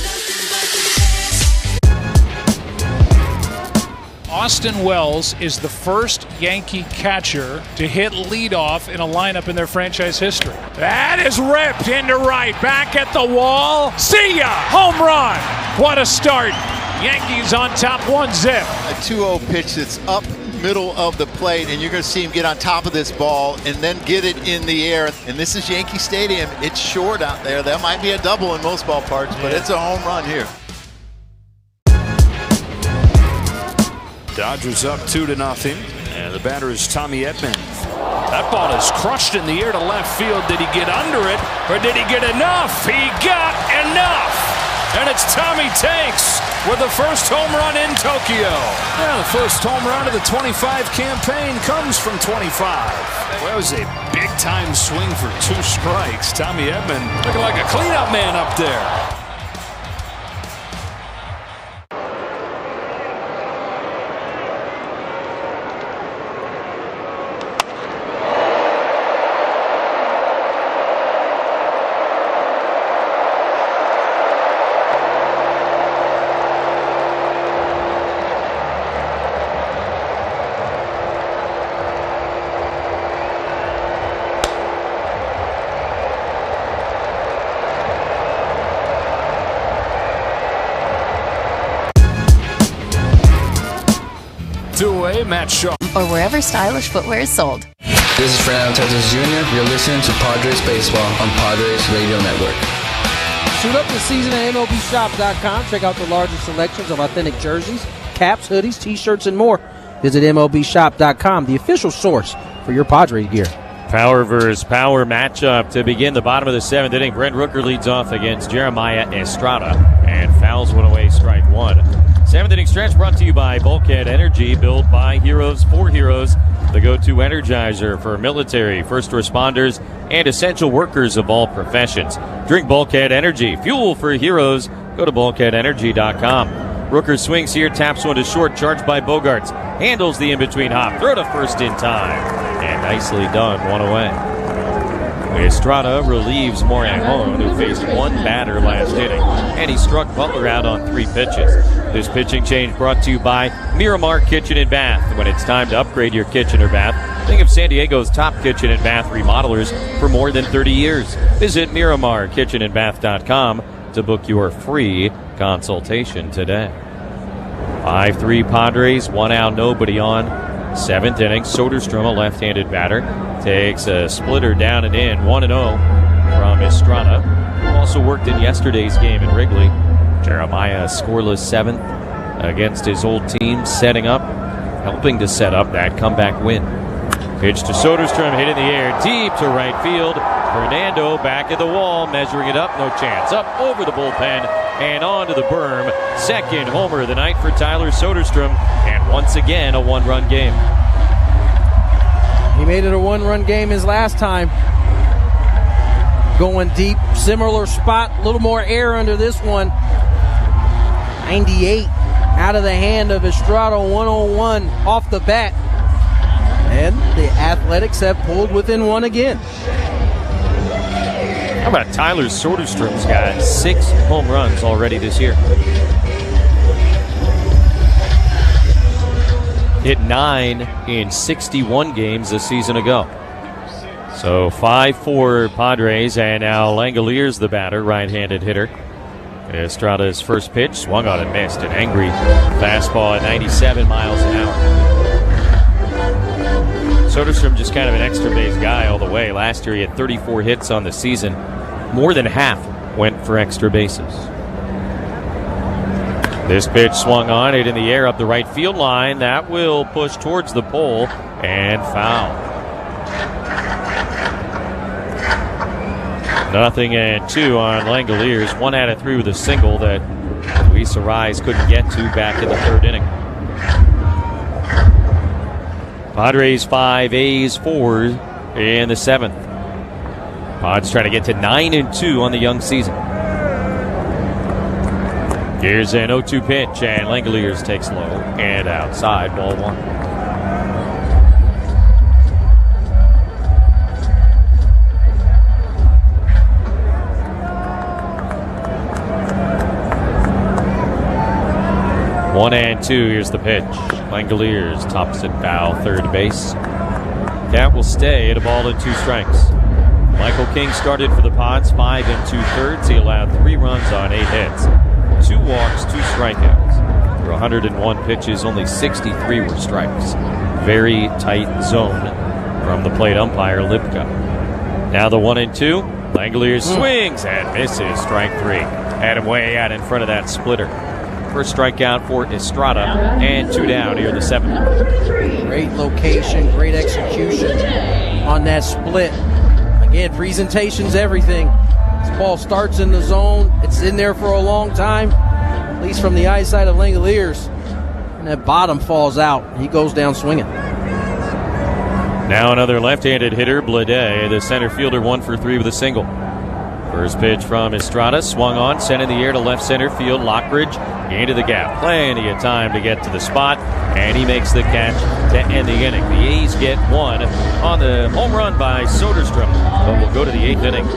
Austin Wells is the first Yankee catcher to hit leadoff in a lineup in their franchise history. That is ripped into right, back at the wall. See ya! Home run! What a start! Yankees on top 1-0. A 2-0 pitch that's up middle of the plate, and you're going to see him get on top of this ball and then get it in the air. And this is Yankee Stadium. It's short out there. That might be a double in most ballparks, but it's a home run here. Dodgers up 2-0, and the batter is Tommy Edman. That ball is crushed in the air to left field. Did he get under it, or did he get enough? He got enough, and it's Tommy Tanks with the first home run in Tokyo. Yeah, the first home run of the 25 campaign comes from 25. Well, that was a big-time swing for 2 strikes. Tommy Edman looking like a cleanup man up there. Two-way, Matt Shaw. Or wherever stylish footwear is sold. This is Fernando Tatis Jr. You're listening to Padres Baseball on Padres Radio Network. Suit up this season at MLBshop.com. Check out the largest selections of authentic jerseys, caps, hoodies, t-shirts, and more. Visit MLBshop.com, the official source for your Padres gear. Power versus power matchup to begin the bottom of the 7th inning. Brent Rooker leads off against Jeremiah Estrada and fouls one away, strike 1. 7th inning stretch brought to you by Bulkhead Energy, built by heroes for heroes. The go-to energizer for military, first responders, and essential workers of all professions. Drink Bulkhead Energy, fuel for heroes. Go to bulkheadenergy.com. Rooker swings here, taps one to short, charged by Bogarts. Handles the in-between hop, throw to first in time. And nicely done, one away. Estrada relieves Moranjon, who faced one batter last inning, and he struck Butler out on 3 pitches. This pitching change brought to you by Miramar Kitchen and Bath. When it's time to upgrade your kitchen or bath, think of San Diego's top kitchen and bath remodelers for more than 30 years. Visit MiramarKitchenandBath.com to book your free consultation today. 5-3 Padres, 1 out, nobody on. 7th inning, Soderstrom, a left-handed batter, takes a splitter down and in, 1-0 from Estrada, who also worked in yesterday's game in Wrigley. Jeremiah scoreless 7th against his old team, helping to set up that comeback win. Pitch to Soderstrom, hit in the air, deep to right field. Fernando back at the wall, measuring it up, no chance. Up over the bullpen and onto the berm. Second homer of the night for Tyler Soderstrom, and once again a 1-run game. He made it a 1-run game his last time. Going deep, similar spot, a little more air under this one. 98 out of the hand of Estrada, 101 off the bat. And the Athletics have pulled within 1 again. How about Tyler Soderstrom's got 6 home runs already this year? Hit 9 in 61 games a season ago. So 5-4 Padres, and now Langoliers the batter, right-handed hitter. Estrada's first pitch, swung on and missed. An angry fastball at 97 miles an hour. Soderstrom just kind of an extra base guy all the way. Last year he had 34 hits on the season. More than half went for extra bases. This pitch swung on, hit in the air up the right field line. That will push towards the pole and foul. 0-2 on Langoliers. 1 out of 3 with a single that Luis Arraez couldn't get to back in the 3rd inning. Padres 5, A's 4 in the 7th. Pods trying to get to 9-2 on the young season. Here's an 0-2 pitch, and Langoliers takes low and outside, ball 1. One and 2, here's the pitch. Langoliers tops it foul, third base. Count will stay at a ball and 2 strikes. Michael King started for the Pods, 5 2/3. He allowed 3 runs on 8 hits. 2 walks, 2 strikeouts. Through 101 pitches, only 63 were strikes. Very tight zone from the plate umpire, Lipka. Now the 1-2. Langoliers swings and misses, strike 3. Had him way out in front of that splitter. First strikeout for Estrada, and 2 down here in the 7th. Great location, great execution on that split. Again, presentation's everything. This ball starts in the zone. It's in there for a long time, at least from the eyesight of Langoliers. And that bottom falls out. He goes down swinging. Now another left-handed hitter, Blade, the center fielder, 1 for 3 with a single. First pitch from Estrada, swung on, sent in the air to left center field. Lockridge into the gap. Plenty of time to get to the spot, and he makes the catch to end the inning. The A's get 1 on the home run by Soderstrom, but we'll go to the 8th inning.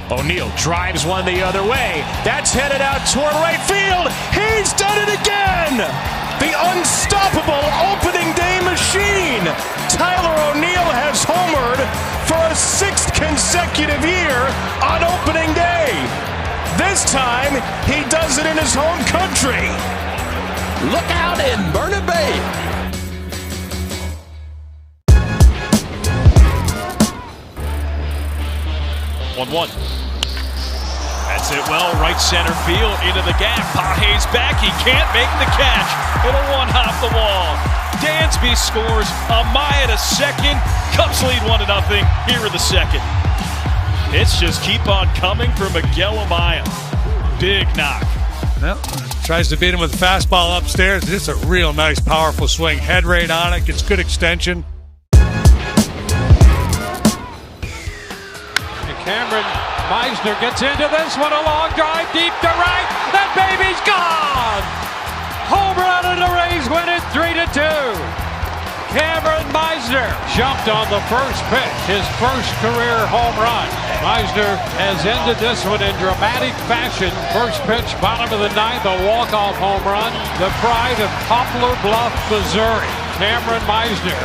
O'Neill drives one the other way. That's headed out toward right field. He's done it again! The unstoppable opening day machine! Tyler O'Neill has homered for a 6th consecutive year on opening day. This time, he does it in his home country. Look out in Burnaby Bay. 1-1. That's it well, right center field, into the gap. Page's back, he can't make the catch. It'll one hop the wall. Dansby scores, Amaya to second. Cubs lead 1-0 here in the 2nd. Hits just keep on coming for Miguel Amaya. Big knock. Well, tries to beat him with a fastball upstairs. Just a real nice, powerful swing. Head rate on it, gets good extension. Cameron Meisner gets into this one, a long drive deep to right. That baby's gone! Home run, and the Rays win it 3-2. Cameron Meisner jumped on the first pitch, his first career home run. Meisner has ended this one in dramatic fashion. First pitch, bottom of the ninth, a walk-off home run. The pride of Poplar Bluff, Missouri. Cameron Meisner.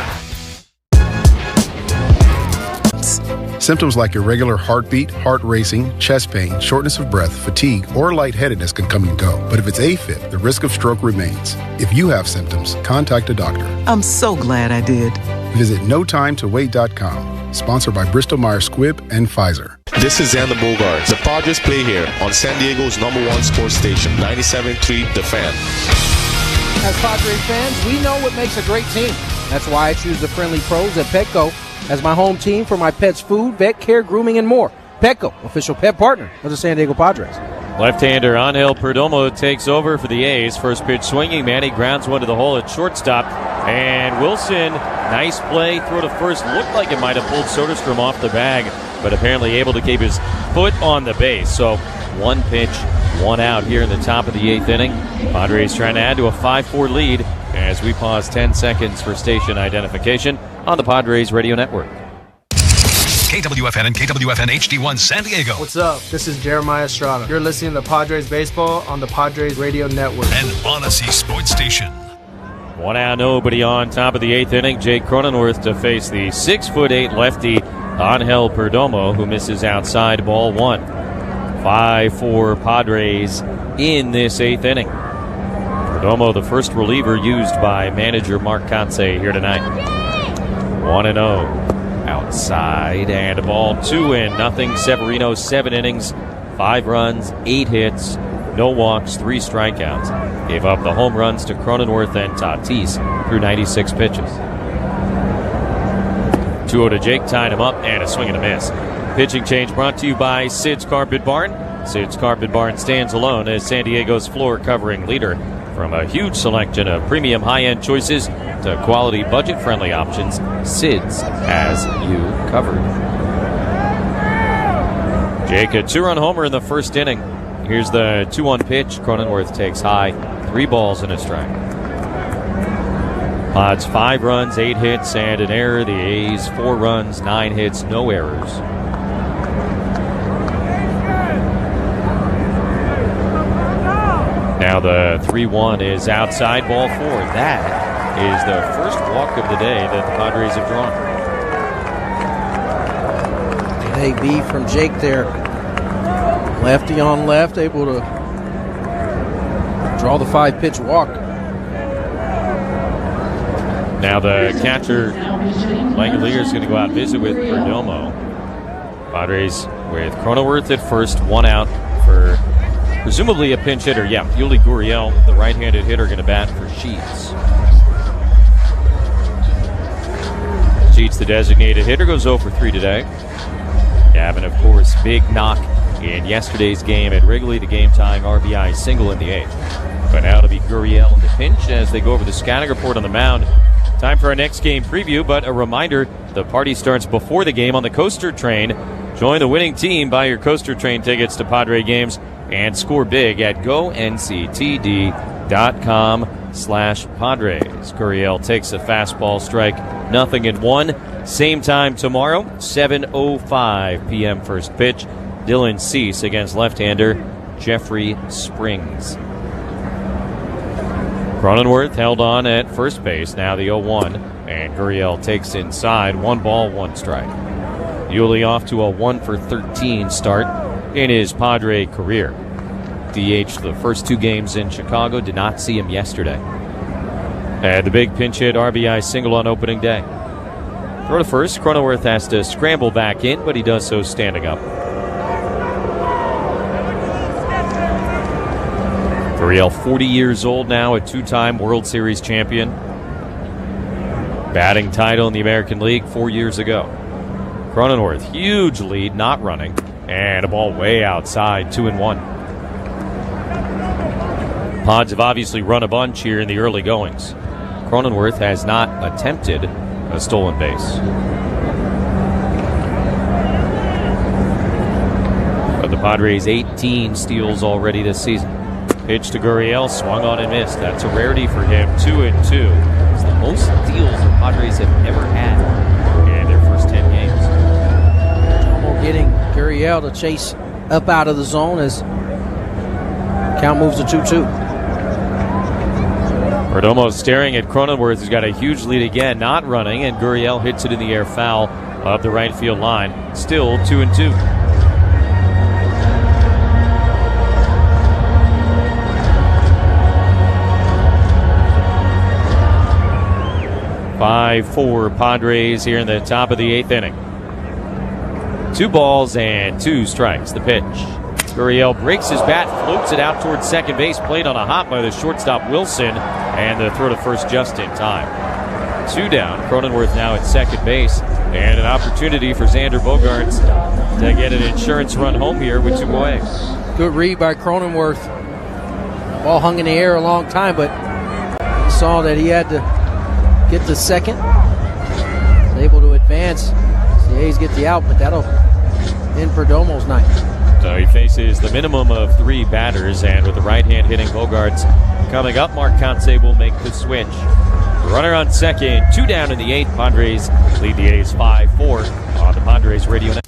Symptoms like irregular heartbeat, heart racing, chest pain, shortness of breath, fatigue, or lightheadedness can come and go. But if it's AFib, the risk of stroke remains. If you have symptoms, contact a doctor. I'm so glad I did. Visit NoTimeToWait.com. Sponsored by Bristol-Myers Squibb and Pfizer. This is Xander Bogaerts. The Padres play here on San Diego's #1 sports station, 97.3 The Fan. As Padres fans, we know what makes a great team. That's why I choose the friendly pros at Petco as my home team for my pet's food, vet care, grooming, and more. Petco, official pet partner of the San Diego Padres. Left-hander Angel Perdomo takes over for the A's. First pitch swinging. Manny grounds one to the hole at shortstop. And Wilson, nice play. Throw to first. Looked like it might have pulled Soderstrom off the bag, but apparently able to keep his foot on the base. So one pitch, one out here in the top of the 8th inning. Padres trying to add to a 5-4 lead as we pause 10 seconds for station identification on the Padres Radio Network. KWFN and KWFN HD1 San Diego. What's up? This is Jeremiah Estrada. You're listening to Padres Baseball on the Padres Radio Network. And Odyssey Sports Station. 1 out, nobody on top of the 8th inning. Jake Cronenworth to face the 6'8" lefty Angel Perdomo, who misses outside, ball 1. 5-4 Padres in this 8th inning. Perdomo, the first reliever used by manager Mark Kotsay here tonight. 1-0. Outside, and a ball 2-0. Severino, 7 innings, 5 runs, 8 hits, no walks, 3 strikeouts. Gave up the home runs to Cronenworth and Tatis through 96 pitches. 2-0 to Jake, tied him up, and a swing and a miss. Pitching change brought to you by Sid's Carpet Barn. Sid's Carpet Barn stands alone as San Diego's floor covering leader. From a huge selection of premium high-end choices to quality budget-friendly options, Sid's has you covered. Jake, a 2-run homer in the first inning. Here's the 2-1 pitch. Cronenworth takes high, 3 balls and a strike. Pods 5 runs, 8 hits, and an error. The A's 4 runs, 9 hits, no errors. Now the 3-1 is outside, ball 4. That is the first walk of the day that the Padres have drawn. Good AB from Jake there. Lefty on left, able to draw the 5-pitch walk. Now the catcher, Langelier, is going to go out and visit with Perdomo. Padres with Cronenworth at first, 1 out for presumably a pinch hitter. Yeah, Yuli Gurriel, the right-handed hitter, going to bat for Sheets. Sheets, the designated hitter, goes 0 for 3 today. Gavin, of course, big knock in yesterday's game at Wrigley, the game-tying RBI single in the 8th. But now it'll be Gurriel in the pinch as they go over the scouting report on the mound. Time for our next game preview, but a reminder, the party starts before the game on the Coaster Train. Join the winning team, buy your Coaster Train tickets to Padre games, and score big at gonctd.com/Padres. Gurriel takes a fastball strike, 0-1. Same time tomorrow, 7:05 p.m. first pitch. Dylan Cease against left-hander Jeffrey Springs. Cronenworth held on at first base, now the 0-1, and Gurriel takes inside, 1 ball, 1 strike. Yuli off to a 1 for 13 start in his Padre career. DH the first 2 games in Chicago, did not see him yesterday. And the big pinch hit RBI single on opening day. Throw to first, Cronenworth has to scramble back in, but he does so standing up. Gurriel, 40 years old now, a 2-time World Series champion. Batting title in the American League 4 years ago. Cronenworth, huge lead, not running, and a ball way outside, 2-1. Pods have obviously run a bunch here in the early goings. Cronenworth has not attempted a stolen base. Padres 18 steals already this season. Pitch to Gurriel, swung on and missed. That's a rarity for him. 2-2. It's the most steals the Padres have ever had in their first 10 games. Getting Gurriel to chase up out of the zone as count moves to 2-2. Perdomo staring at Cronenworth, who's got a huge lead again, not running, and Gurriel hits it in the air foul of the right field line. Still 2-2. Five-4 Padres here in the top of the 8th inning. 2 balls and 2 strikes. The pitch. Gurriel breaks his bat, floats it out towards second base, played on a hop by the shortstop Wilson, and the throw to first just in time. 2 down. Cronenworth now at second base, and an opportunity for Xander Bogaerts to get an insurance run home here with 2 away. Good read by Cronenworth. Ball hung in the air a long time, but he saw that he had to get to second. Was able to advance. The A's get the out, but that'll end Perdomo's night. So he faces the minimum of 3 batters, and with the right hand hitting Bogaerts coming up, Mark Kotsay will make the switch. Runner on second, 2 down in the 8th. Padres lead the A's 5-4 on the Padres Radio Network.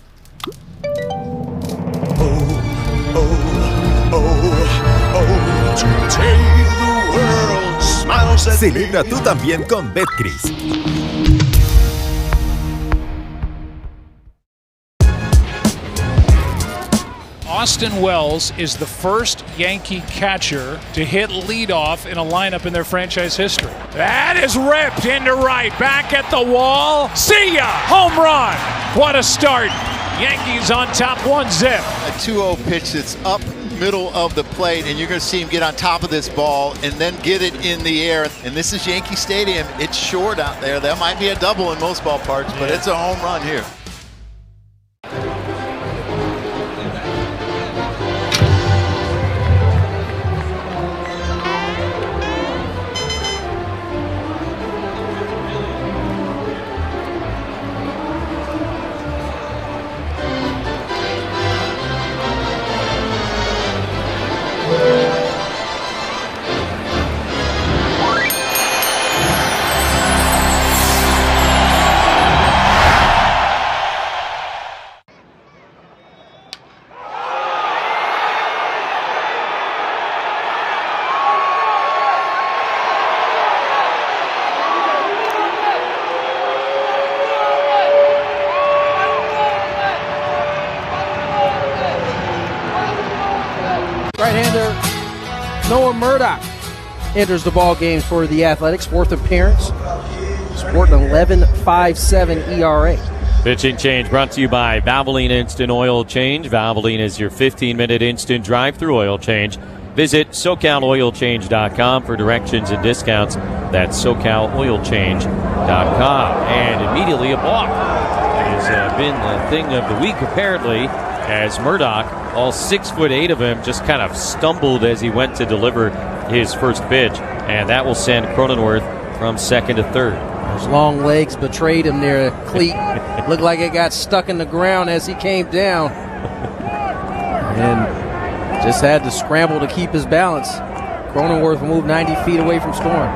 Celebra tú también con Betcris. Austin Wells is the first Yankee catcher to hit leadoff in a lineup in their franchise history. That is ripped into right, back at the wall. See ya! Home run! What a start! Yankees on top 1-0. A 2-0 pitch that's up middle of the plate, and you're going to see him get on top of this ball and then get it in the air. And this is Yankee Stadium. It's short out there. That might be a double in most ballparks, but it's a home run here. Right-hander Noah Murdock enters the ball game for the Athletics. 4th appearance. Sporting 11.57 ERA. Pitching change brought to you by Valvoline Instant Oil Change. Valvoline is your 15-minute instant drive-through oil change. Visit SoCalOilChange.com for directions and discounts. That's SoCalOilChange.com. And immediately a balk. It has been the thing of the week, apparently, as Murdock, all 6'8" of him, just kind of stumbled as he went to deliver his first pitch. And that will send Cronenworth from second to third. Those long legs betrayed him there. Cleat looked like it got stuck in the ground as he came down. And just had to scramble to keep his balance. Cronenworth moved 90 feet away from scoring.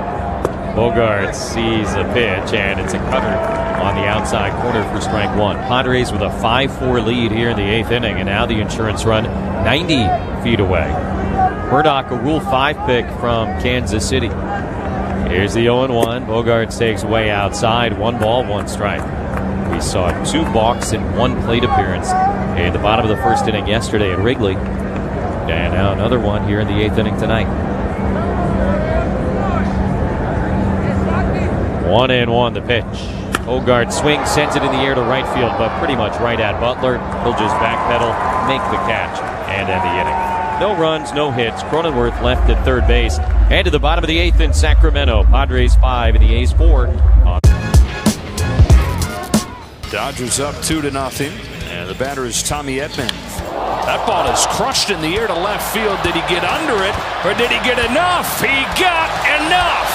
Bogaerts sees a pitch, and it's a cutter on the outside corner for strike 1. Padres with a 5-4 lead here in the 8th inning, and now the insurance run 90 feet away. Murdock, a Rule 5 pick from Kansas City. Here's the 0-1. Bogaerts takes way outside. 1 ball, 1 strike. We saw 2 balks and 1 plate appearance in the bottom of the first inning yesterday at Wrigley. And now another one here in the 8th inning tonight. 1-1 the pitch. Bogaerts swings, sends it in the air to right field, but pretty much right at Butler. He'll just backpedal, make the catch, and end the inning. No runs, no hits. Cronenworth left at third base. And to the bottom of the 8th in Sacramento. Padres 5 and the A's 4. Dodgers up 2-0. And the batter is Tommy Edman. That ball is crushed in the air to left field. Did he get under it, or did he get enough? He got enough.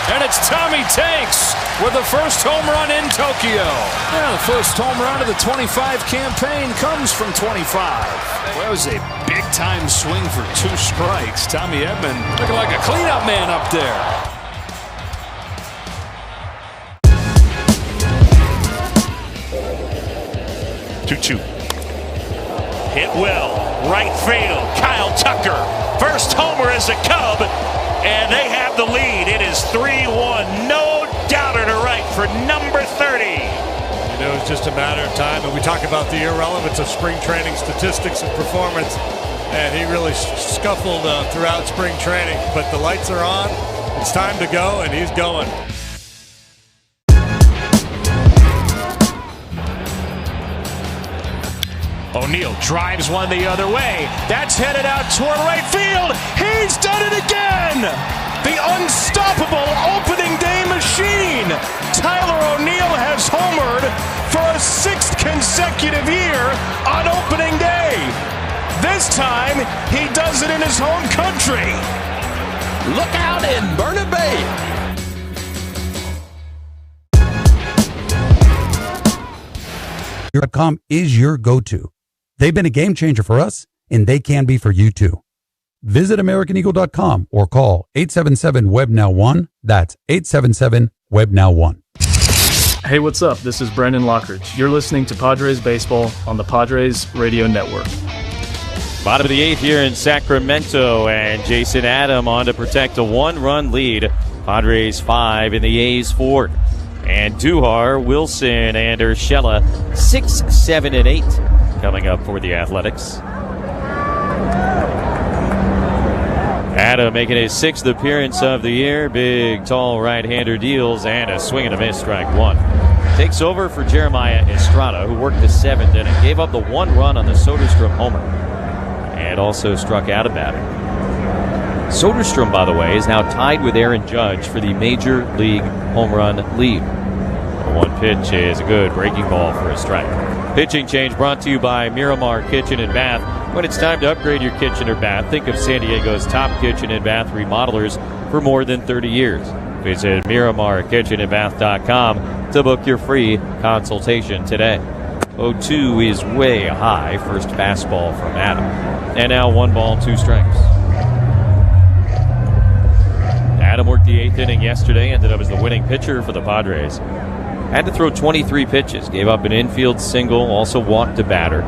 And it's Tommy Tanks with the first home run in Tokyo. Yeah, the first home run of the 25 campaign comes from 25. Well, that was a big-time swing for 2 strikes. Tommy Edman looking like a cleanup man up there. Two. Hit well, right field, Kyle Tucker. First homer as a Cub, and they have the lead. It is 3-1, no doubter to right for number 30. It was just a matter of time, and we talk about the irrelevance of spring training statistics and performance, and he really scuffled throughout spring training, but the lights are on, it's time to go, and he's going. O'Neill drives one the other way. That's headed out toward right field. He's done it again! The unstoppable opening day machine! Tyler O'Neill has homered for a 6th consecutive year on opening day. This time, he does it in his home country. Look out in Burnett Bay! .com is your go-to. They've been a game changer for us, and they can be for you too. Visit AmericanEagle.com or call 877-WEB-NOW-1. That's 877-WEB-NOW-1. Hey, what's up? This is Brandon Lockridge. You're listening to Padres Baseball on the Padres Radio Network. Bottom of the 8th here in Sacramento, and Jason Adam on to protect a 1-run lead. Padres 5 and the A's 4. And Duhar, Wilson, and Urshela 6, 7, and 8 coming up for the Athletics. Adam making his 6th appearance of the year. Big, tall right-hander deals, and a swing and a miss, strike 1. Takes over for Jeremiah Estrada, who worked the 7th inning. Gave up the 1 run on the Soderstrom homer, and also struck out a batter. Soderstrom, by the way, is now tied with Aaron Judge for the Major League home run lead. The 1 pitch is a good breaking ball for a strike. Pitching change brought to you by Miramar Kitchen and Bath. When it's time to upgrade your kitchen or bath, think of San Diego's top kitchen and bath remodelers for more than 30 years. Visit MiramarKitchenandBath.com to book your free consultation today. 0-2 is way high. First fastball from Adam. And now 1 ball, 2 strikes. Adam worked the 8th inning yesterday, ended up as the winning pitcher for the Padres. Had to throw 23 pitches, gave up an infield single, also walked a batter.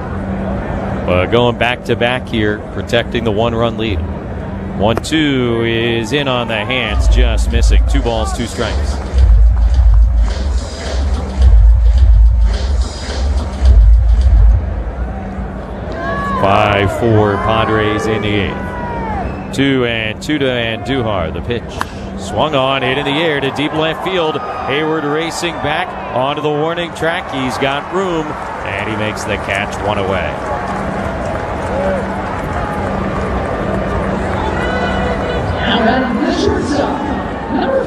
But going back-to-back here, protecting the 1-run lead. 1-2 is in on the hands, just missing. 2 balls, 2 strikes. Five, 4 Padres in the 8th. 2-2 to Andujar, the pitch. Swung on, hit in the air to deep left field. Hayward racing back onto the warning track. He's got room, and he makes the catch, 1 away.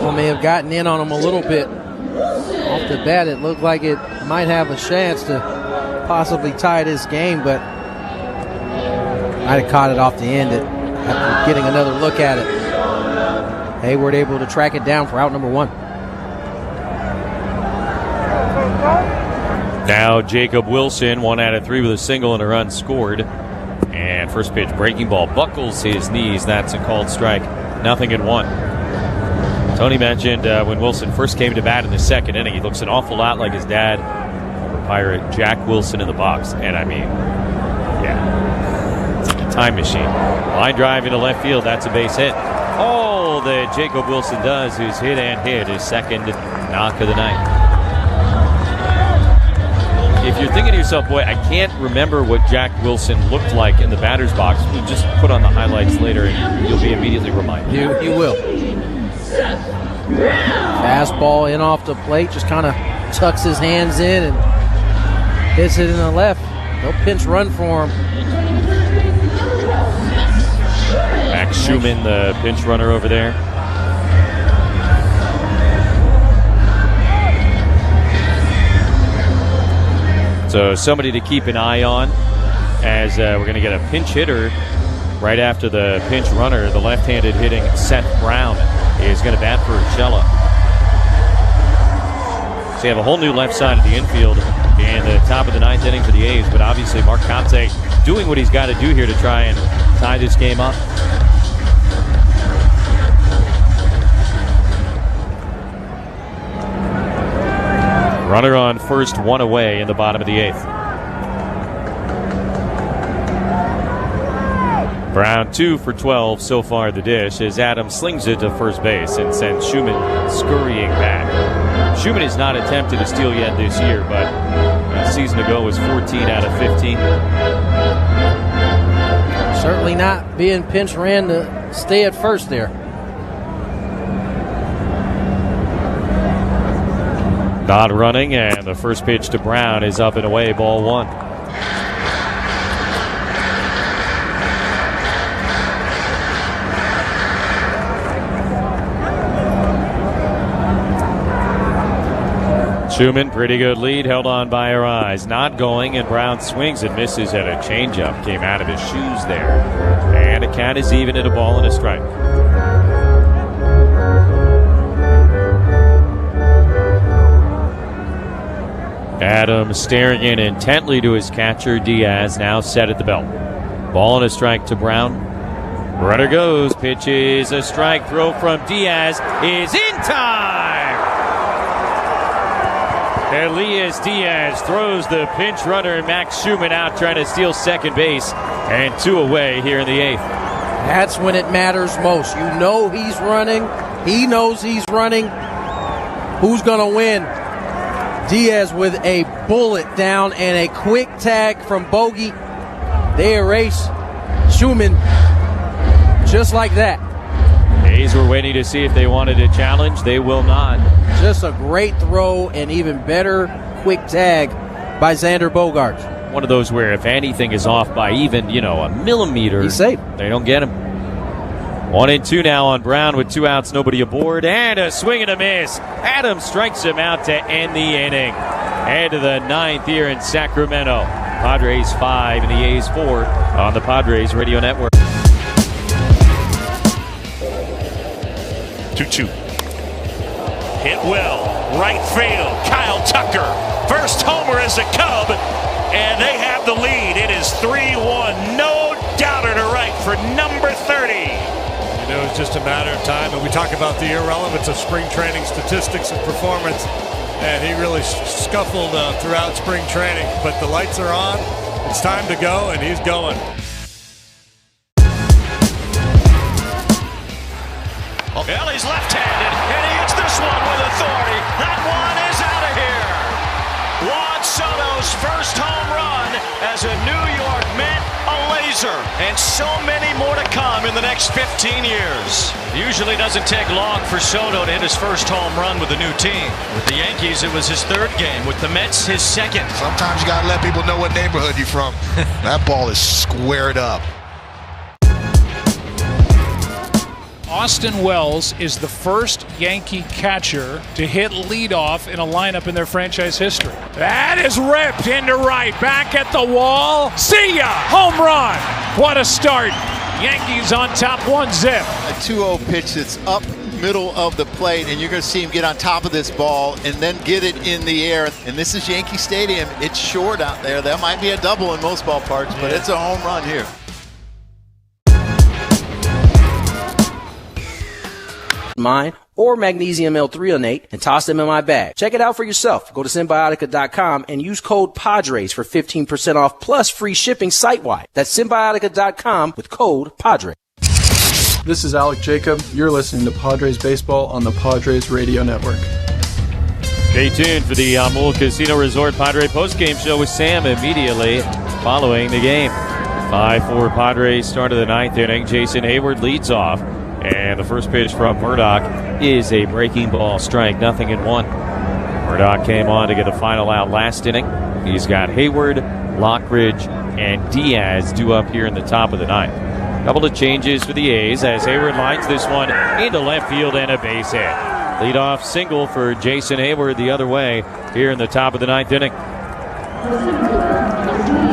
Well, may have gotten in on him a little bit off the bat. It looked like it might have a chance to possibly tie this game, but might have caught it off the end after getting another look at it. Hayward able to track it down for out number 1. Now Jacob Wilson, 1 out of 3 with a single and a run scored. And first pitch breaking ball buckles his knees. That's a called strike. 0-1. Tony mentioned when Wilson first came to bat in the 2nd inning, he looks an awful lot like his dad, Pirate Jack Wilson, in the box. And I mean, yeah, it's like a time machine. Line drive into left field. That's a base hit. All that Jacob Wilson does is hit and hit, his 2nd knock of the night. If you're thinking to yourself, boy, I can't remember what Jack Wilson looked like in the batter's box, we'll just put on the highlights later and you'll be immediately reminded. You will. Fastball in off the plate, just kind of tucks his hands in and hits it in the left. No pinch run for him. Max Schumann, the pinch runner over there. So somebody to keep an eye on, as we're going to get a pinch hitter right after the pinch runner. The left-handed hitting Seth Brown is going to bat for Urshela. So you have a whole new left side of the infield in the top of the 9th inning for the A's. But obviously Mark Conte doing what he's got to do here to try and tie this game up. Runner on first, one away in the bottom of the 8th. Brown 2 for 12 so far the dish as Adams slings it to first base and sends Schumann scurrying back. Schumann has not attempted a steal yet this year, but a season ago was 14 out of 15. Certainly not being pinch ran to stay at first there. Not running, and the first pitch to Brown is up and away, ball 1. Schumann, pretty good lead, held on by Arise. Not going, and Brown swings and misses at a changeup. Came out of his shoes there. And the count is even at a ball and a strike. Adams staring in intently to his catcher, Diaz, now set at the belt. Ball and a strike to Brown. Runner goes, pitches, a strike, throw from Diaz is in time! Elias Diaz throws the pinch runner, Max Schumann out trying to steal second base, and 2 away here in the 8th. That's when it matters most. You know he's running. He knows he's running. Who's going to win? Diaz with a bullet down and a quick tag from Bogey. They erase Schumann just like that. A's were waiting to see if they wanted a challenge. They will not. Just a great throw and even better quick tag by Xander Bogaerts. One of those where if anything is off by even, a millimeter, he's safe. They don't get him. 1-2 now on Brown with 2 outs, nobody aboard, and a swing and a miss. Adams strikes him out to end the inning. And to the 9th here in Sacramento. Padres 5 and the A's 4 on the Padres Radio Network. 2-2. Hit well, right field, Kyle Tucker. First homer as a Cub, and they have the lead. It is 3-1, no doubter to right for number 30. It was just a matter of time, and we talk about the irrelevance of spring training statistics and performance, and he really scuffled throughout spring training, but the lights are on, it's time to go, and he's going. Well, he's left-handed, and he hits this one with authority. That one is out of here. Juan Soto's first home run as a New York Met, a laser, and so many more to come in the next 15 years. Usually doesn't take long for Soto to hit his first home run with a new team. With the Yankees, it was his 3rd game. With the Mets, his 2nd. Sometimes you got to let people know what neighborhood you're from. That ball is squared up. Austin Wells is the first Yankee catcher to hit leadoff in a lineup in their franchise history. That is ripped into right, back at the wall. See ya! Home run! What a start. Yankees on top 1-0. A 2-0 pitch that's up middle of the plate, and you're going to see him get on top of this ball and then get it in the air. And this is Yankee Stadium. It's short out there. That might be a double in most ballparks, but it's a home run here. Mine or magnesium L-threonate and toss them in my bag. Check it out for yourself. Go to Symbiotica.com and use code PADRES for 15% off plus free shipping site-wide. That's Symbiotica.com with code PADRES. This is Alec Jacob. You're listening to Padres Baseball on the Padres Radio Network. Stay tuned for the Amul Casino Resort Padre postgame show with Sam immediately following the game. 5-4 Padres start of the 9th inning. Jason Hayward leads off. And the first pitch from Murdoch is a breaking ball strike, 0-1. Murdoch came on to get a final out last inning. He's got Hayward, Lockridge, and Diaz due up here in the top of the 9th. Couple of changes for the A's as Hayward lines this one into left field and a base hit. Leadoff single for Jason Hayward the other way here in the top of the 9th inning.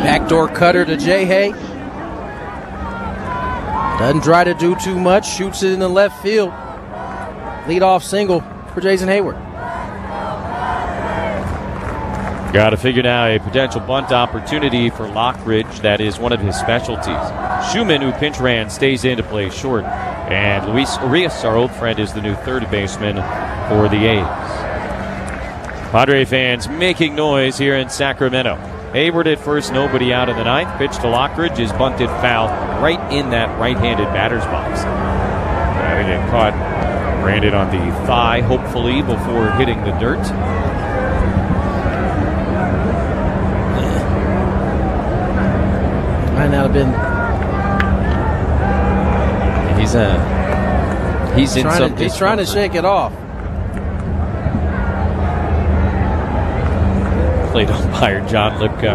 Backdoor cutter to J-Hay. Doesn't try to do too much. Shoots it in the left field. Leadoff single for Jason Hayward. Got to figure now a potential bunt opportunity for Lockridge. That is one of his specialties. Schumann, who pinch ran, stays in to play short. And Luis Arias, our old friend, is the new third baseman for the A's. Padre fans making noise here in Sacramento. Hayward at first, nobody out in the ninth. Pitch to Lockridge is bunted foul right in that right-handed batter's box. I think it caught Brandon on the thigh, hopefully, before hitting the dirt. Might not have been. He's in some. He's trying to shake it off. Plate umpire John Lipka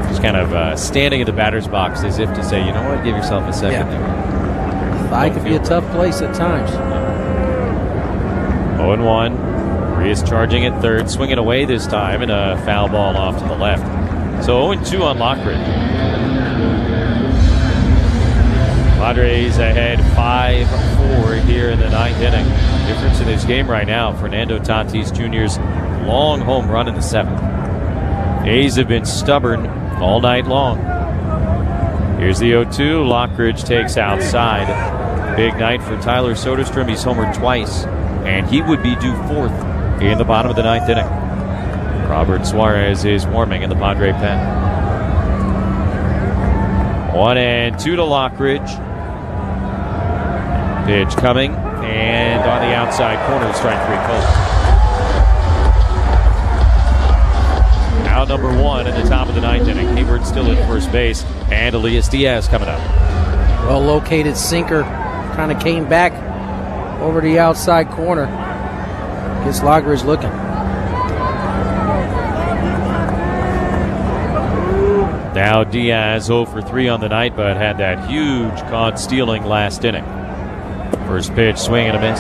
just kind of standing in the batter's box as if to say, you know what, give yourself a second there. Thigh could be a tough place at times. 0-1. Arias charging at third, swinging away this time, and a foul ball off to the left. So 0-2 on Lockridge. Padres ahead 5-4 here in the ninth inning. Difference in this game right now, Fernando Tatis Jr.'s long home run in the seventh. A's have been stubborn all night long. Here's the 0-2. Lockridge takes outside. Big night for Tyler Soderstrom. He's homered twice, and he would be due fourth in the bottom of the ninth inning. Robert Suarez is warming in the Padre pen. 1-2 to Lockridge. Pitch coming, and on the outside corner, strike three called. Now number one in the top of the ninth inning. Hayward still at first base, and Elias Diaz coming up. Well-located sinker kind of came back over the outside corner. Gets Lockridge looking. Now Diaz 0 for 3 on the night, but had that huge caught stealing last inning. First pitch, swing and a miss.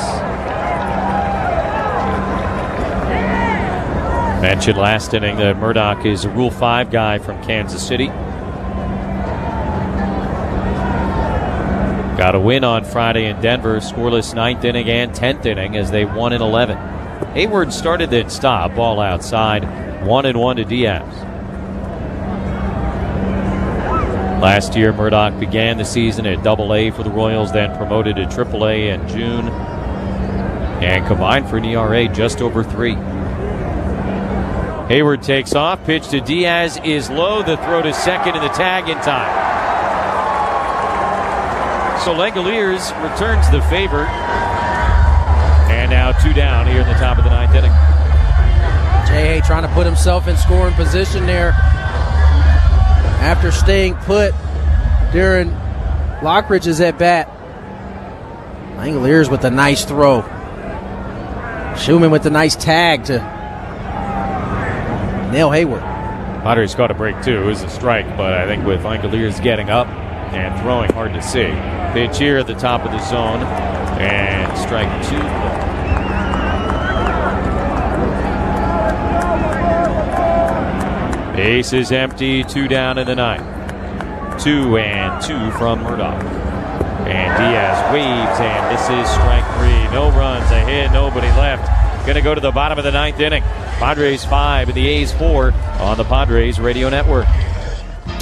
Mentioned last inning that Murdoch is a Rule 5 guy from Kansas City. Got a win on Friday in Denver. Scoreless 9th inning and 10th inning as they won in 11. Hayward started then stopped. Ball outside. 1-1 to Diaz. Last year, Murdoch began the season at Double-A for the Royals, then promoted to Triple-A in June, and combined for an ERA just over 3. Hayward takes off. Pitch to Diaz is low. The throw to second and the tag in time. So Langoliers returns the favor. And now 2 down here in the top of the ninth inning. J.A. trying to put himself in scoring position there after staying put during Lockridge's at bat. Langoliers with a nice throw. Schumann with a nice tag to nail Hayward. Padres caught a break too. It was a strike, but I think with Langoliers getting up and throwing, hard to see. Pitch here at the top of the zone, and strike 2. Base is empty, 2 down in the ninth. 2-2 from Murdoch. And Diaz waves, and this is strike 3. No runs, a hit, nobody left. Going to go to the bottom of the ninth inning. Padres 5 and the A's 4 on the Padres Radio Network.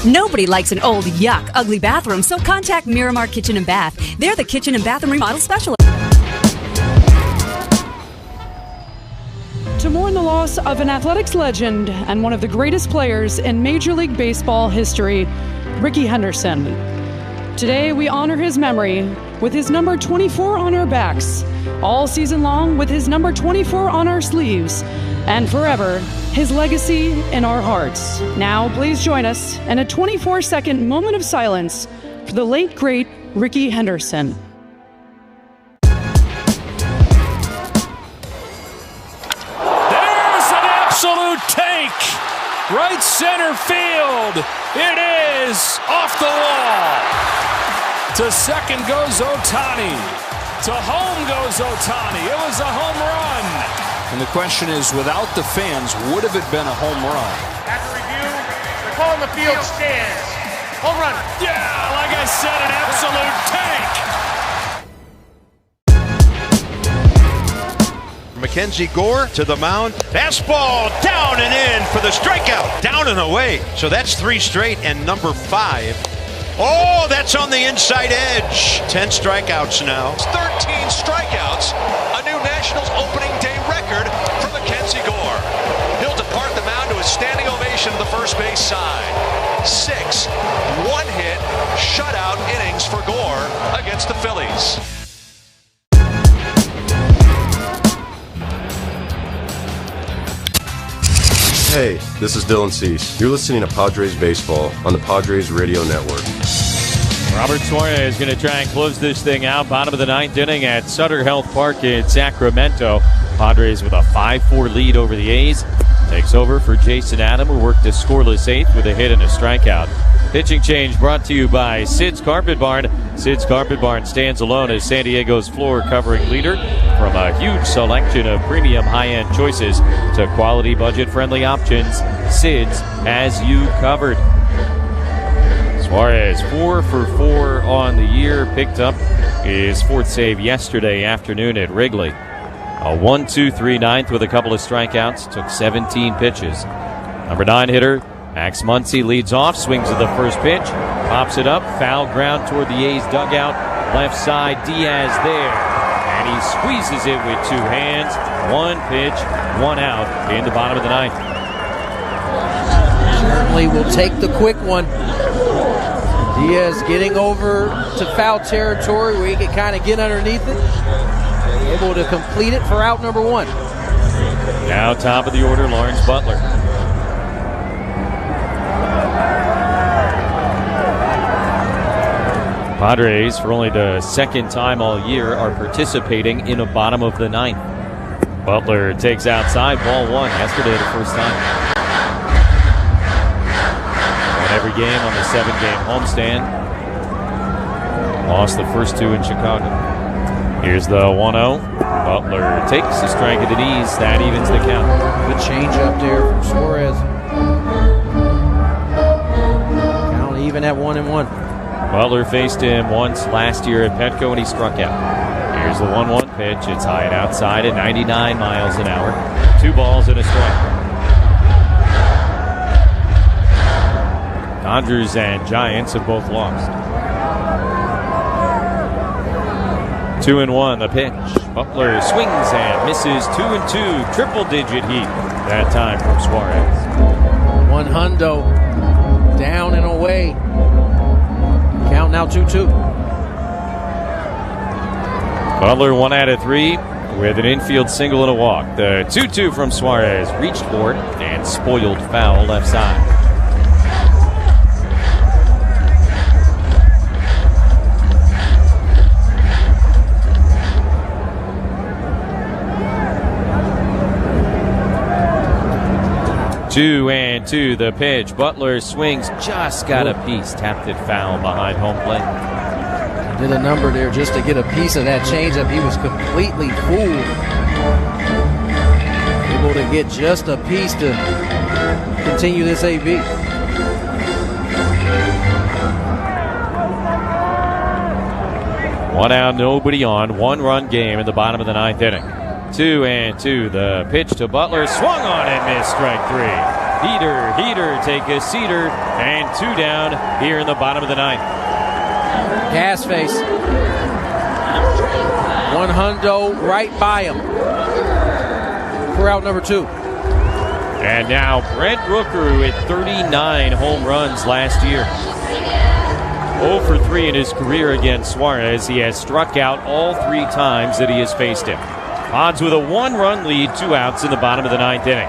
Nobody likes an old, yuck, ugly bathroom, so contact Miramar Kitchen and Bath. They're the kitchen and bathroom remodel specialist. To mourn the loss of an athletics legend and one of the greatest players in Major League Baseball history, Rickey Henderson. Today, we honor his memory with his number 24 on our backs, all season long with his number 24 on our sleeves, and forever, his legacy in our hearts. Now, please join us in a 24-second moment of silence for the late, great Rickey Henderson. There's an absolute tank! Right center field! It is off the wall! To second goes Ohtani. To home goes Ohtani. It was a home run. And the question is, without the fans, would have it been a home run? After review, they're calling the field stands. Home run. Yeah, like I said, an absolute tank. Mackenzie Gore to the mound. Fastball down and in for the strikeout. Down and away. So that's 3 straight and number 5. Oh, that's on the inside edge. 10 strikeouts now. 13 strikeouts. A new Nationals opening day record for Mackenzie Gore. He'll depart the mound to a standing ovation to the first base side. 6 one-hit shutout innings for Gore against the Phillies. Hey, this is Dylan Cease. You're listening to Padres Baseball on the Padres Radio Network. Robert Suarez is going to try and close this thing out. Bottom of the 9th inning at Sutter Health Park in Sacramento. Padres with a 5-4 lead over the A's. Takes over for Jason Adam, who worked a scoreless 8th with a hit and a strikeout. Pitching change brought to you by Sid's Carpet Barn. Sid's Carpet Barn stands alone as San Diego's floor covering leader. From a huge selection of premium high-end choices to quality budget-friendly options, Sid's has you covered. Suarez 4 for 4 on the year. Picked up his 4th save yesterday afternoon at Wrigley. A 1-2-3 9th with a couple of strikeouts. Took 17 pitches. Number 9 hitter Max Muncy leads off, swings at the first pitch, pops it up, foul ground toward the A's dugout. Left side, Diaz there, and he squeezes it with 2 hands. 1 pitch, 1 out in the bottom of the 9th. Certainly will take the quick one. Diaz getting over to foul territory where he can kind of get underneath it. Able to complete it for out number 1. Now top of the order, Lawrence Butler. Padres, for only the 2nd time all year, are participating in a bottom of the 9th. Butler takes outside, ball 1. Yesterday, the first time. Won every game on the 7-game homestand. Lost the first 2 in Chicago. Here's the 1-0. Butler takes a strike at the knees. That evens the count. Good change up there from Suarez. Count even at 1-1. Butler faced him once last year at Petco and he struck out. Here's the 1-1 pitch. It's high and outside at 99 miles an hour. 2 balls and a strike. Dodgers and Giants have both lost. 2-1 the pitch. Butler swings and misses. 2-2. Triple-digit heat that time from Suarez. 1 hundo down and away. Count now 2-2. Butler 1 out of 3 with an infield single and a walk. The 2-2 from Suarez reached for it and spoiled foul left side. Two and 2 the pitch. Butler swings, just got a piece. Tapped it foul behind home plate. Did a number there just to get a piece of that changeup. He was completely fooled. Able to get just a piece to continue this AB. One out, nobody on. 1-run game in the bottom of the 9th inning. 2 and 2 the pitch to Butler. Swung on and missed. Strike 3. Heater, take a seater, and 2 down here in the bottom of the 9th. Gas face. 1 hundo right by him for out number 2. And now Brent Rooker with 39 home runs last year. 0 for 3 in his career against Suarez. He has struck out all 3 times that he has faced him. Odds with a 1-run lead, 2 outs in the bottom of the 9th inning.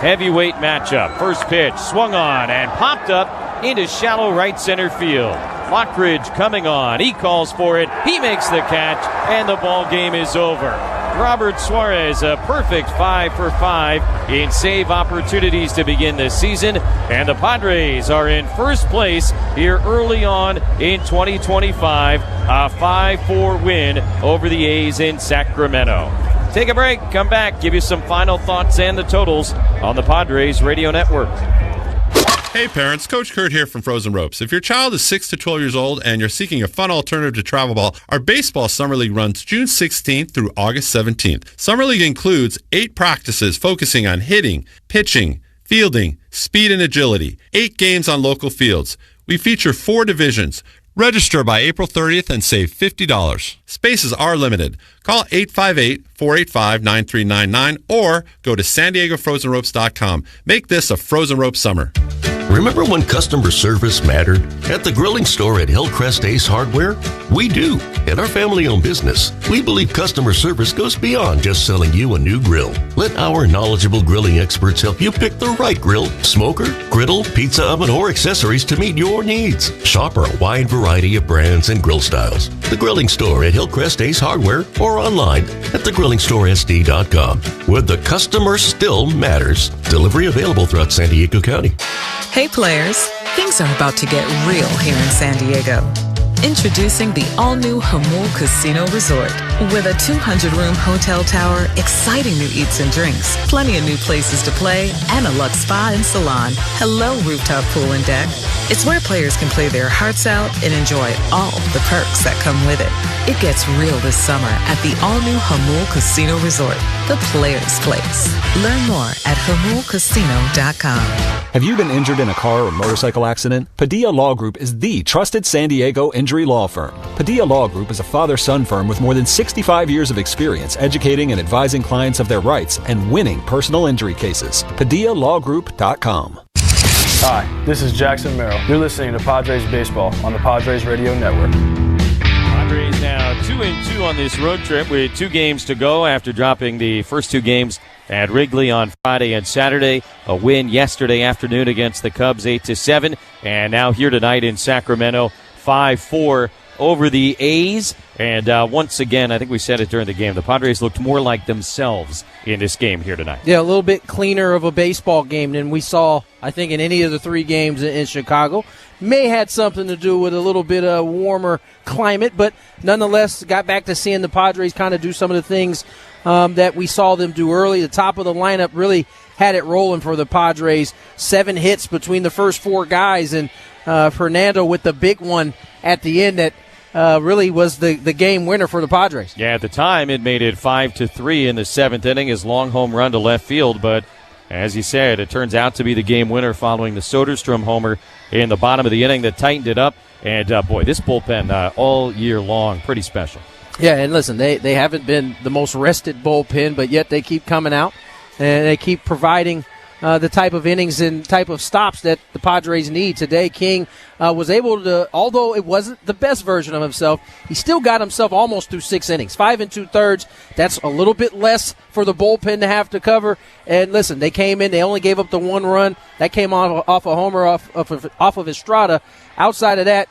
Heavyweight matchup. First pitch swung on and popped up into shallow right center field. Lockridge coming on. He calls for it. He makes the catch, and the ball game is over. Robert Suarez, a perfect 5 for 5 in save opportunities to begin this season. And the Padres are in first place here early on in 2025. A 5-4 win over the A's in Sacramento. Take a break, come back, give you some final thoughts and the totals on the Padres Radio Network. Hey parents, Coach Kurt here from Frozen Ropes. If your child is 6 to 12 years old and you're seeking a fun alternative to travel ball, our baseball summer league runs June 16th through August 17th. Summer league includes 8 practices focusing on hitting, pitching, fielding, speed, and agility. 8 games on local fields. We feature 4 divisions. Register by April 30th and save $50. Spaces are limited. Call 858-485-9399 or go to SanDiegoFrozenRopes.com. Make this a Frozen Rope summer. Remember when customer service mattered? At the grilling store at Hillcrest Ace Hardware, we do. In our family-owned business, we believe customer service goes beyond just selling you a new grill. Let our knowledgeable grilling experts help you pick the right grill, smoker, griddle, pizza oven, or accessories to meet your needs. Shop our wide variety of brands and grill styles. The Grilling Store at Hillcrest Ace Hardware or online at thegrillingstoresd.com, where the customer still matters. Delivery available throughout San Diego County. Hey players, things are about to get real here in San Diego. Introducing the all-new Hamul Casino Resort. With a 200-room hotel tower, exciting new eats and drinks, plenty of new places to play, and a luxe spa and salon. Hello, rooftop pool and deck. It's where players can play their hearts out and enjoy all the perks that come with it. It gets real this summer at the all-new Hamul Casino Resort, the players' place. Learn more at HamulCasino.com. Have you been injured in a car or motorcycle accident? Padilla Law Group is the trusted San Diego injury law firm. Padilla Law Group is a father-son firm with more than 65 years of experience educating and advising clients of their rights and winning personal injury cases. PadillaLawGroup.com. Hi, this is Jackson Merrill. You're listening to Padres Baseball on the Padres Radio Network. Padres now 2-2 on this road trip with 2 games to go after dropping the first 2 games at Wrigley on Friday and Saturday. A win yesterday afternoon against the Cubs 8-7, and now here tonight in Sacramento 5-4 over the A's. And once again, I think we said it during the game, the Padres looked more like themselves in this game here tonight. Yeah, a little bit cleaner of a baseball game than we saw, I think, in any of the 3 games in Chicago. May had something to do with a little bit of warmer climate, but nonetheless got back to seeing the Padres kind of do some of the things that we saw them do early. The top of the lineup really had it rolling for the Padres. 7 hits between the first 4 guys, and Fernando with the big one at the end that really was the game winner for the Padres. Yeah, at the time it made it 5-3 in the 7th inning, his long home run to left field, but as you said, it turns out to be the game winner following the Soderstrom homer in the bottom of the inning that tightened it up. And, boy, this bullpen all year long, pretty special. Yeah, and listen, they haven't been the most rested bullpen, but yet they keep coming out, and they keep providing the type of innings and type of stops that the Padres need. Today, King was able to, although it wasn't the best version of himself, he still got himself almost through 6 innings. 5 2/3. That's a little bit less for the bullpen to have to cover. And listen, they came in, they only gave up the 1 run. That came off a homer off of Estrada. Outside of that,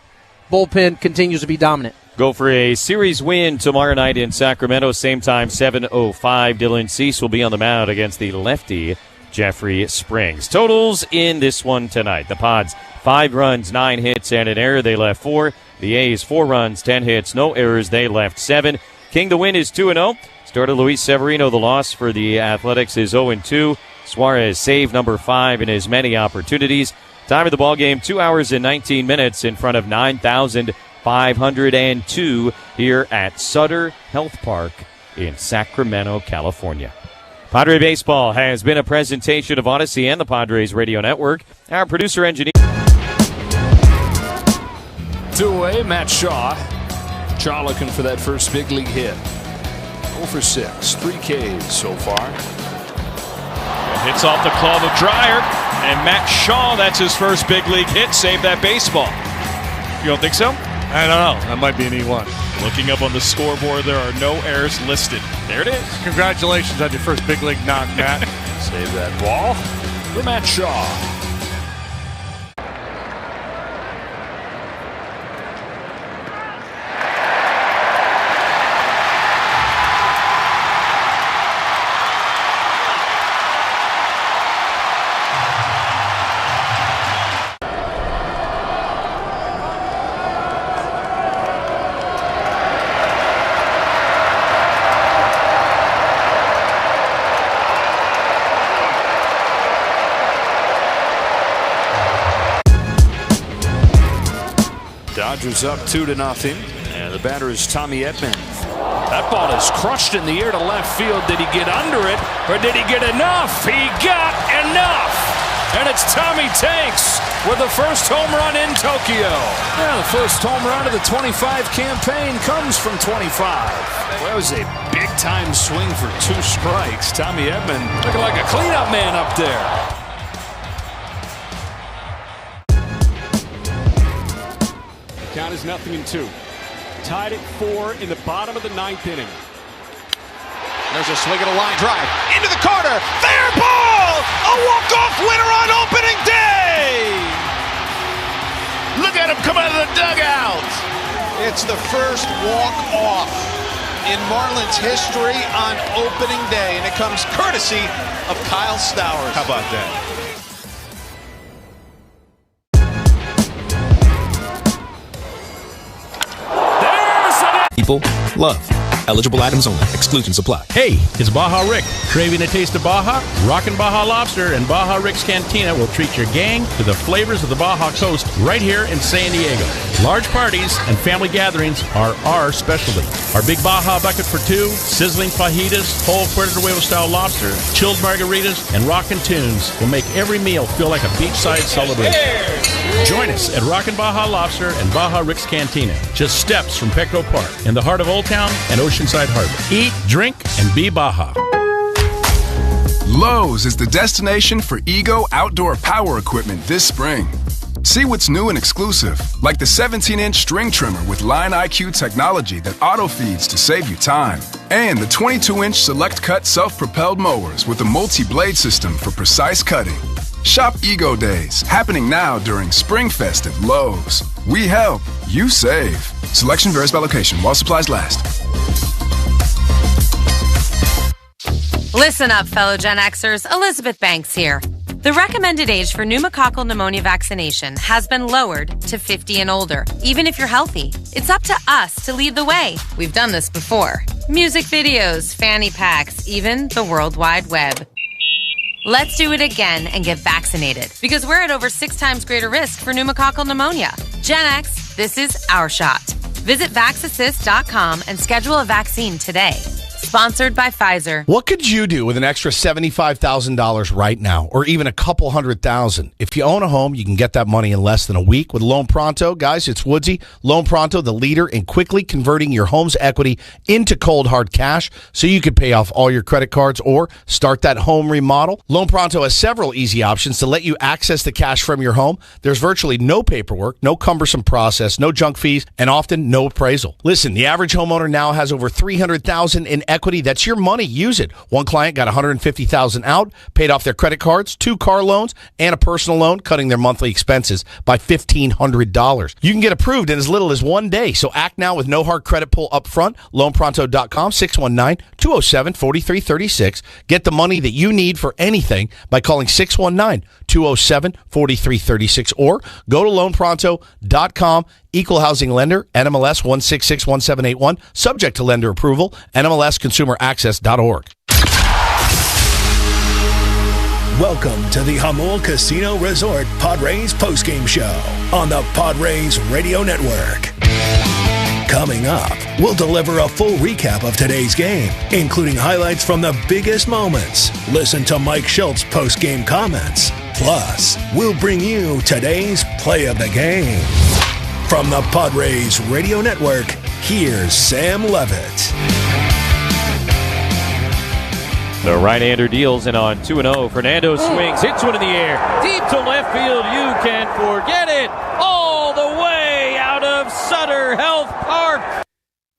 bullpen continues to be dominant. Go for a series win tomorrow night in Sacramento. Same time, 7:05. Dylan Cease will be on the mound against the lefty Jeffrey Springs. Totals in this one tonight. The Pods, 5 runs, 9 hits, and an error. They left 4. The A's, 4 runs, 10 hits, no errors. They left 7. King, the win is 2-0. Starter Luis Severino, the loss for the Athletics is 0-2. Suarez, save number 5 in as many opportunities. Time of the ball game, 2 hours and 19 minutes in front of 9,502 here at Sutter Health Park in Sacramento, California. Padre Baseball has been a presentation of Odyssey and the Padres Radio Network. Our producer-engineer. 2 away, Matt Shaw. Shaw looking for that first big league hit. 0 for 6, 3 Ks so far. It hits off the glove of Dreyer, and Matt Shaw, that's his first big league hit, saved that baseball. You don't think so? I don't know. That might be an E1. Looking up on the scoreboard, there are no errors listed. There it is. Congratulations on your first big league knock, Matt. Save that ball for Matt Shaw. Dodgers up 2-0. And the batter is Tommy Edman. That ball is crushed in the air to left field. Did he get under it, or did he get enough? He got enough! And it's Tommy Tanks with the first home run in Tokyo. Yeah, the first home run of the 25 campaign comes from 25. Well, that was a big-time swing for 2 strikes. Tommy Edman looking like a cleanup man up there. Count is 0-2. Tied at 4 in the bottom of the 9th inning. There's a swing and a line drive into the corner. Fair ball! A walk-off winner on opening day! Look at him come out of the dugout! It's the first walk-off in Marlins history on opening day, and it comes courtesy of Kyle Stowers. How about that? People love. Eligible items only. Exclusions apply. Hey, it's Baja Rick. Craving a taste of Baja? Rockin' Baja Lobster and Baja Rick's Cantina will treat your gang to the flavors of the Baja Coast right here in San Diego. Large parties and family gatherings are our specialty. Our big Baja bucket for 2, sizzling fajitas, whole Puerto Rico-style lobster, chilled margaritas, and rockin' tunes will make every meal feel like a beachside celebration. Join us at Rockin' Baja Lobster and Baja Rick's Cantina, just steps from Petco Park in the heart of Old Town and Oceanside Harbor. Eat, drink, and be Baja. Lowe's is the destination for Ego outdoor power equipment this spring. See what's new and exclusive, like the 17-inch string trimmer with Line IQ technology that auto-feeds to save you time, and the 22-inch Select Cut self-propelled mowers with a multi-blade system for precise cutting. Shop Ego Days, happening now during Spring Fest at Lowe's. We help, you save. Selection varies by location while supplies last. Listen up, fellow Gen Xers. Elizabeth Banks here. The recommended age for pneumococcal pneumonia vaccination has been lowered to 50 and older, even if you're healthy. It's up to us to lead the way. We've done this before. Music videos, fanny packs, even the World Wide Web. Let's do it again and get vaccinated, because we're at over 6 times greater risk for pneumococcal pneumonia. Gen X, this is our shot. Visit VaxAssist.com and schedule a vaccine today. Sponsored by Pfizer. What could you do with an extra $75,000 right now, or even a couple $100,000? If you own a home, you can get that money in less than a week with Loan Pronto. Guys, it's Woodsy. Loan Pronto, the leader in quickly converting your home's equity into cold, hard cash so you can pay off all your credit cards or start that home remodel. Loan Pronto has several easy options to let you access the cash from your home. There's virtually no paperwork, no cumbersome process, no junk fees, and often no appraisal. Listen, the average homeowner now has over $300,000 in equity. That's your money. Use it. One client got $150,000 out, paid off their credit cards, 2 car loans, and a personal loan, cutting their monthly expenses by $1,500. You can get approved in as little as 1 day, so act now with no hard credit pull up front. LoanPronto.com, 619-207-4336. Get the money that you need for anything by calling 619-207-4336 or go to LoanPronto.com. Equal housing lender, NMLS 1661781, subject to lender approval, NMLSconsumeraccess.org. Welcome to the Jamul Casino Resort Padres postgame show on the Padres Radio Network. Coming up, we'll deliver a full recap of today's game, including highlights from the biggest moments. Listen to Mike Schultz's postgame comments. Plus, we'll bring you today's play of the game. From the Padres Radio Network, here's Sam Levitt. The right-hander deals in on 2-0. Fernando swings, hits one in the air. Deep to left field. You can forget it. All the way out of Sutter Health Park.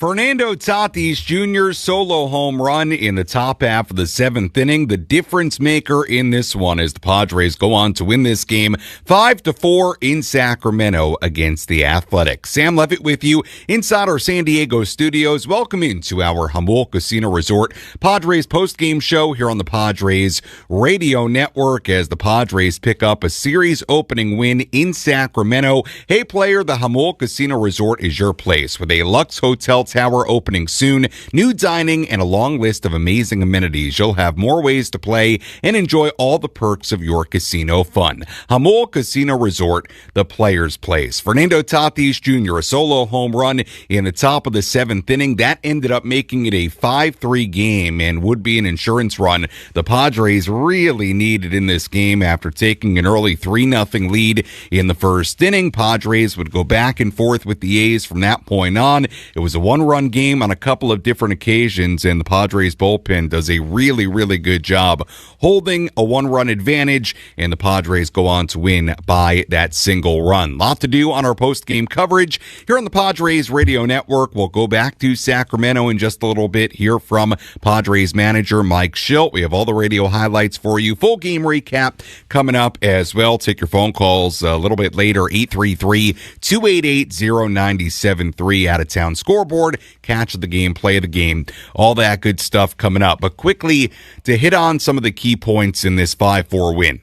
Fernando Tatis Jr.'s solo home run in the top half of the 7th inning, the difference maker in this one as the Padres go on to win this game 5-4 in Sacramento against the Athletics. Sam Levitt with you inside our San Diego studios. Welcome into our Jamul Casino Resort Padres postgame show here on the Padres Radio Network as the Padres pick up a series opening win in Sacramento. Hey player, the Jamul Casino Resort is your place with a Lux Hotel hotel tower opening soon, new dining, and a long list of amazing amenities. You'll have more ways to play and enjoy all the perks of your casino fun. Jamul Casino Resort, the player's place. Fernando Tatis Jr., a solo home run in the top of the 7th inning. That ended up making it a 5-3 game and would be an insurance run the Padres really needed in this game after taking an early 3-0 lead in the first inning. Padres would go back and forth with the A's from that point on. It was a one-run game on a couple of different occasions, and the Padres bullpen does a really, really good job holding a one-run advantage, and the Padres go on to win by that single run. Lot to do on our post-game coverage here on the Padres Radio Network. We'll go back to Sacramento in just a little bit, hear from Padres manager Mike Schilt. We have all the radio highlights for you. Full game recap coming up as well. Take your phone calls a little bit later, 833-288-0973, out-of-town scoreboard, catch the game, play the game, all that good stuff coming up. But quickly, to hit on some of the key points in this 5-4 win.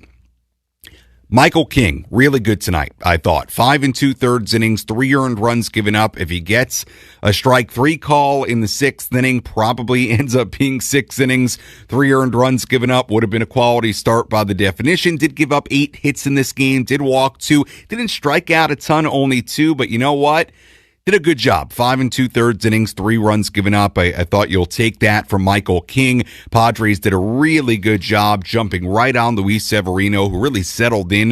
Michael King, really good tonight, I thought. 5 2/3 innings, 3 earned runs given up. If he gets a strike 3 call in the 6th inning, probably ends up being 6 innings. 3 earned runs given up would have been a quality start by the definition. Did give up 8 hits in this game, did walk 2, didn't strike out a ton, only 2, but you know what? Did a good job. 5 2/3 innings, 3 runs given up. I thought you'll take that from Michael King. Padres did a really good job jumping right on Luis Severino, who really settled in